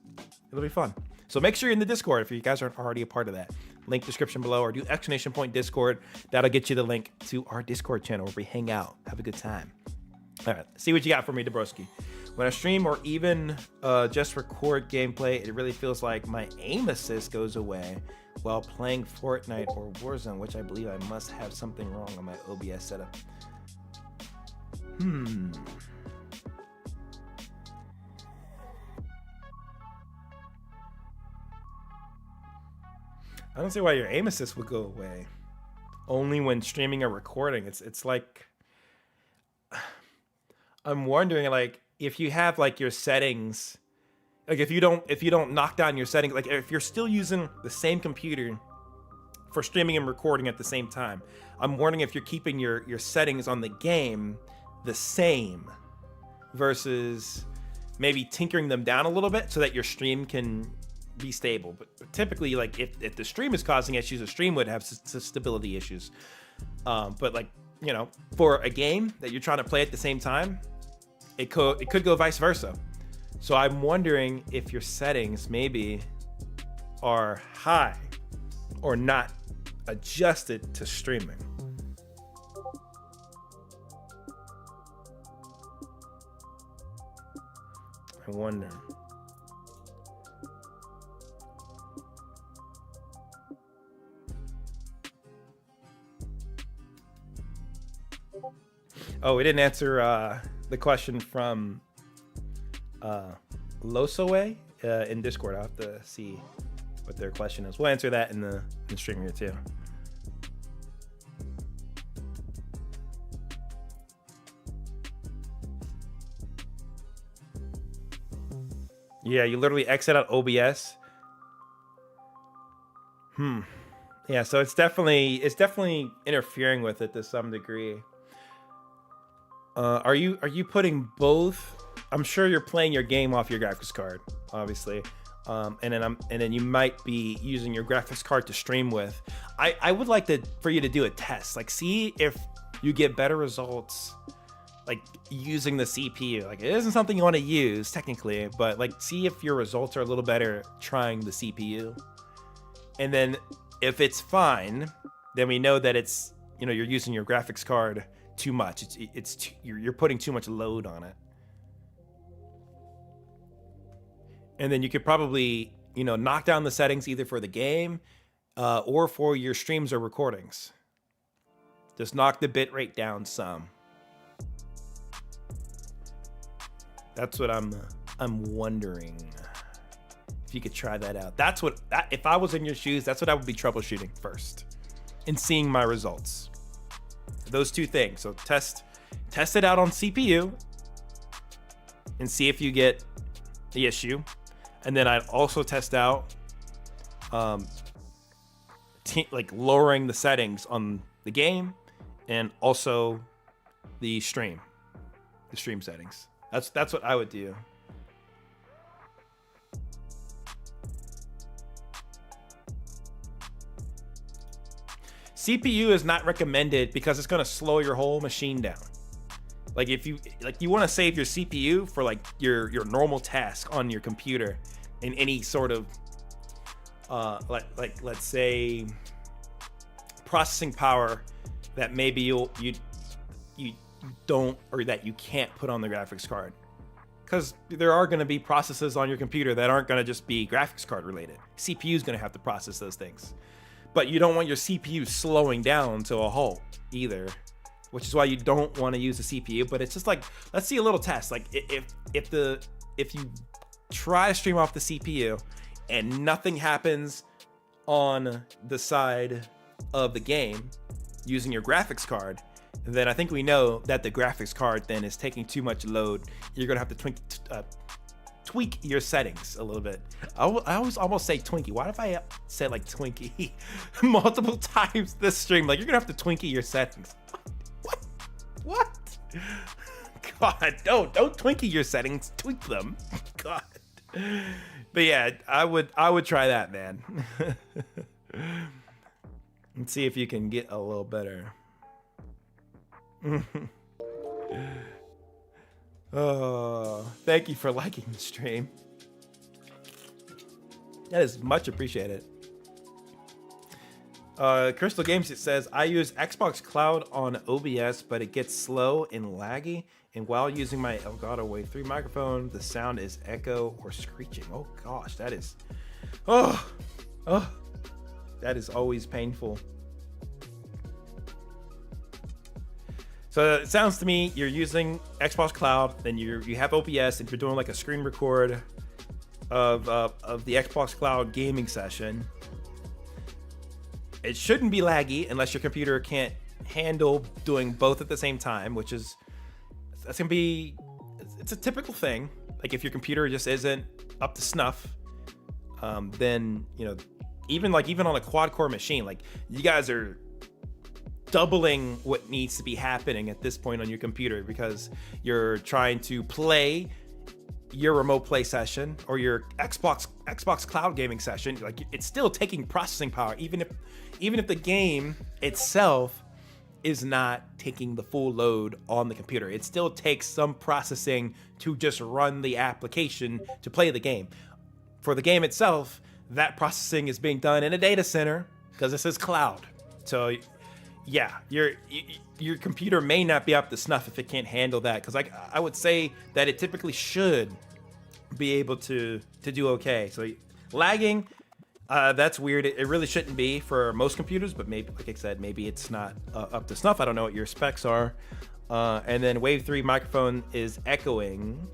It'll be fun. So make sure you're in the Discord if you guys aren't already a part of that. Link description below, or do exclamation point Discord. That'll get you the link to our Discord channel where we hang out, have a good time. All right, see what you got for me, Dabrowski. When I stream or even just record gameplay, it really feels like my aim assist goes away while playing Fortnite or Warzone, which I believe I must have something wrong on my OBS setup. I don't see why your aim assist would go away. Only when streaming or recording. It's like, I'm wondering, like, if you have like your settings, like if you don't knock down your settings, like if you're still using the same computer for streaming and recording at the same time, I'm wondering if you're keeping your settings on the game the same versus maybe tinkering them down a little bit so that your stream can be stable. But typically, like if the stream is causing issues, the stream would have stability issues. But like, you know, for a game that you're trying to play at the same time, it could go vice versa. So I'm wondering if your settings maybe are high or not adjusted to streaming. I wonder. Oh, we didn't answer the question from Losoe in Discord. I'll have to see what their question is. We'll answer that in the stream here too. Yeah, you literally exit out OBS. Yeah, so it's definitely interfering with it to some degree. Are you putting both? I'm sure you're playing your game off your graphics card, obviously, and then you might be using your graphics card to stream with. I would like for you to do a test, like see if you get better results, like using the CPU. Like it isn't something you want to use technically, but like see if your results are a little better trying the CPU, and then if it's fine, then we know that it's, you know, you're using your graphics card too much. You're putting too much load on it. And then you could probably, you know, knock down the settings either for the game or for your streams or recordings. Just knock the bit rate down some. That's what I'm wondering if you could try that out. If I was in your shoes, that's what I would be troubleshooting first and seeing my results. Those two things. So test it out on CPU and see if you get the issue. And then I'd also test out like lowering the settings on the game and also the stream settings. That's what I would do. CPU is not recommended because it's going to slow your whole machine down. Like if you want to save your CPU for like your normal task on your computer in any sort of like let's say processing power that maybe you don't, or that you can't put on the graphics card, because there are going to be processes on your computer that aren't going to just be graphics card related. CPU is going to have to process those things. But you don't want your CPU slowing down to a halt either, which is why you don't want to use the CPU. But it's just like, let's see a little test. Like if you try to stream off the CPU and nothing happens on the side of the game using your graphics card, then I think we know that the graphics card then is taking too much load. You're gonna have to tweak your settings a little bit. I always almost say Twinkie. Why if I said like Twinkie multiple times this stream? Like you're gonna have to Twinkie your settings. What? God, don't Twinkie your settings. Tweak them. God. But yeah, I would try that, man. And see if you can get a little better. Oh, thank you for liking the stream. That is much appreciated. Crystal Games, it says, I use Xbox Cloud on OBS, but it gets slow and laggy. And while using my Elgato Wave 3 microphone, the sound is echo or screeching. Oh gosh, that is, that is always painful. So it sounds to me you're using Xbox Cloud, then you have OBS, and you're doing like a screen record of the Xbox Cloud gaming session. It shouldn't be laggy unless your computer can't handle doing both at the same time, which is it's a typical thing. Like if your computer just isn't up to snuff, then even on a quad core machine, like you guys are doubling what needs to be happening at this point on your computer because you're trying to play your remote play session or your Xbox Cloud gaming session. Like it's still taking processing power, even if the game itself is not taking the full load on the computer. It still takes some processing to just run the application to play the game. For the game itself, that processing is being done in a data center because this is cloud. So yeah, your computer may not be up to snuff if it can't handle that, because I would say that it typically should be able to do okay. So lagging, that's weird. It really shouldn't be for most computers, but maybe, like I said, maybe it's not up to snuff. I don't know what your specs are. And then Wave 3 microphone is echoing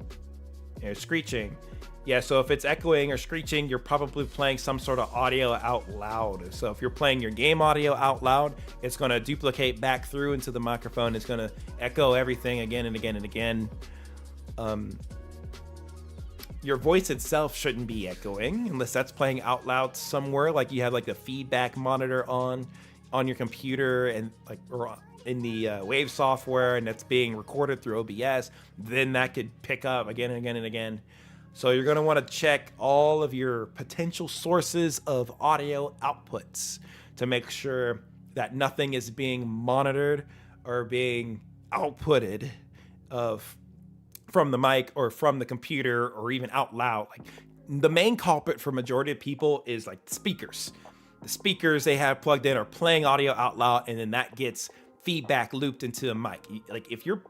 or screeching. Yeah, so if it's echoing or screeching, you're probably playing some sort of audio out loud. So if you're playing your game audio out loud, it's going to duplicate back through into the microphone. It's going to echo everything again and again and again. Your voice itself shouldn't be echoing unless that's playing out loud somewhere, like you have like the feedback monitor on your computer and or in the Wave software, and that's being recorded through OBS. Then that could pick up again and again and again. So you're going to want to check all of your potential sources of audio outputs to make sure that nothing is being monitored or being outputted from the mic or from the computer or even out loud. Like the main culprit for majority of people is like speakers. The speakers they have plugged in are playing audio out loud, and then that gets feedback looped into a mic. Like if you're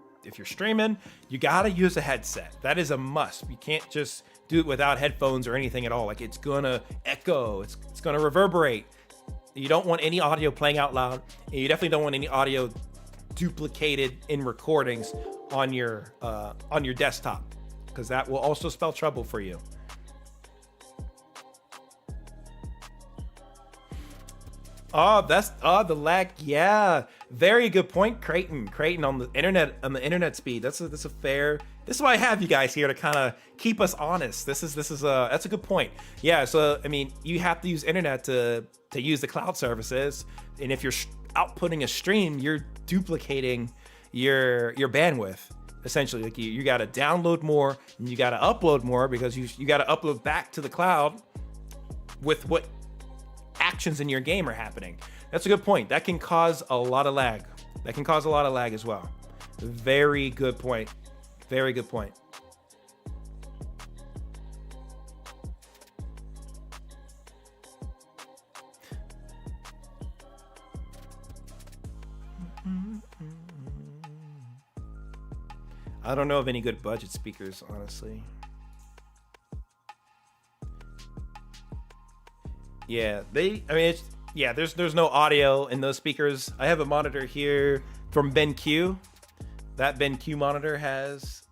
streaming, you gotta use a headset. That is a must. You can't just do it without headphones or anything at all. Like it's gonna echo, it's gonna reverberate. You don't want any audio playing out loud, and you definitely don't want any audio duplicated in recordings on your desktop, because that will also spell trouble for you. The lag. Yeah, very good point, Creighton on the internet speed. That's a fair. This is why I have you guys here to kind of keep us honest. That's a good point. Yeah, so I mean, you have to use internet to use the cloud services, and if you're outputting a stream, you're duplicating your bandwidth. Essentially, like you got to download more and you got to upload more, because you got to upload back to the cloud with what actions in your game are happening. That's a good point. That can cause a lot of lag. That can cause a lot of lag as well. Very good point. Very good point. I don't know of any good budget speakers, honestly. Yeah, there's no audio in those speakers. I have a monitor here from BenQ. That BenQ monitor has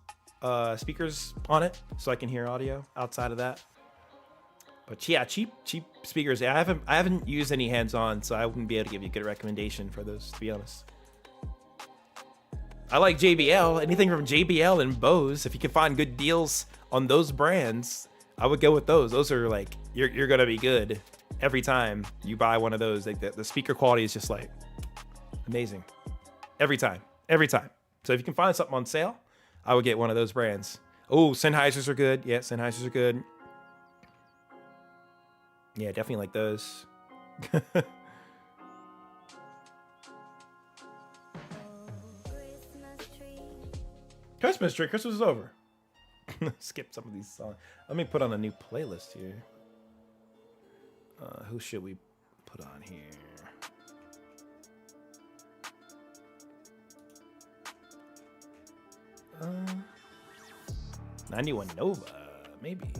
speakers on it, so I can hear audio outside of that. But yeah, cheap speakers. I haven't used any hands-on, so I wouldn't be able to give you a good recommendation for those, to be honest. I like JBL. Anything from JBL and Bose, if you can find good deals on those brands, I would go with those. Those are like, you're gonna be good every time you buy one of those. Like the speaker quality is just like amazing every time. So if you can find something on sale, I would get one of those brands. Oh, Sennheisers are good. Yeah, Sennheisers are good. Yeah, definitely like those. Christmas tree. Christmas is over. Skip some of these songs. Let me put on a new playlist here. Who should we put on here? 91 Nova, maybe.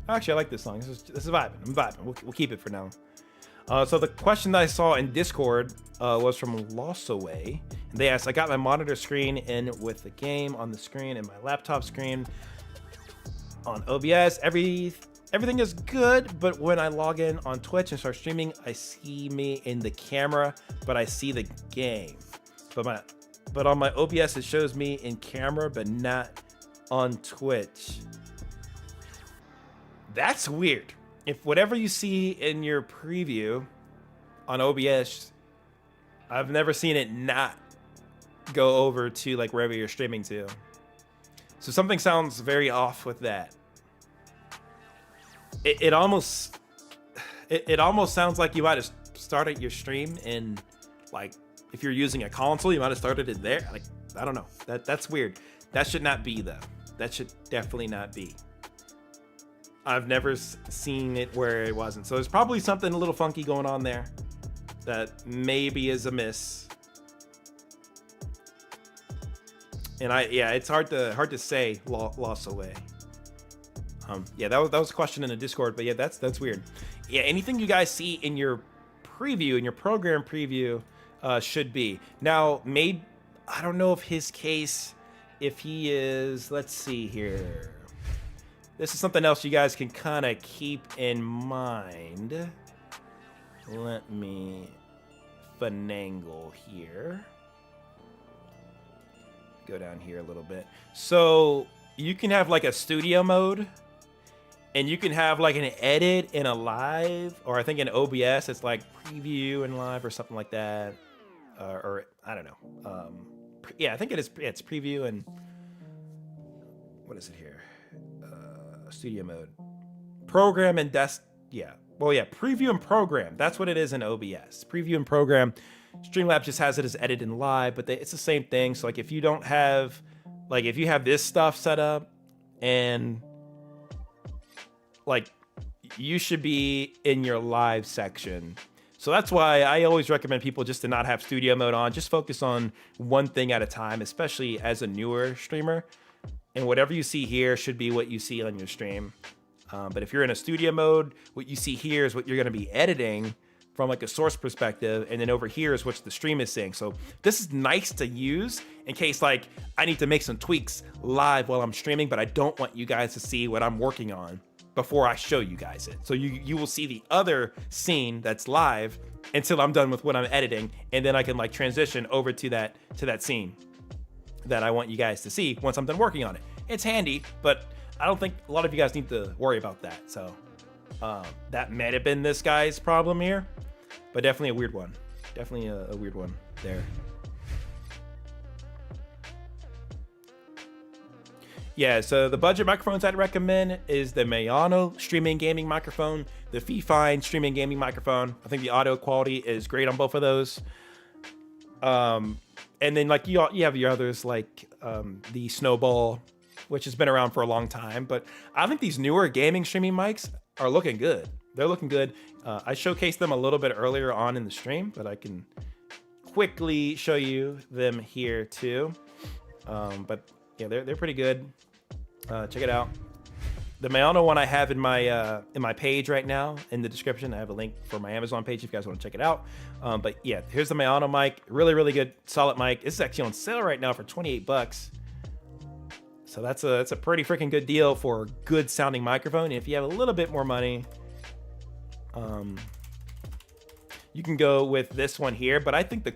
Actually, I like this song. This is vibing. I'm vibing. We'll keep it for now. So the question that I saw in Discord was from Loss Away. And they asked, I got my monitor screen in with the game on the screen and my laptop screen on OBS. Everything is good, but when I log in on Twitch and start streaming, I see me in the camera, but I see the game. But on my OBS, it shows me in camera, but not on Twitch. That's weird. If whatever you see in your preview on OBS, I've never seen it not go over to like wherever you're streaming to. So something sounds very off with that. It almost sounds like you might have started your stream in, like, if you're using a console, you might have started it there. Like, I don't know. That's weird. That should not be though. That should definitely not be. I've never seen it where it wasn't. So there's probably something a little funky going on there that maybe is amiss. And it's hard to say loss away. Yeah, that was a question in the Discord, but yeah, that's weird. Yeah, anything you guys see in your preview, in your program preview, should be. Now, maybe, I don't know if his case, if he is, let's see here. This is something else you guys can kind of keep in mind. Let me finagle here. Go down here a little bit. So you can have like a studio mode, and you can have like an edit in a live, or I think in OBS it's like preview and live or something like that. Or I don't know. Yeah, I think it's preview and what is it here? Studio mode, program and desk. Yeah, well, yeah, preview and program. That's what it is in OBS. Preview and program. Streamlabs just has it as edit and live, but it's the same thing. So like if you don't have, like if you have this stuff set up, and like you should be in your live section. So that's why I always recommend people just to not have studio mode on. Just focus on one thing at a time, especially as a newer streamer. And whatever you see here should be what you see on your stream. But if you're in a studio mode, what you see here is what you're going to be editing from like a source perspective. And then over here is what the stream is seeing. So this is nice to use in case like I need to make some tweaks live while I'm streaming, but I don't want you guys to see what I'm working on before I show you guys it. So you will see the other scene that's live until I'm done with what I'm editing. And then I can like transition over to that scene that I want you guys to see once I'm done working on it. It's handy, but I don't think a lot of you guys need to worry about that. So that might have been this guy's problem here, but definitely a weird one. Definitely a weird one there. Yeah, so the budget microphones I'd recommend is the Mayano streaming gaming microphone, the Fifine streaming gaming microphone. I think the audio quality is great on both of those. And then like you have your others like the Snowball, which has been around for a long time. But I think these newer gaming streaming mics are looking good. They're looking good. I showcased them a little bit earlier on in the stream, but I can quickly show you them here too. But yeah, they're pretty good. Check it out. The Mayano one I have in my page right now in the description. I have a link for my Amazon page if you guys want to check it out. But yeah, here's the Mayano mic. Really, really good, solid mic. This is actually on sale right now for 28 bucks. So that's a pretty freaking good deal for a good sounding microphone. And if you have a little bit more money, you can go with this one here. But I think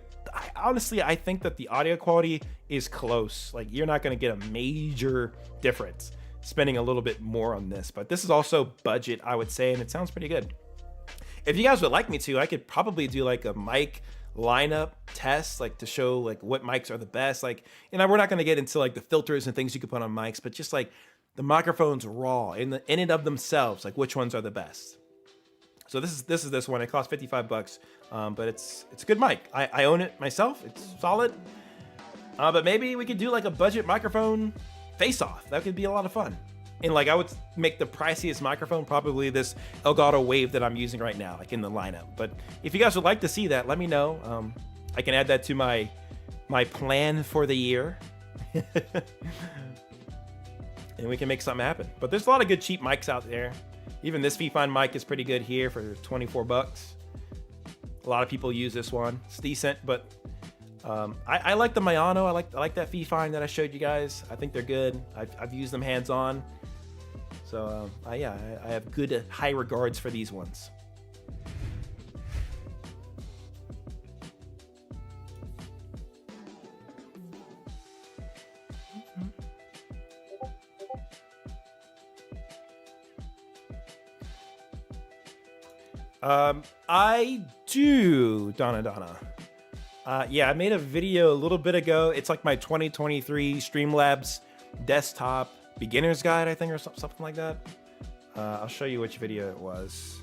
honestly, I think that the audio quality is close. Like you're not going to get a major difference spending a little bit more on this, but this is also budget, I would say, and it sounds pretty good. If you guys would like me to, I could probably do like a mic lineup test, like to show like what mics are the best. Like, you know, we're not going to get into like the filters and things you can put on mics, but just like the microphones raw in and of themselves, like which ones are the best. So this is this one. It costs 55 bucks, but it's a good mic. I own it myself. It's solid. But maybe we could do like a budget microphone face-off. That could be a lot of fun. And like I would make the priciest microphone probably this Elgato Wave that I'm using right now, like in the lineup. But if you guys would like to see that, let me know. I can add that to my plan for the year. And we can make something happen. But there's a lot of good cheap mics out there. Even this Fifine mic is pretty good here for 24 bucks. A lot of people use this one. It's decent, but I like the Mayano. I like that fee find that I showed you guys. I think they're good. I've used them hands on. So yeah, I have good high regards for these ones. I do, Donna. Yeah, I made a video a little bit ago. It's like my 2023 Streamlabs desktop beginner's guide, I think, or something like that. I'll show you which video it was.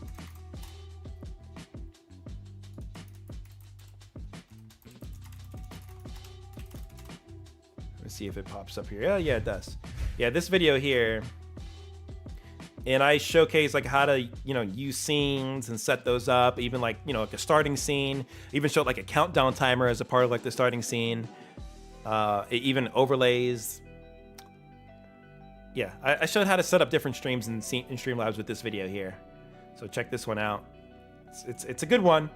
Let's see if it pops up here. Oh, yeah, it does. Yeah, this video here. And I showcase like how to, use scenes and set those up, even like, like a starting scene, even showed like a countdown timer as a part of like the starting scene, it even overlays. Yeah, I showed how to set up different streams in Streamlabs with this video here. So check this one out. It's a good one.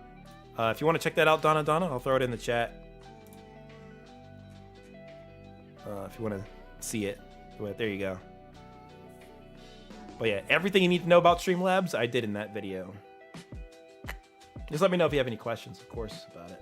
If you want to check that out, Donna, I'll throw it in the chat. If you want to see it, there you go. But yeah, everything you need to know about Streamlabs, I did in that video. Just let me know if you have any questions, of course, about it.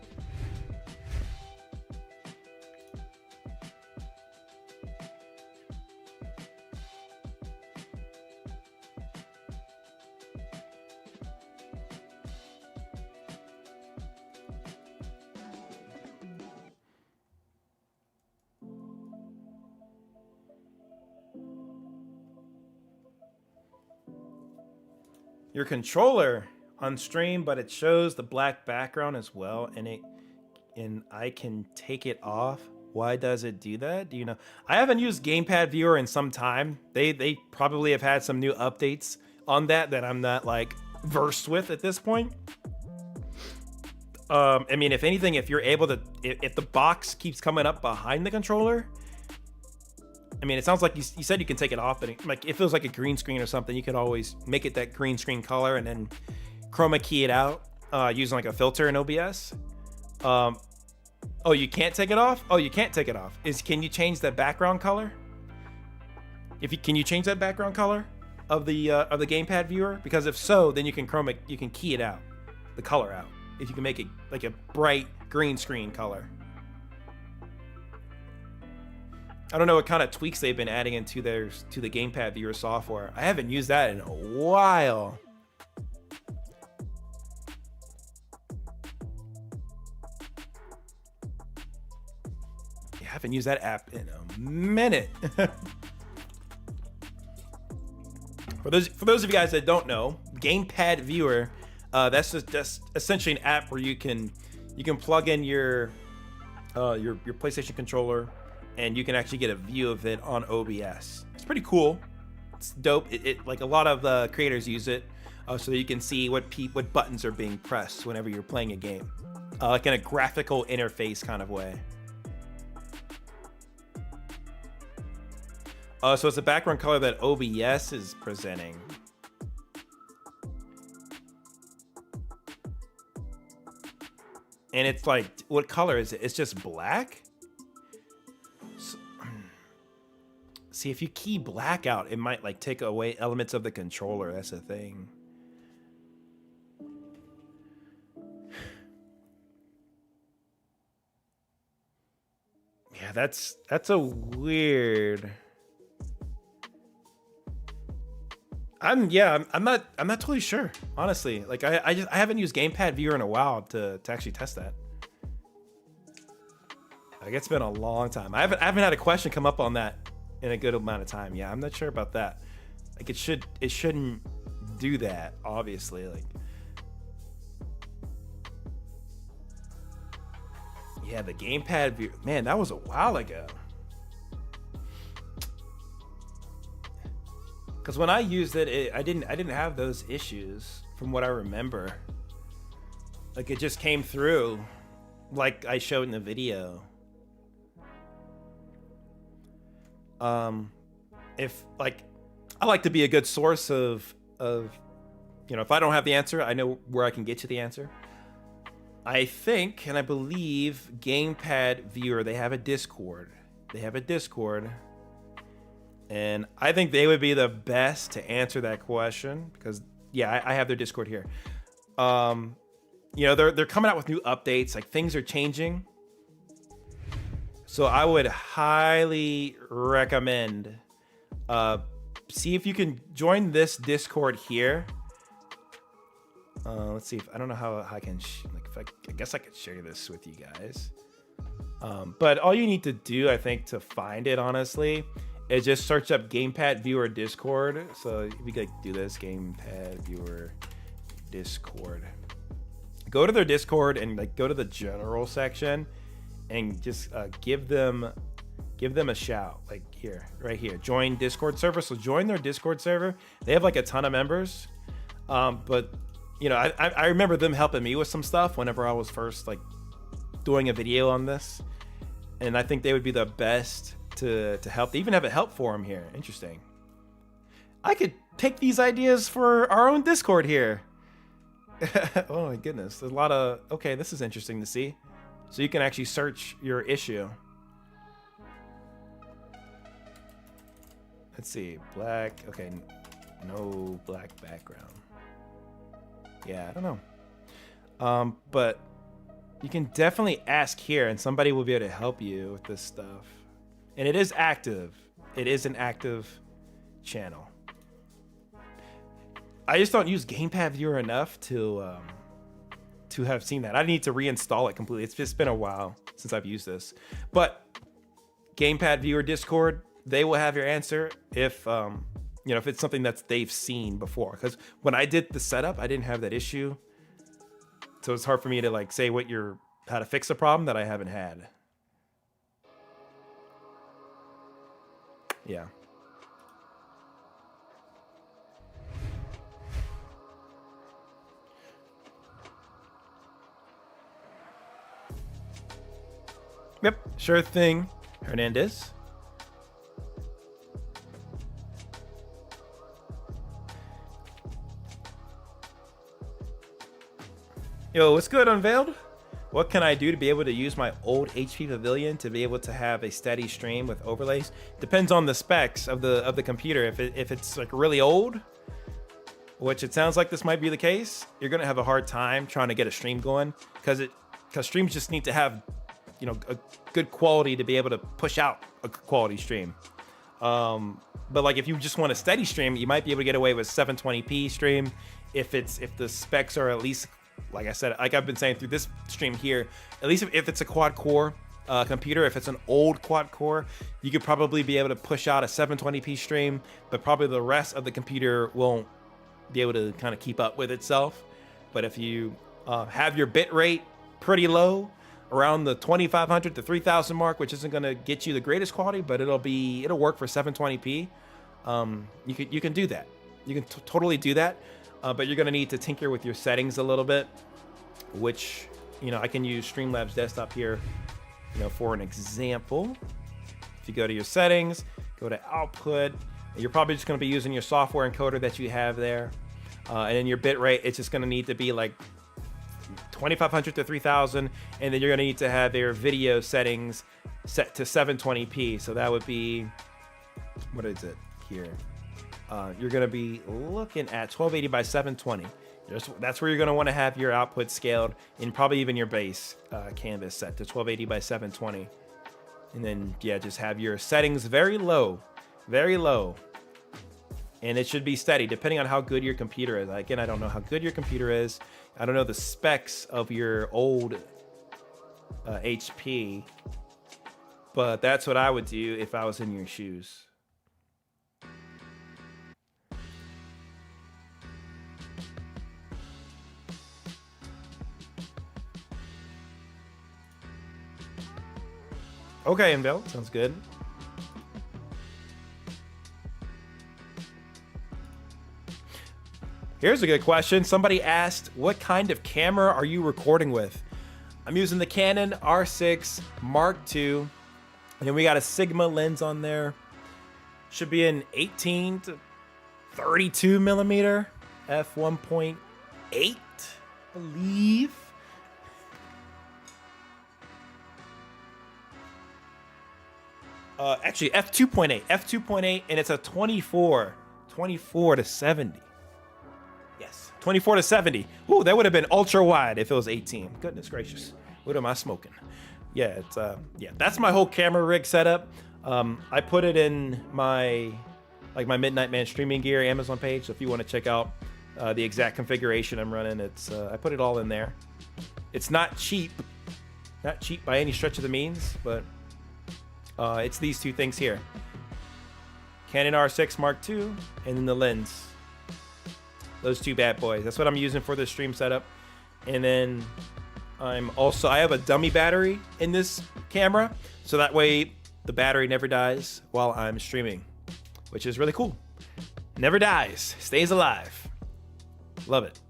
Your controller on stream, but it shows the black background as well, and I can take it off. Why does it do that? Do you know? I haven't used Gamepad Viewer in some time. They probably have had some new updates on that I'm not like versed with at this point. I mean, if anything, if you're able to, if the box keeps coming up behind the controller, I mean, it sounds like you said you can take it off, but like if it was like a green screen or something, you could always make it that green screen color and then chroma key it out using like a filter in OBS. Oh, you can't take it off? Oh, you can't take it off. Can you change that background color? Can you change that background color of the gamepad viewer? Because if so, then you can key it out, the color out. If you can make it like a bright green screen color. I don't know what kind of tweaks they've been adding into the gamepad viewer software. I haven't used that in a while. Yeah, I haven't used that app in a minute. For those of you guys that don't know, Gamepad Viewer, that's just essentially an app where you can plug in your PlayStation controller, and you can actually get a view of it on OBS. It's pretty cool. It's dope. It like a lot of creators use it, so you can see what buttons are being pressed whenever you're playing a game, like in a graphical interface kind of way. So it's a background color that OBS is presenting. And it's like, what color is it? It's just black? See, if you key black out, it might like take away elements of the controller. That's the thing. Yeah, that's a weird. I'm not totally sure, honestly. Like I haven't used Gamepad Viewer in a while to actually test that. Like it's been a long time. I haven't had a question come up on that in a good amount of time. Yeah, I'm not sure about that. Like it shouldn't do that, obviously. Like yeah, the Gamepad Viewer, man, that was a while ago. Because when I used it, I didn't have those issues from what I remember. Like it just came through, like I showed in the video. If like, I like to be a good source of if I don't have the answer, I know where I can get you the answer. I think, and I believe, Gamepad Viewer, they have a Discord. They have a Discord. And I think they would be the best to answer that question because, yeah, I have their Discord here. You know, they're coming out with new updates. Like, things are changing. So I would highly recommend see if you can join this Discord here. Let's see if I don't know how I can I guess I could share this with you guys. But all you need to do, I think, to find it honestly is just search up Gamepad Viewer Discord. So if you could do this, Gamepad Viewer Discord. Go to their Discord and like go to the general section and just give them a shout. Like here, right here, join Discord server. So join their Discord server. They have like a ton of members. But you know, I remember them helping me with some stuff whenever I was first like doing a video on this. And I think they would be the best to help. They even have a help forum here. Interesting. I could take these ideas for our own Discord here. Oh my goodness. There's a lot of, okay, this is interesting to see. So you can actually search your issue. Let's see, black, okay, no black background. Yeah, I don't know. But you can definitely ask here and somebody will be able to help you with this stuff. And it is active. It is an active channel. I just don't use Gamepad Viewer enough to have seen that. I need to reinstall it completely. It's just been a while since I've used this. But Gamepad Viewer Discord, they will have your answer if you know, if it's something that they've seen before. Because when I did the setup, I didn't have that issue. So it's hard for me to like say how to fix a problem that I haven't had. Yeah. Yep, sure thing, Hernandez. Yo, what's good, Unveiled? What can I do to be able to use my old HP Pavilion to be able to have a steady stream with overlays? Depends on the specs of the computer. If it's like really old, which it sounds like this might be the case, you're gonna have a hard time trying to get a stream going because streams just need to have, you know, a good quality to be able to push out a quality stream. But like if you just want a steady stream, you might be able to get away with 720p stream if the specs are at least, like I said, like I've been saying through this stream here, at least if it's a quad core computer, if it's an old quad core, you could probably be able to push out a 720p stream, but probably the rest of the computer won't be able to kind of keep up with itself. But if you have your bit rate pretty low, around the 2500 to 3000 mark, which isn't going to get you the greatest quality, but it'll work for 720p. You can do that. You can totally do that. But you're going to need to tinker with your settings a little bit, which, you know, I can use Streamlabs Desktop here, you know, for an example. If you go to your settings, go to output, you're probably just going to be using your software encoder that you have there. And then your bit rate, it's just going to need to be like 2500 to 3000. And then you're going to need to have your video settings set to 720p. So that would be, what is it here? You're going to be looking at 1280 by 720. That's where you're going to want to have your output scaled, and probably even your base canvas set to 1280 by 720. And then, yeah, just have your settings very low, and it should be steady depending on how good your computer is. Again, I don't know how good your computer is. I don't know the specs of your old HP, but that's what I would do if I was in your shoes. Okay, Unveiled, sounds good. Here's a good question. Somebody asked, what kind of camera are you recording with? I'm using the Canon R6 Mark II, and then we got a Sigma lens on there. Should be an 18 to 32 millimeter f1.8, I believe. Actually f2.8, and it's a 24 to 70. Yes, 24 to 70. Ooh, that would have been ultra wide if it was 18. Goodness gracious, what am I smoking? Yeah, it's yeah, that's my whole camera rig setup. I put it in my my Midnight Man streaming gear Amazon page, so if you want to check out the exact configuration I'm running, it's I put it all in there. It's not cheap by any stretch of the means, but it's these two things here: Canon R6 Mark II, and then the lens. Those two bad boys. That's what I'm using for the stream setup. And then I have a dummy battery in this camera, so that way the battery never dies while I'm streaming, which is really cool. Never dies, stays alive. Love it.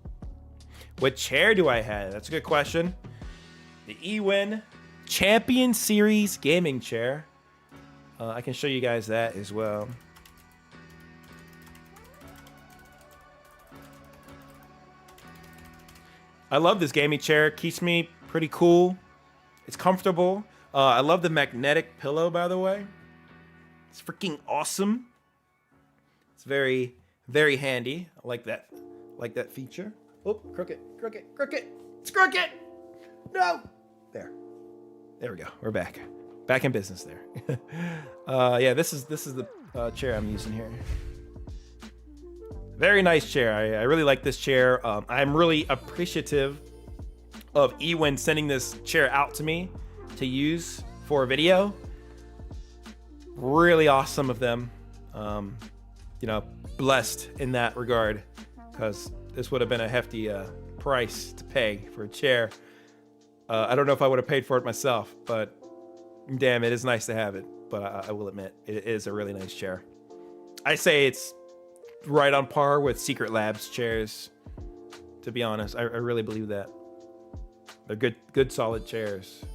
What chair do I have? That's a good question. The eWin Champion Series gaming chair. I can show you guys that as well. I love this gaming chair. Keeps me pretty cool. It's comfortable. I love the magnetic pillow, by the way. It's freaking awesome. It's very, very handy. I like that feature. Oh, crooked. It's crooked. No. There we go. We're back in business there. Yeah, this is the chair I'm using here. Very nice chair. I really like this chair. I'm really appreciative of eWin sending this chair out to me to use for a video. Really awesome of them. You know, blessed in that regard, because this would have been a hefty price to pay for a chair. I don't know if I would have paid for it myself, but damn, it is nice to have it. But I will admit, it is a really nice chair. I say it's right on par with Secret Labs chairs, to be honest. I really believe that. They're good solid chairs.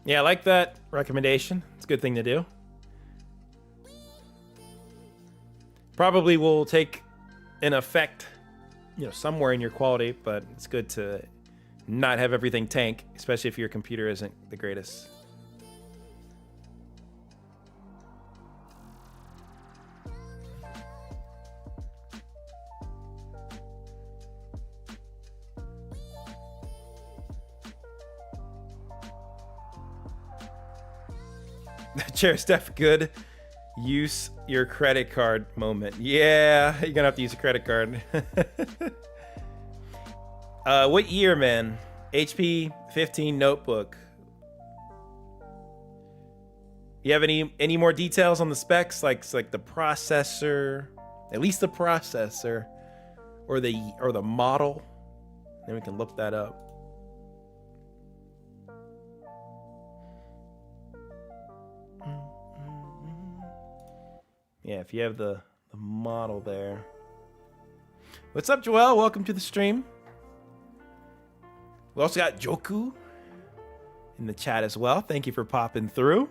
Yeah, I like that recommendation. It's a good thing to do. Probably will take an effect, you know, somewhere in your quality, but it's good to not have everything tank, especially if your computer isn't the greatest. That chair's def good. Use your credit card moment. Yeah, you're gonna have to use a credit card. What year, man? HP 15 notebook. You have any more details on the specs, like the processor, at least the processor, or the model? Then we can look that up. Yeah, if you have the model there. What's up, Joel? Welcome to the stream. We also got Joku in the chat as well. Thank you for popping through.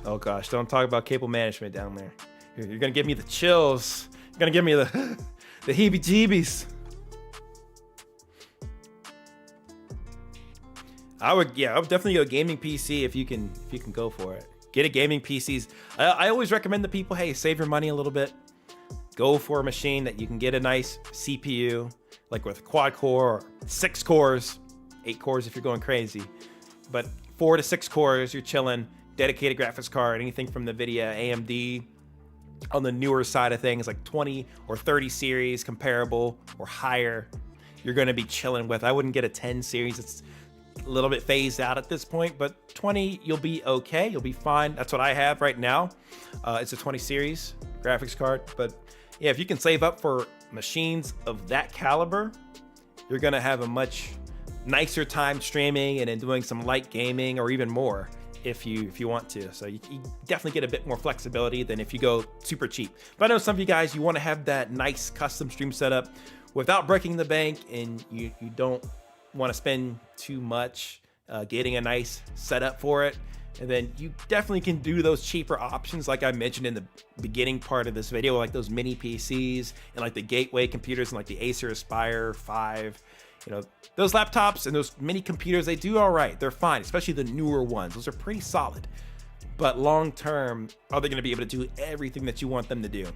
Oh gosh, don't talk about cable management down there. You're gonna give me the chills. You're gonna give me the heebie-jeebies. I would definitely go gaming PC if you can go for it. Get a gaming PC. I always recommend to people, hey, save your money a little bit. Go for a machine that you can get a nice CPU, like with quad core, or 6 cores, 8 cores if you're going crazy. But 4 to 6 cores, you're chilling. Dedicated graphics card, anything from NVIDIA, AMD. On the newer side of things, like 20 or 30 series, comparable or higher, you're going to be chilling with. I wouldn't get a 10 series. It's a little bit phased out at this point, but 20, you'll be okay. You'll be fine. That's what I have right now. It's a 20 series graphics card. But yeah, if you can save up for machines of that caliber, you're going to have a much nicer time streaming and then doing some light gaming or even more if you want to. So you definitely get a bit more flexibility than if you go super cheap. But I know some of you guys, you want to have that nice custom stream setup without breaking the bank, and you don't want to spend too much getting a nice setup for it. And then you definitely can do those cheaper options like I mentioned in the beginning part of this video, like those mini PCs and like the gateway computers and like the Acer Aspire 5. You know, those laptops and those mini computers, they do all right. They're fine, especially the newer ones. Those are pretty solid. But long term, are they going to be able to do everything that you want them to do?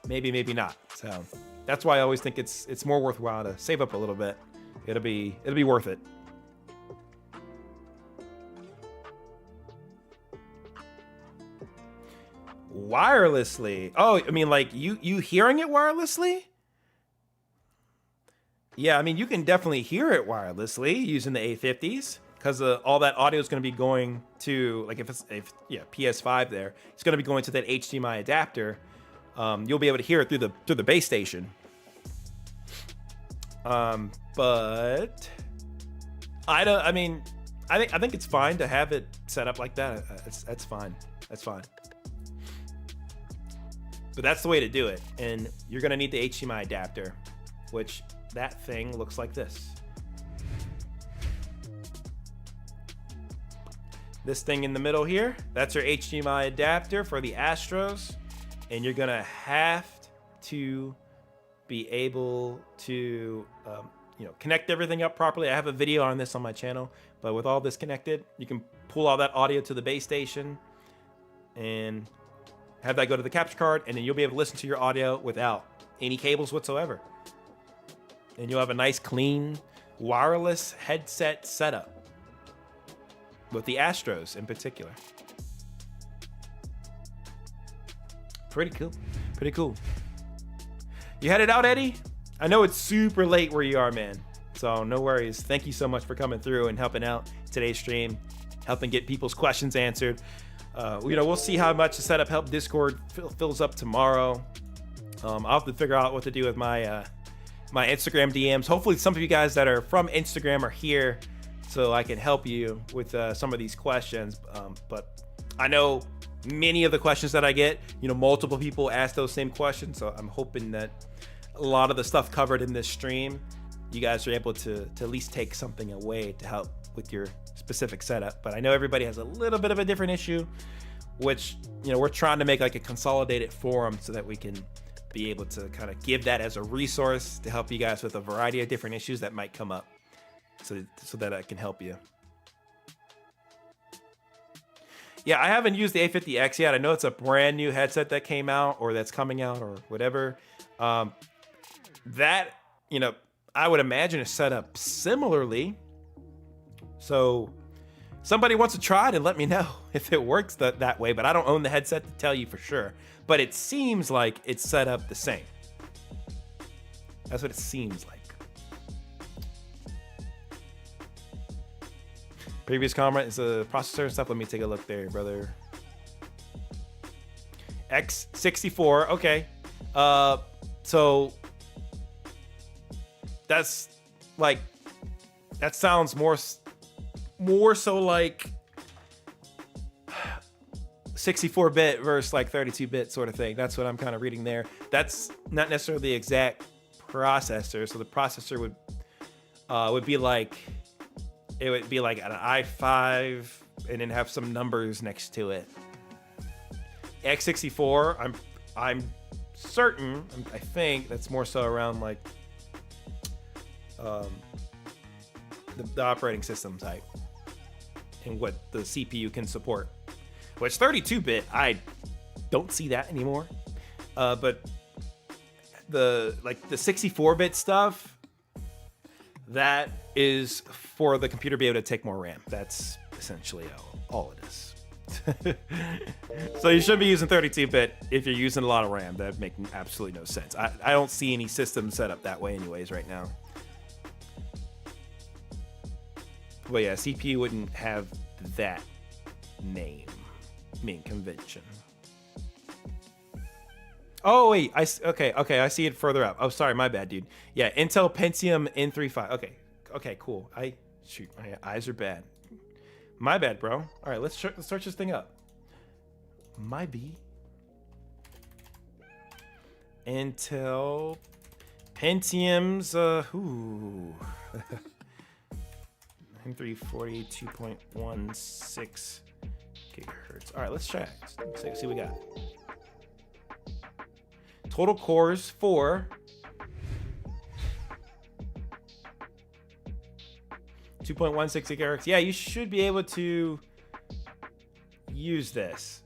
Maybe, maybe not. So that's why I always think it's more worthwhile to save up a little bit. It'll be worth it. Wirelessly. Oh, I mean, like you hearing it wirelessly? Yeah, I mean, you can definitely hear it wirelessly using the A50s because all that audio is going to be going to, like, if PS5 there, it's going to be going to that HDMI adapter. You'll be able to hear it through the base station. But I think it's fine to have it set up like that. That's fine. That's fine. But that's the way to do it. And you're going to need the HDMI adapter, which that thing looks like this. This thing in the middle here, that's your HDMI adapter for the Astros. And you're going to have to be able to connect everything up properly. I have a video on this on my channel, but with all this connected, you can pull all that audio to the base station and have that go to the capture card, and then you'll be able to listen to your audio without any cables whatsoever. And you'll have a nice, clean, wireless headset setup with the Astros in particular. Pretty cool. Pretty cool. You headed out, Eddie? I know it's super late where you are, man. So no worries. Thank you so much for coming through and helping out today's stream, helping get people's questions answered. We'll see how much the setup help Discord fills up tomorrow. I'll have to figure out what to do with my my Instagram DMs. Hopefully some of you guys that are from Instagram are here so I can help you with some of these questions. But I know many of the questions that I get, multiple people ask those same questions. So I'm hoping that a lot of the stuff covered in this stream, you guys are able to at least take something away to help with your specific setup. But I know everybody has a little bit of a different issue, which, we're trying to make like a consolidated forum so that we can be able to kind of give that as a resource to help you guys with a variety of different issues that might come up, so that I can help you. Yeah, I haven't used the A50X yet. I know it's a brand new headset that came out or that's coming out or whatever. That, I would imagine is set up similarly. So somebody wants to try it and let me know if it works that way, but I don't own the headset to tell you for sure. But it seems like it's set up the same. That's what it seems like. Previous comment is a processor and stuff. Let me take a look there, brother. X64, okay. So that's like, that sounds more so like 64-bit versus like 32-bit sort of thing. That's what I'm kind of reading there. That's not necessarily the exact processor. So the processor would be like, it would be like an i5 and then have some numbers next to it. X64, I'm certain, I think that's more so around like the operating system type and what the CPU can support. Which 32-bit, I don't see that anymore. But the 64-bit stuff, that is for the computer to be able to take more RAM. That's essentially all it is. So you should be using 32-bit if you're using a lot of RAM. That makes absolutely no sense. I don't see any system set up that way anyways right now. But yeah, CPU wouldn't have that name. Convention. Oh wait, okay, I see it further up. Oh, sorry, my bad, dude. Yeah, Intel Pentium N35. Okay, cool. My eyes are bad. My bad, bro. All right, let's search this thing up. My B. Intel Pentium's, 340, 2.16 gigahertz. All right, let's check. Let's see what we got. Total cores 4. 2.16 gigahertz. Yeah, you should be able to use this.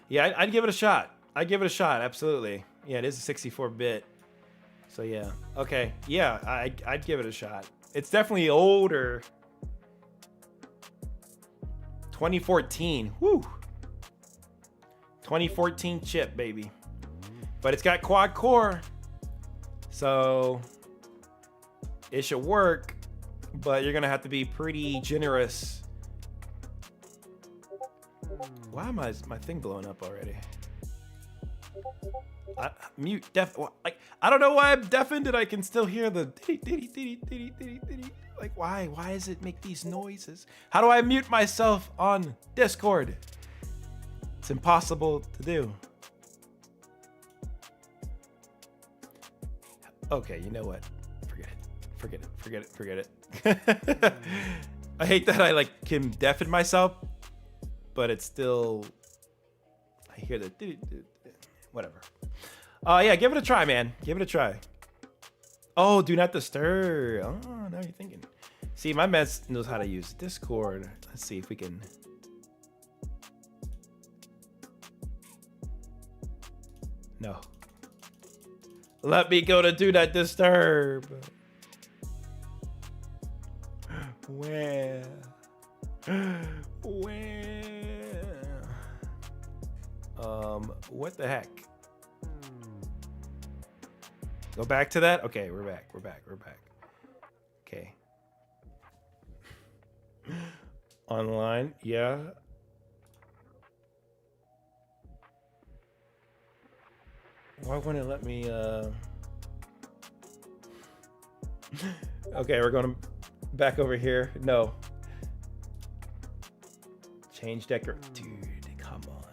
Yeah, I'd give it a shot. I'd give it a shot, absolutely. Yeah, it is a 64-bit. So yeah, okay. Yeah, I'd give it a shot. It's definitely older. 2014, whoo. 2014 chip, baby. But it's got quad core. So it should work, but you're gonna have to be pretty generous. Why am my thing blowing up already? Mute deaf. Like, I don't know why I'm deafened and I can still hear the like, why does it make these noises? How do I mute myself on Discord? It's impossible to do. Okay, you know what? Forget it. I hate that I like can deafen myself, but it's still, I hear the whatever. Yeah, give it a try, man. Give it a try. Oh, do not disturb. Oh, now you're thinking. See, my man knows how to use Discord. Let's see if we can. No. Let me go to do not disturb. Where? What the heck? Go back to that? Okay, we're back. Okay. Online, yeah. Why wouldn't it let me, Okay, we're going back over here. No. Change decor. Dude, come on.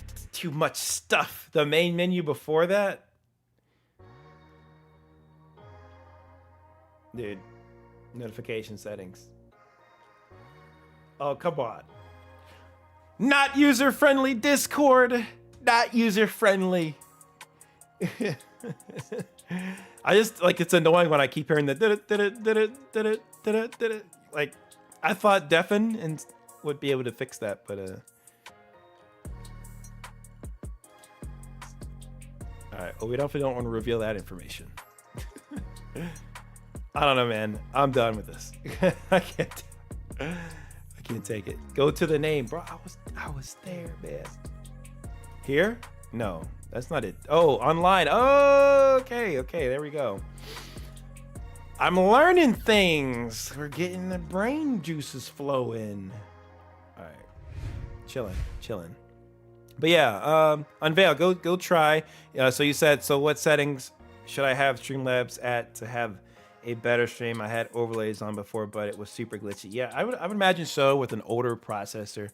It's too much stuff. The main menu before that? Dude, notification settings. Oh, come on. Not user-friendly Discord. Not user-friendly. I just, like, it's annoying when I keep hearing the like, I thought deafen and would be able to fix that, but all right, well, we definitely don't want to reveal that information. I don't know, man. I'm done with this. I can't take it. Go to the name, bro. I was there, man. Here? No, that's not it. Oh, online. Oh, okay, there we go. I'm learning things. We're getting the brain juices flowing. All right, chilling. But yeah, Unveil, go try. So you said, so what settings should I have Streamlabs at to have a better stream? I had overlays on before, but it was super glitchy. Yeah, I would imagine so with an older processor.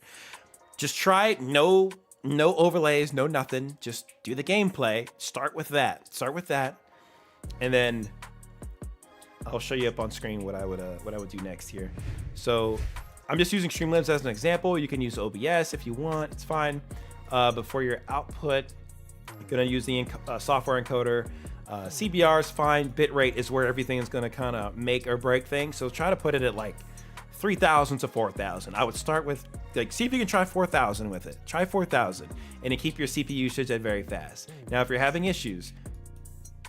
Just try no overlays, no nothing. Just do the gameplay. Start with that, and then I'll show you up on screen what I would do next here. So I'm just using Streamlabs as an example. You can use OBS if you want. It's fine. But for your output, you're gonna use the software encoder. CBR is fine. Bitrate is where everything is gonna kind of make or break things. So try to put it at like 3,000 to 4,000. I would start with, like, see if you can try 4,000 with it. Try 4,000 and then keep your CPU usage at very fast. Now, if you're having issues,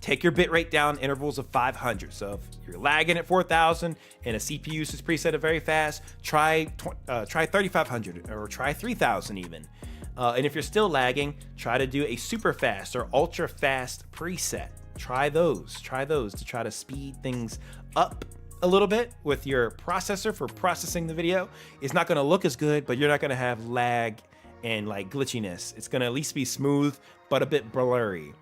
take your bitrate down intervals of 500. So if you're lagging at 4,000 and a CPU usage preset at very fast, try 3,500 or try 3,000 even. And if you're still lagging, try to do a super fast or ultra fast preset. Try those to try to speed things up a little bit with your processor for processing the video. It's not going to look as good, but you're not going to have lag and like glitchiness. It's going to at least be smooth, but a bit blurry.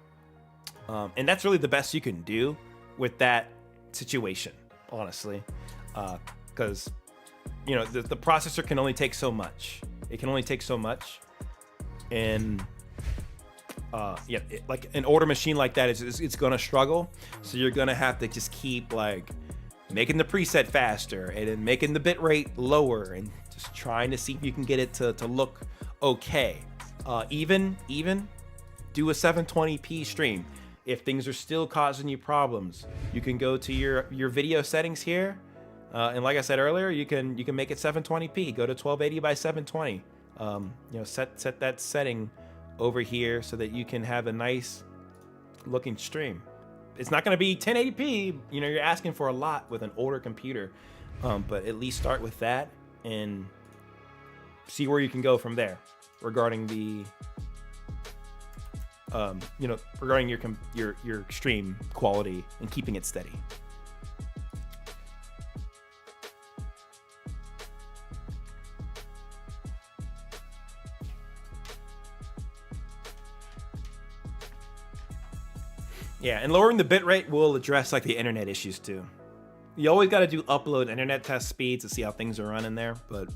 And that's really the best you can do with that situation, honestly, because you know the processor can only take so much. It can only take so much, and yeah, like an older machine like that it's gonna struggle. So you're gonna have to just keep like making the preset faster and then making the bit rate lower and just trying to see if you can get it to look okay. Even do a 720p stream. If things are still causing you problems, you can go to your video settings here, and like I said earlier, you can make it 720p. Go to 1280 by 720. You know, set that setting over here so that you can have a nice looking stream. It's not going to be 1080p. You know, you're asking for a lot with an older computer, but at least start with that and see where you can go from there regarding the you know, regarding your stream quality and keeping it steady. Yeah, and lowering the bitrate will address like the internet issues too. You always got to do upload internet test speeds to see how things are running there, but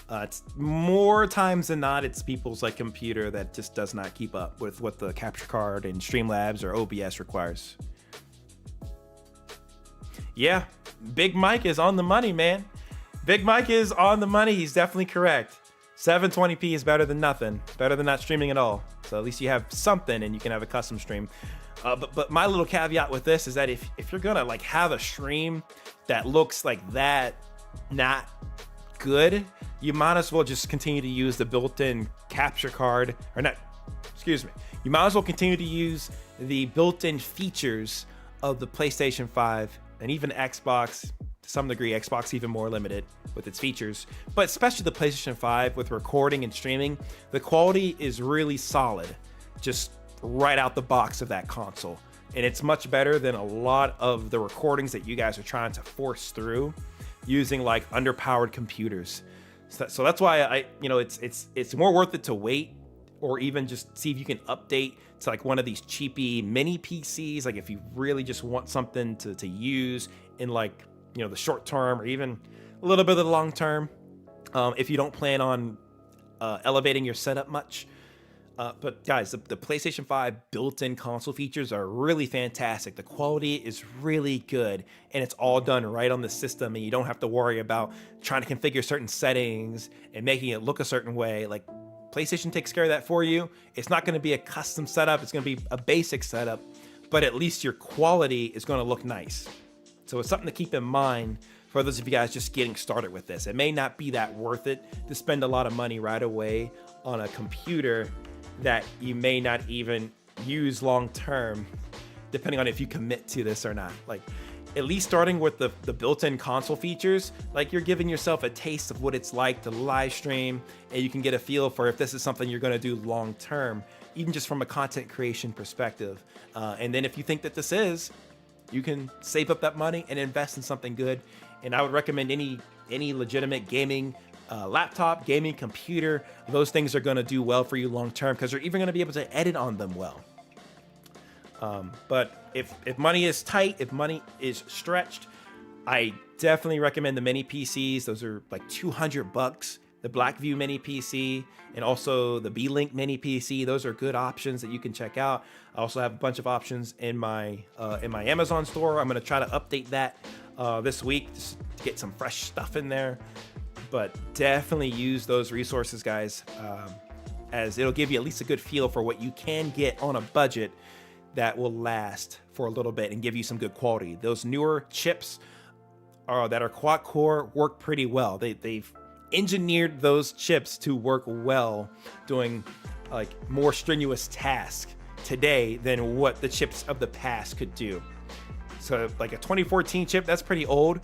it's more times than not, it's people's like computer that just does not keep up with what the capture card and Streamlabs or OBS requires. Yeah, Big Mike is on the money, man. Big Mike is on the money. He's definitely correct. 720p is better than nothing. It's better than not streaming at all. So at least you have something and you can have a custom stream. But my little caveat with this is that if you're gonna like have a stream that looks like that not good, you might as well just continue to use the built-in capture card, or not, excuse me. You might as well continue to use the built-in features of the PlayStation 5 and even Xbox, to some degree, Xbox even more limited with its features, but especially the PlayStation 5 with recording and streaming, the quality is really solid, just right out the box of that console. And it's much better than a lot of the recordings that you guys are trying to force through using like underpowered computers. So that's why you know, it's more worth it to wait, or even just see if you can update to like one of these cheapy mini PCs. Like if you really just want something to use in like, you know, the short term or even a little bit of the long term, if you don't plan on elevating your setup much. But guys, the PlayStation 5 built-in console features are really fantastic. The quality is really good, and it's all done right on the system, and you don't have to worry about trying to configure certain settings and making it look a certain way. Like, PlayStation takes care of that for you. It's not going to be a custom setup. It's going to be a basic setup, but at least your quality is going to look nice. So it's something to keep in mind for those of you guys just getting started with this. It may not be that worth it to spend a lot of money right away on a computer that you may not even use long term, depending on if you commit to this or not. Like, at least starting with the built-in console features, like you're giving yourself a taste of what it's like to live stream, and you can get a feel for if this is something you're going to do long term, even just from a content creation perspective. And then if you think that this is, you can save up that money and invest in something good. And I would recommend any legitimate gaming laptop, gaming computer. Those things are going to do well for you long term because you're even going to be able to edit on them well. But if money is tight, if money is stretched, I definitely recommend the mini PCs. Those are like $200. The Blackview mini PC and also the B-Link mini PC. Those are good options that you can check out. I also have a bunch of options in my Amazon store. I'm going to try to update that this week just to get some fresh stuff in there. But definitely use those resources, guys, as it'll give you at least a good feel for what you can get on a budget that will last for a little bit and give you some good quality. Those newer chips that are quad core work pretty well. They've engineered those chips to work well doing like more strenuous tasks today than what the chips of the past could do. So like a 2014 chip, that's pretty old.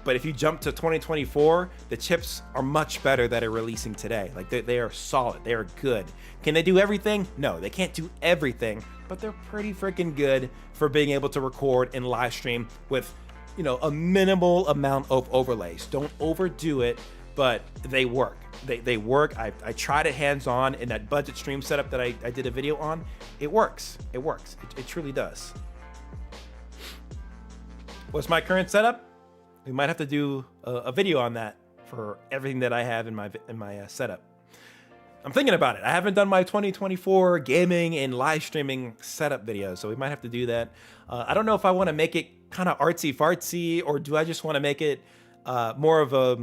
But if you jump to 2024, the chips are much better that are releasing today. Like they are solid, they are good. Can they do everything? No, they can't do everything, but they're pretty freaking good for being able to record and live stream with, you know, a minimal amount of overlays. Don't overdo it, but they work. They work. I tried it hands-on in that budget stream setup that I did a video on. It works. It works. It truly does. What's my current setup? We might have to do a video on that for everything that I have in my setup. I'm thinking about it. I haven't done my 2024 gaming and live streaming setup video, so we might have to do that. I don't know if I want to make it kind of artsy fartsy, or do I just want to make it more of a,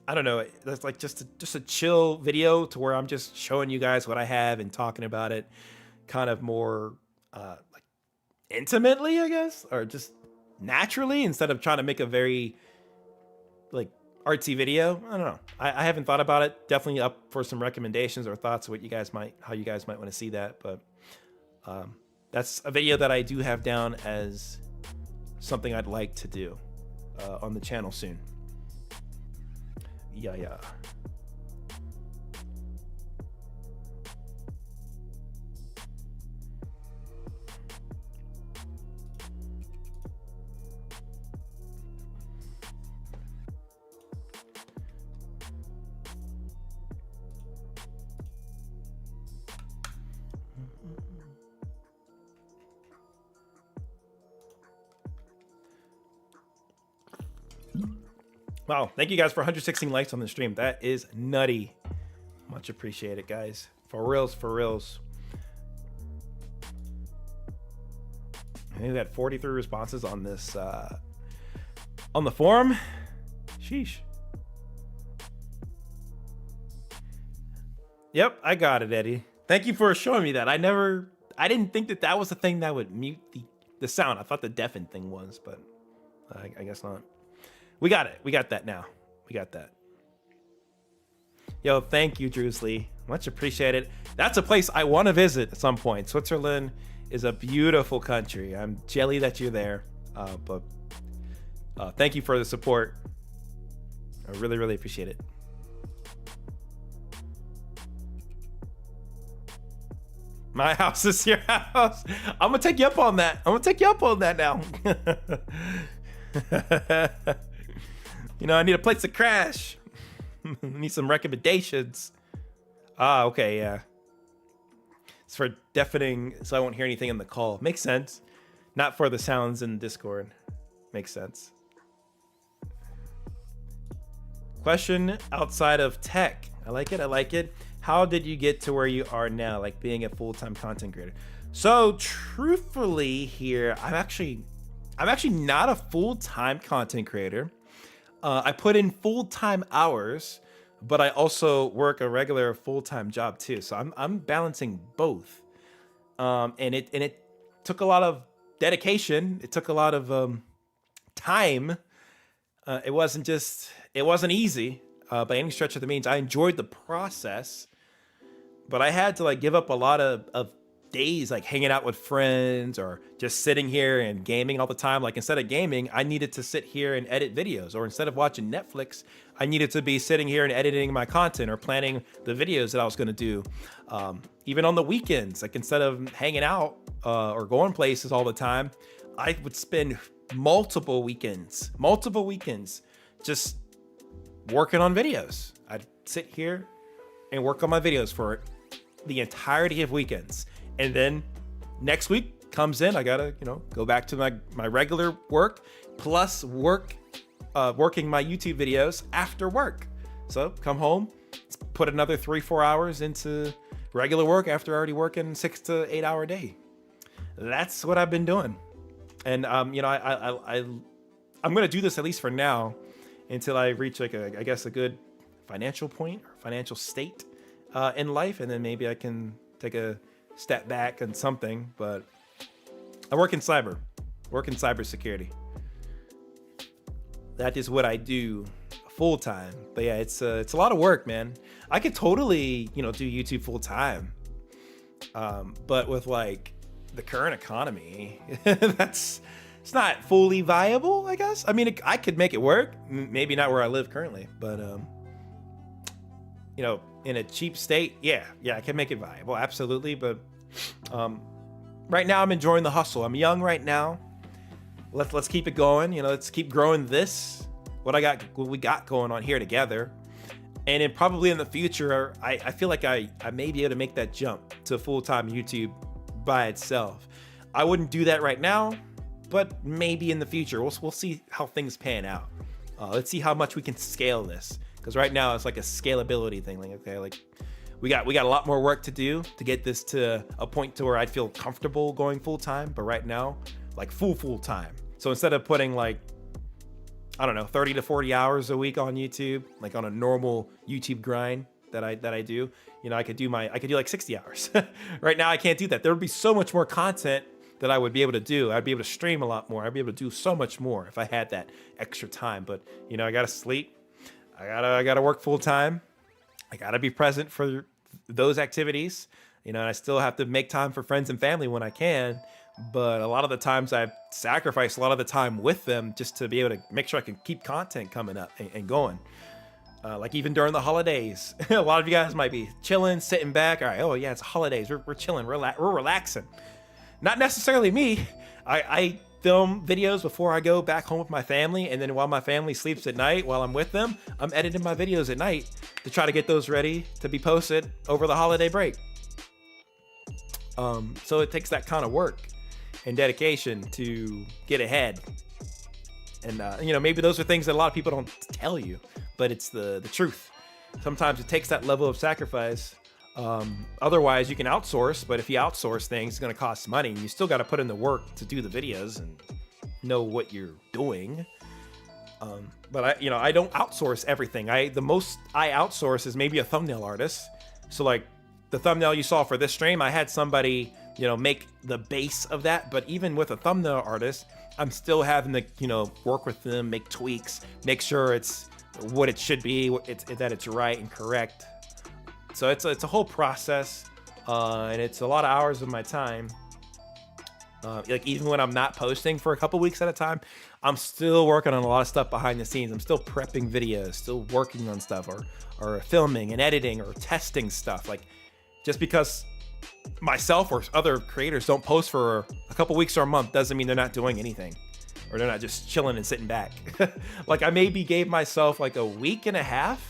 I don't know, that's like just a chill video to where I'm just showing you guys what I have and talking about it kind of more like intimately, I guess, or just naturally, instead of trying to make a very like artsy video. I don't know. I haven't thought about it. Definitely up for some recommendations or thoughts of what you guys might, how you guys might want to see that. But that's a video that I do have down as something I'd like to do on the channel soon. Yeah. Wow, thank you guys for 116 likes on the stream. That is nutty. Much appreciated, guys. For reals, for reals. I think we had 43 responses on this on the forum. Sheesh. Yep, I got it, Eddie. Thank you for showing me that. I didn't think that was the thing that would mute the sound. I thought the deafen thing was, but I guess not. We got it. We got that now. We got that. Yo, thank you, Drewsley. Much appreciated. That's a place I want to visit at some point. Switzerland is a beautiful country. I'm jelly that you're there. But thank you for the support. I really, really appreciate it. My house is your house. I'm going to take you up on that. I'm going to take you up on that now. You know, I need a place to crash. Need some recommendations. Okay, yeah. It's for deafening, so I won't hear anything in the call. Makes sense. Not for the sounds in Discord. Makes sense. Question outside of tech. I like it. I like it. How did you get to where you are now, like being a full-time content creator? So, truthfully, here, I'm actually not a full-time content creator. I put in full-time hours, but I also work a regular full-time job too. So I'm balancing both. And it took a lot of dedication. It took a lot of time. It wasn't easy by any stretch of the means. I enjoyed the process, but I had to like give up a lot of days like hanging out with friends or just sitting here and gaming all the time. Like instead of gaming, I needed to sit here and edit videos, or instead of watching Netflix, I needed to be sitting here and editing my content or planning the videos that I was going to do. Even on the weekends, like instead of hanging out or going places all the time, I would spend multiple weekends just working on videos. I'd sit here and work on my videos for the entirety of weekends. And then next week comes in, I gotta, go back to my regular work, plus working my YouTube videos after work. So come home, put another 3-4 hours into regular work after already working 6 to 8 hour day. That's what I've been doing. And, I'm gonna do this at least for now until I reach like I guess a good financial point or financial state in life. And then maybe I can take a step back on something, but I work in cybersecurity. That is what I do full time. But yeah, it's a lot of work, man. I could totally, do YouTube full time. But with like the current economy, it's not fully viable, I guess. I mean, I could make it work. Maybe not where I live currently, but in a cheap state, yeah, I can make it viable, absolutely. But right now, I'm enjoying the hustle. I'm young right now. Let's keep it going. Let's keep growing what we got going on here together. And then probably in the future, I feel like I may be able to make that jump to full-time YouTube by itself. I wouldn't do that right now. but maybe in the future. We'll see how things pan out. Let's see how much we can scale this, because right now it's like a scalability thing. Like, okay, like we got a lot more work to do to get this to a point to where I'd feel comfortable going full time. But right now, like full time. So instead of putting like, I don't know, 30 to 40 hours a week on YouTube, like on a normal YouTube grind that I do, you know, I could do like 60 hours. Right now I can't do that. There would be so much more content that I would be able to do. I'd be able to stream a lot more. I'd be able to do so much more if I had that extra time. But you know, I gotta sleep. I gotta work full time. I gotta be present for those activities. You know, and I still have to make time for friends and family when I can. But a lot of the times I've sacrificed a lot of the time with them just to be able to make sure I can keep content coming up and going. Like even during the holidays, a lot of you guys might be chilling, sitting back. All right, oh yeah, it's holidays. We're chilling, we're relaxing. Not necessarily me. I film videos before I go back home with my family, and then while my family sleeps at night, while I'm with them, I'm editing my videos at night to try to get those ready to be posted over the holiday break. So it takes that kind of work and dedication to get ahead. And you know, maybe those are things that a lot of people don't tell you, but it's the truth. Sometimes it takes that level of sacrifice. Otherwise you can outsource, but if you outsource things, it's going to cost money. You still got to put in the work to do the videos and know what you're doing. But I don't outsource everything. The most I outsource is maybe a thumbnail artist. So like the thumbnail you saw for this stream, I had somebody, you know, make the base of that. But even with a thumbnail artist, I'm still having to, you know, work with them, make tweaks, make sure it's what it should be, that it's right and correct. So it's a whole process, and it's a lot of hours of my time. Like even when I'm not posting for a couple weeks at a time, I'm still working on a lot of stuff behind the scenes. I'm still prepping videos, still working on stuff, or filming and editing or testing stuff. Like just because myself or other creators don't post for a couple weeks or a month doesn't mean they're not doing anything, or they're not just chilling and sitting back. Like I maybe gave myself like a week and a half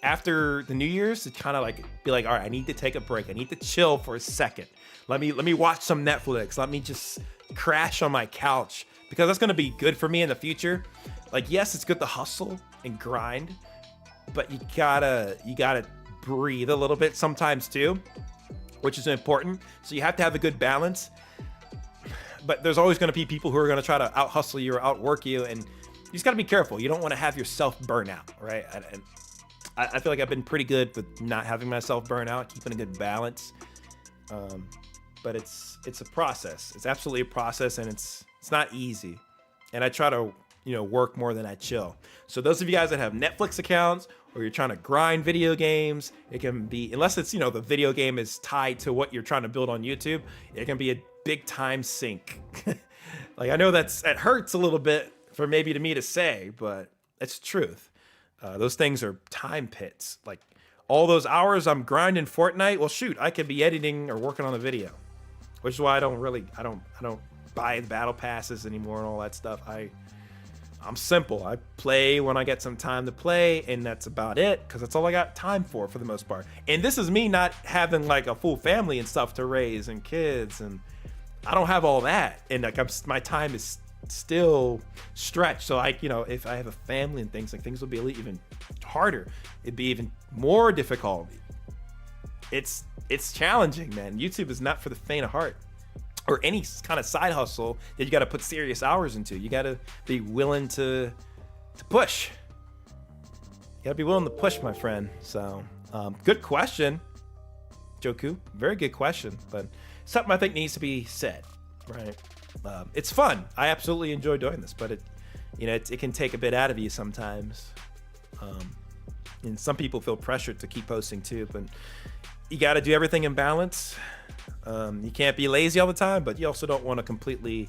after the New Year's to kind of like be like, all right, I need to take a break. I need to chill for a second. Let me watch some Netflix. Let me just crash on my couch, because that's going to be good for me in the future. Like, yes, it's good to hustle and grind, but you gotta breathe a little bit sometimes too, which is important. So you have to have a good balance, but there's always going to be people who are going to try to out hustle you or outwork you. And you just got to be careful. You don't want to have yourself burn out, right? And I feel like I've been pretty good with not having myself burn out, keeping a good balance. But it's a process. It's absolutely a process, and it's not easy. And I try to, you know, work more than I chill. So those of you guys that have Netflix accounts, or you're trying to grind video games, it can be, unless it's, you know, the video game is tied to what you're trying to build on YouTube, it can be a big time sink. Like I know it hurts a little bit for maybe to me to say, but it's the truth. Those things are time pits. Like all those hours I'm grinding Fortnite, well, shoot, I could be editing or working on a video, which is why I don't buy the battle passes anymore and all that stuff. I'm simple. I play when I get some time to play, and that's about it, because that's all I got time for the most part. And this is me not having like a full family and stuff to raise and kids, and I don't have all that. And like my time is still stretched. So if I have a family and things will be even harder. It'd be even more difficult. It's challenging, man. YouTube is not for the faint of heart, or any kind of side hustle that you got to put serious hours into. You got to be willing to push. You got to be willing to push, my friend. So good question, Joku. Very good question, but something I think needs to be said, right? It's fun. I absolutely enjoy doing this, but it can take a bit out of you sometimes. And some people feel pressured to keep posting too, but you got to do everything in balance. You can't be lazy all the time, but you also don't want to completely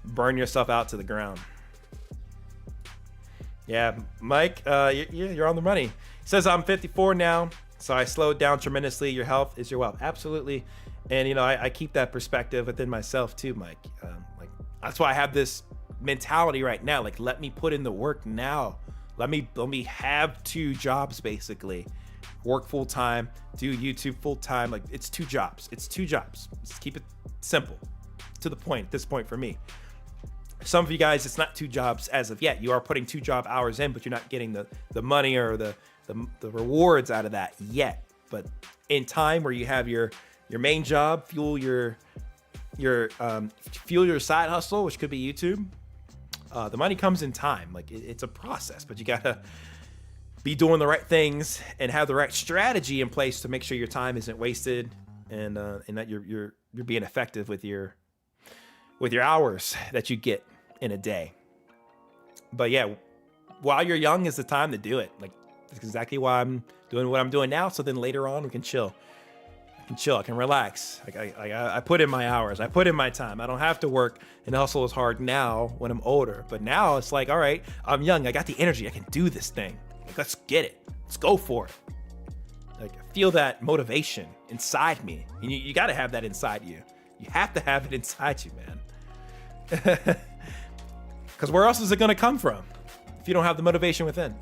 burn yourself out to the ground. Yeah, Mike, you're on the money. He says, I'm 54 now, so I slowed down tremendously. Your health is your wealth. Absolutely. And, I keep that perspective within myself too, Mike. That's why I have this mentality right now. Like, let me put in the work now. Let me have 2 jobs, basically. Work full time, do YouTube full time. Like, it's 2 jobs. Let's keep it simple, to the point at this point for me. Some of you guys, it's not 2 jobs as of yet. You are putting 2 job hours in, but you're not getting the money or the rewards out of that yet. But in time, where you have your main job, fuel your side hustle, which could be YouTube. The money comes in time. Like it's a process, but you gotta be doing the right things and have the right strategy in place to make sure your time isn't wasted, and that you're being effective with your hours that you get in a day. But yeah, while you're young is the time to do it. Like that's exactly why I'm doing what I'm doing now. So then later on we can chill. I can relax. I put in my hours. I put in my time. I don't have to work and hustle as hard now when I'm older. But now it's like, all right, I'm young. I got the energy. I can do this thing. Like, let's get it. Let's go for it. Like I feel that motivation inside me. And you got to have that inside you. You have to have it inside you, man. Because where else is it going to come from if you don't have the motivation within?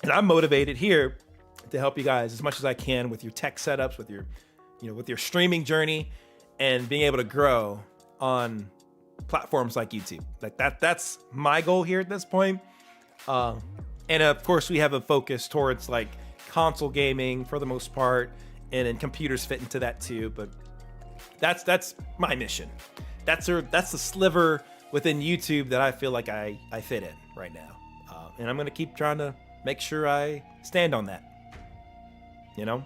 And I'm motivated here to help you guys as much as I can with your tech setups, with your streaming journey, and being able to grow on platforms like YouTube. Like that's my goal here at this point. And of course we have a focus towards like console gaming for the most part, and then computers fit into that too. But that's my mission. That's the sliver within YouTube that I feel like I fit in right now. And I'm going to keep trying to make sure I stand on that. Yeah,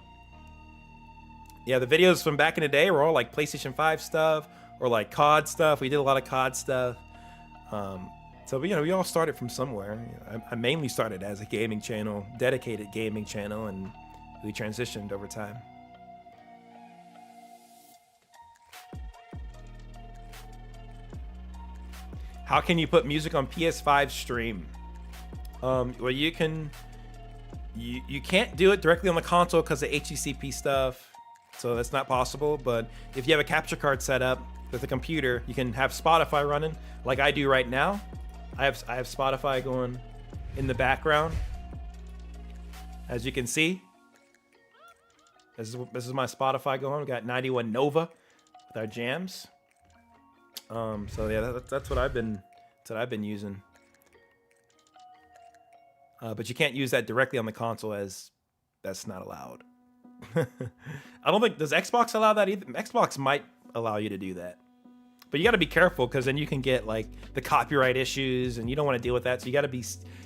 the videos from back in the day were all like PlayStation 5 stuff or like COD stuff. We did a lot of COD stuff. So we all started from somewhere. I mainly started as a gaming channel, dedicated gaming channel, and we transitioned over time. How can you put music on PS5 stream? Well, you can. You can't do it directly on the console because of HTTP stuff, so that's not possible. But if you have a capture card set up with a computer, you can have Spotify running like I do right now. I have Spotify going in the background, as you can see. This is my Spotify going. We got 91 Nova with our jams. So yeah, that's what I've been using. But you can't use that directly on the console, as that's not allowed. I don't think, does Xbox allow that either? Xbox might allow you to do that, but you got to be careful because then you can get like the copyright issues, and you don't want to deal with that. So you got to be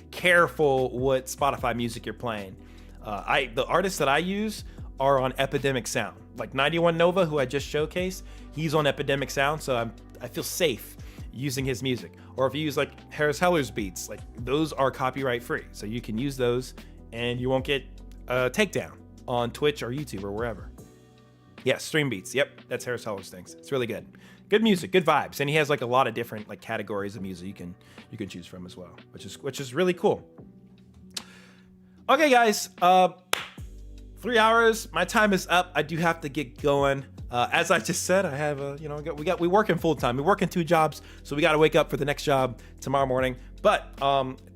careful what Spotify music you're playing. The artists that I use are on Epidemic Sound, like 91 Nova, who I just showcased. He's on Epidemic Sound, so I feel safe using his music. Or if you use like Harris Heller's beats, like those are copyright free, so you can use those and you won't get a takedown on Twitch or YouTube or wherever. Yeah, Stream Beats. Yep, that's Harris Heller's things. It's really good. Good music, good vibes, and he has like a lot of different like categories of music you can choose from as well, which is really cool. Okay, guys, 3 hours. My time is up. I do have to get going. As I just said, I have we working full time. We working 2 jobs, so we got to wake up for the next job tomorrow morning. But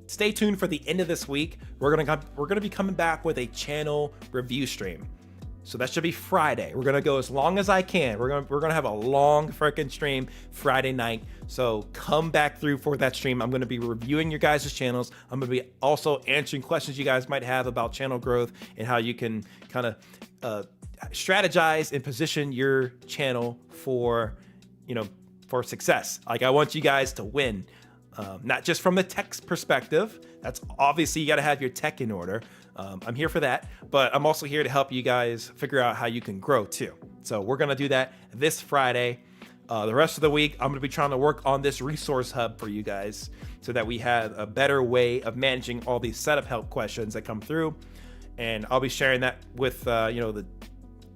stay tuned for the end of this week. We're gonna be coming back with a channel review stream. So that should be Friday. We're gonna go as long as I can. We're gonna have a long freaking stream Friday night. So come back through for that stream. I'm gonna be reviewing your guys' channels. I'm gonna be also answering questions you guys might have about channel growth and how you can kind of strategize and position your channel for success. Like I want you guys to win, not just from the tech perspective. That's obviously you got to have your tech in order. I'm here for that, but I'm also here to help you guys figure out how you can grow too. So we're gonna do that this Friday. The rest of the week, I'm gonna be trying to work on this resource hub for you guys so that we have a better way of managing all these setup help questions that come through. And I'll be sharing that with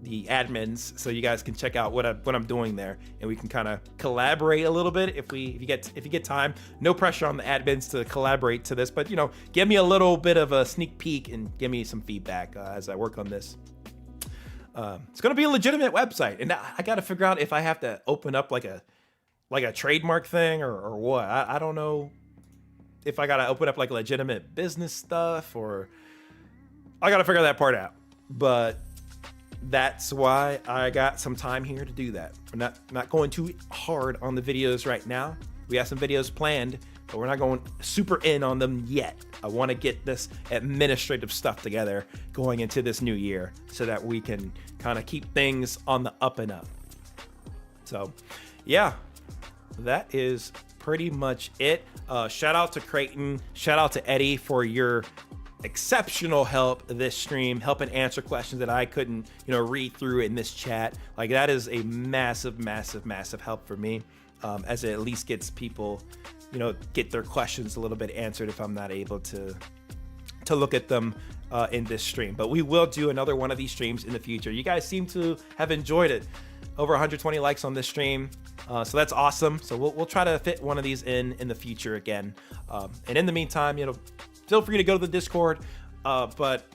the admins, so you guys can check out what I'm doing there, and we can kind of collaborate a little bit if you get time. No pressure on the admins to collaborate to this, but give me a little bit of a sneak peek and give me some feedback as I work on this. It's gonna be a legitimate website, and I got to figure out if I have to open up like a trademark thing or what. I don't know if I got to open up like legitimate business stuff, or I got to figure that part out. But that's why I got some time here to do that. We're not going too hard on the videos right now. We have some videos planned, but we're not going super in on them yet. I want to get this administrative stuff together going into this new year so that we can kind of keep things on the up and up. So yeah, that is pretty much it. Shout out to Creighton. Shout out to Eddie for your exceptional help this stream, helping answer questions that I couldn't, read through in this chat. Like, that is a massive, massive, massive help for me, as it at least gets people, get their questions a little bit answered if I'm not able to look at them in this stream. But we will do another one of these streams in the future. You guys seem to have enjoyed it. Over 120 likes on this stream. So that's awesome. So we'll try to fit one of these in the future again. And in the meantime, feel free to go to the Discord. But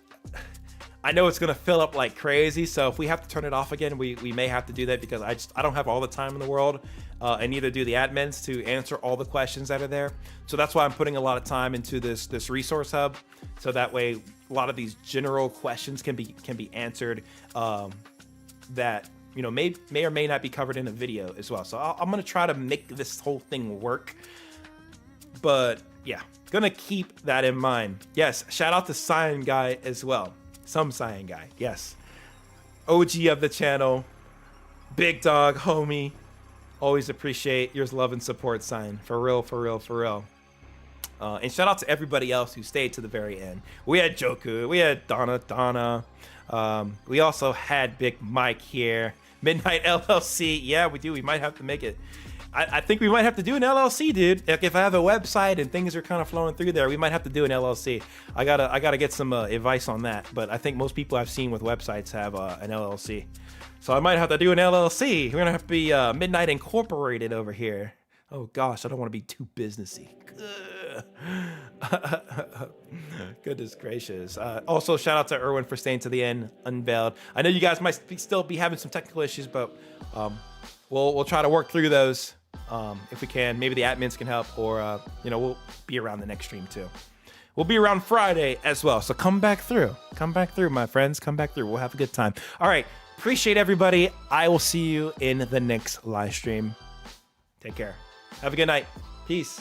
I know it's gonna fill up like crazy. So if we have to turn it off again, we may have to do that, because I don't have all the time in the world, and neither do the admins to answer all the questions that are there. So that's why I'm putting a lot of time into this resource hub. So that way a lot of these general questions can be answered, that may or may not be covered in a video as well. So I'm gonna try to make this whole thing work, but yeah, gonna keep that in mind. Yes, shout out to Cyan Guy as well. Some Cyan Guy, yes. OG of the channel, big dog, homie. Always appreciate your love and support, Cyan. For real, for real, for real. And shout out to everybody else who stayed to the very end. We had Joku, we had Donna. We also had Big Mike here. Midnight LLC. Yeah, we do. We might have to make it. I think we might have to do an LLC, dude. Like, if I have a website and things are kind of flowing through there, we might have to do an LLC. I gotta get some advice on that. But I think most people I've seen with websites have an LLC. So I might have to do an LLC. We're gonna have to be Midnight Incorporated over here. Oh gosh, I don't want to be too businessy. Goodness gracious. Also, shout out to Erwin for staying to the end, unveiled. I know you guys might still be having some technical issues, but we'll try to work through those if we can. Maybe the admins can help, or we'll be around the next stream too. We'll be around Friday as well, so come back through, my friends. Come back through. We'll have a good time. All right, appreciate everybody. I will see you in the next live stream. Take care. Have a good night. Peace.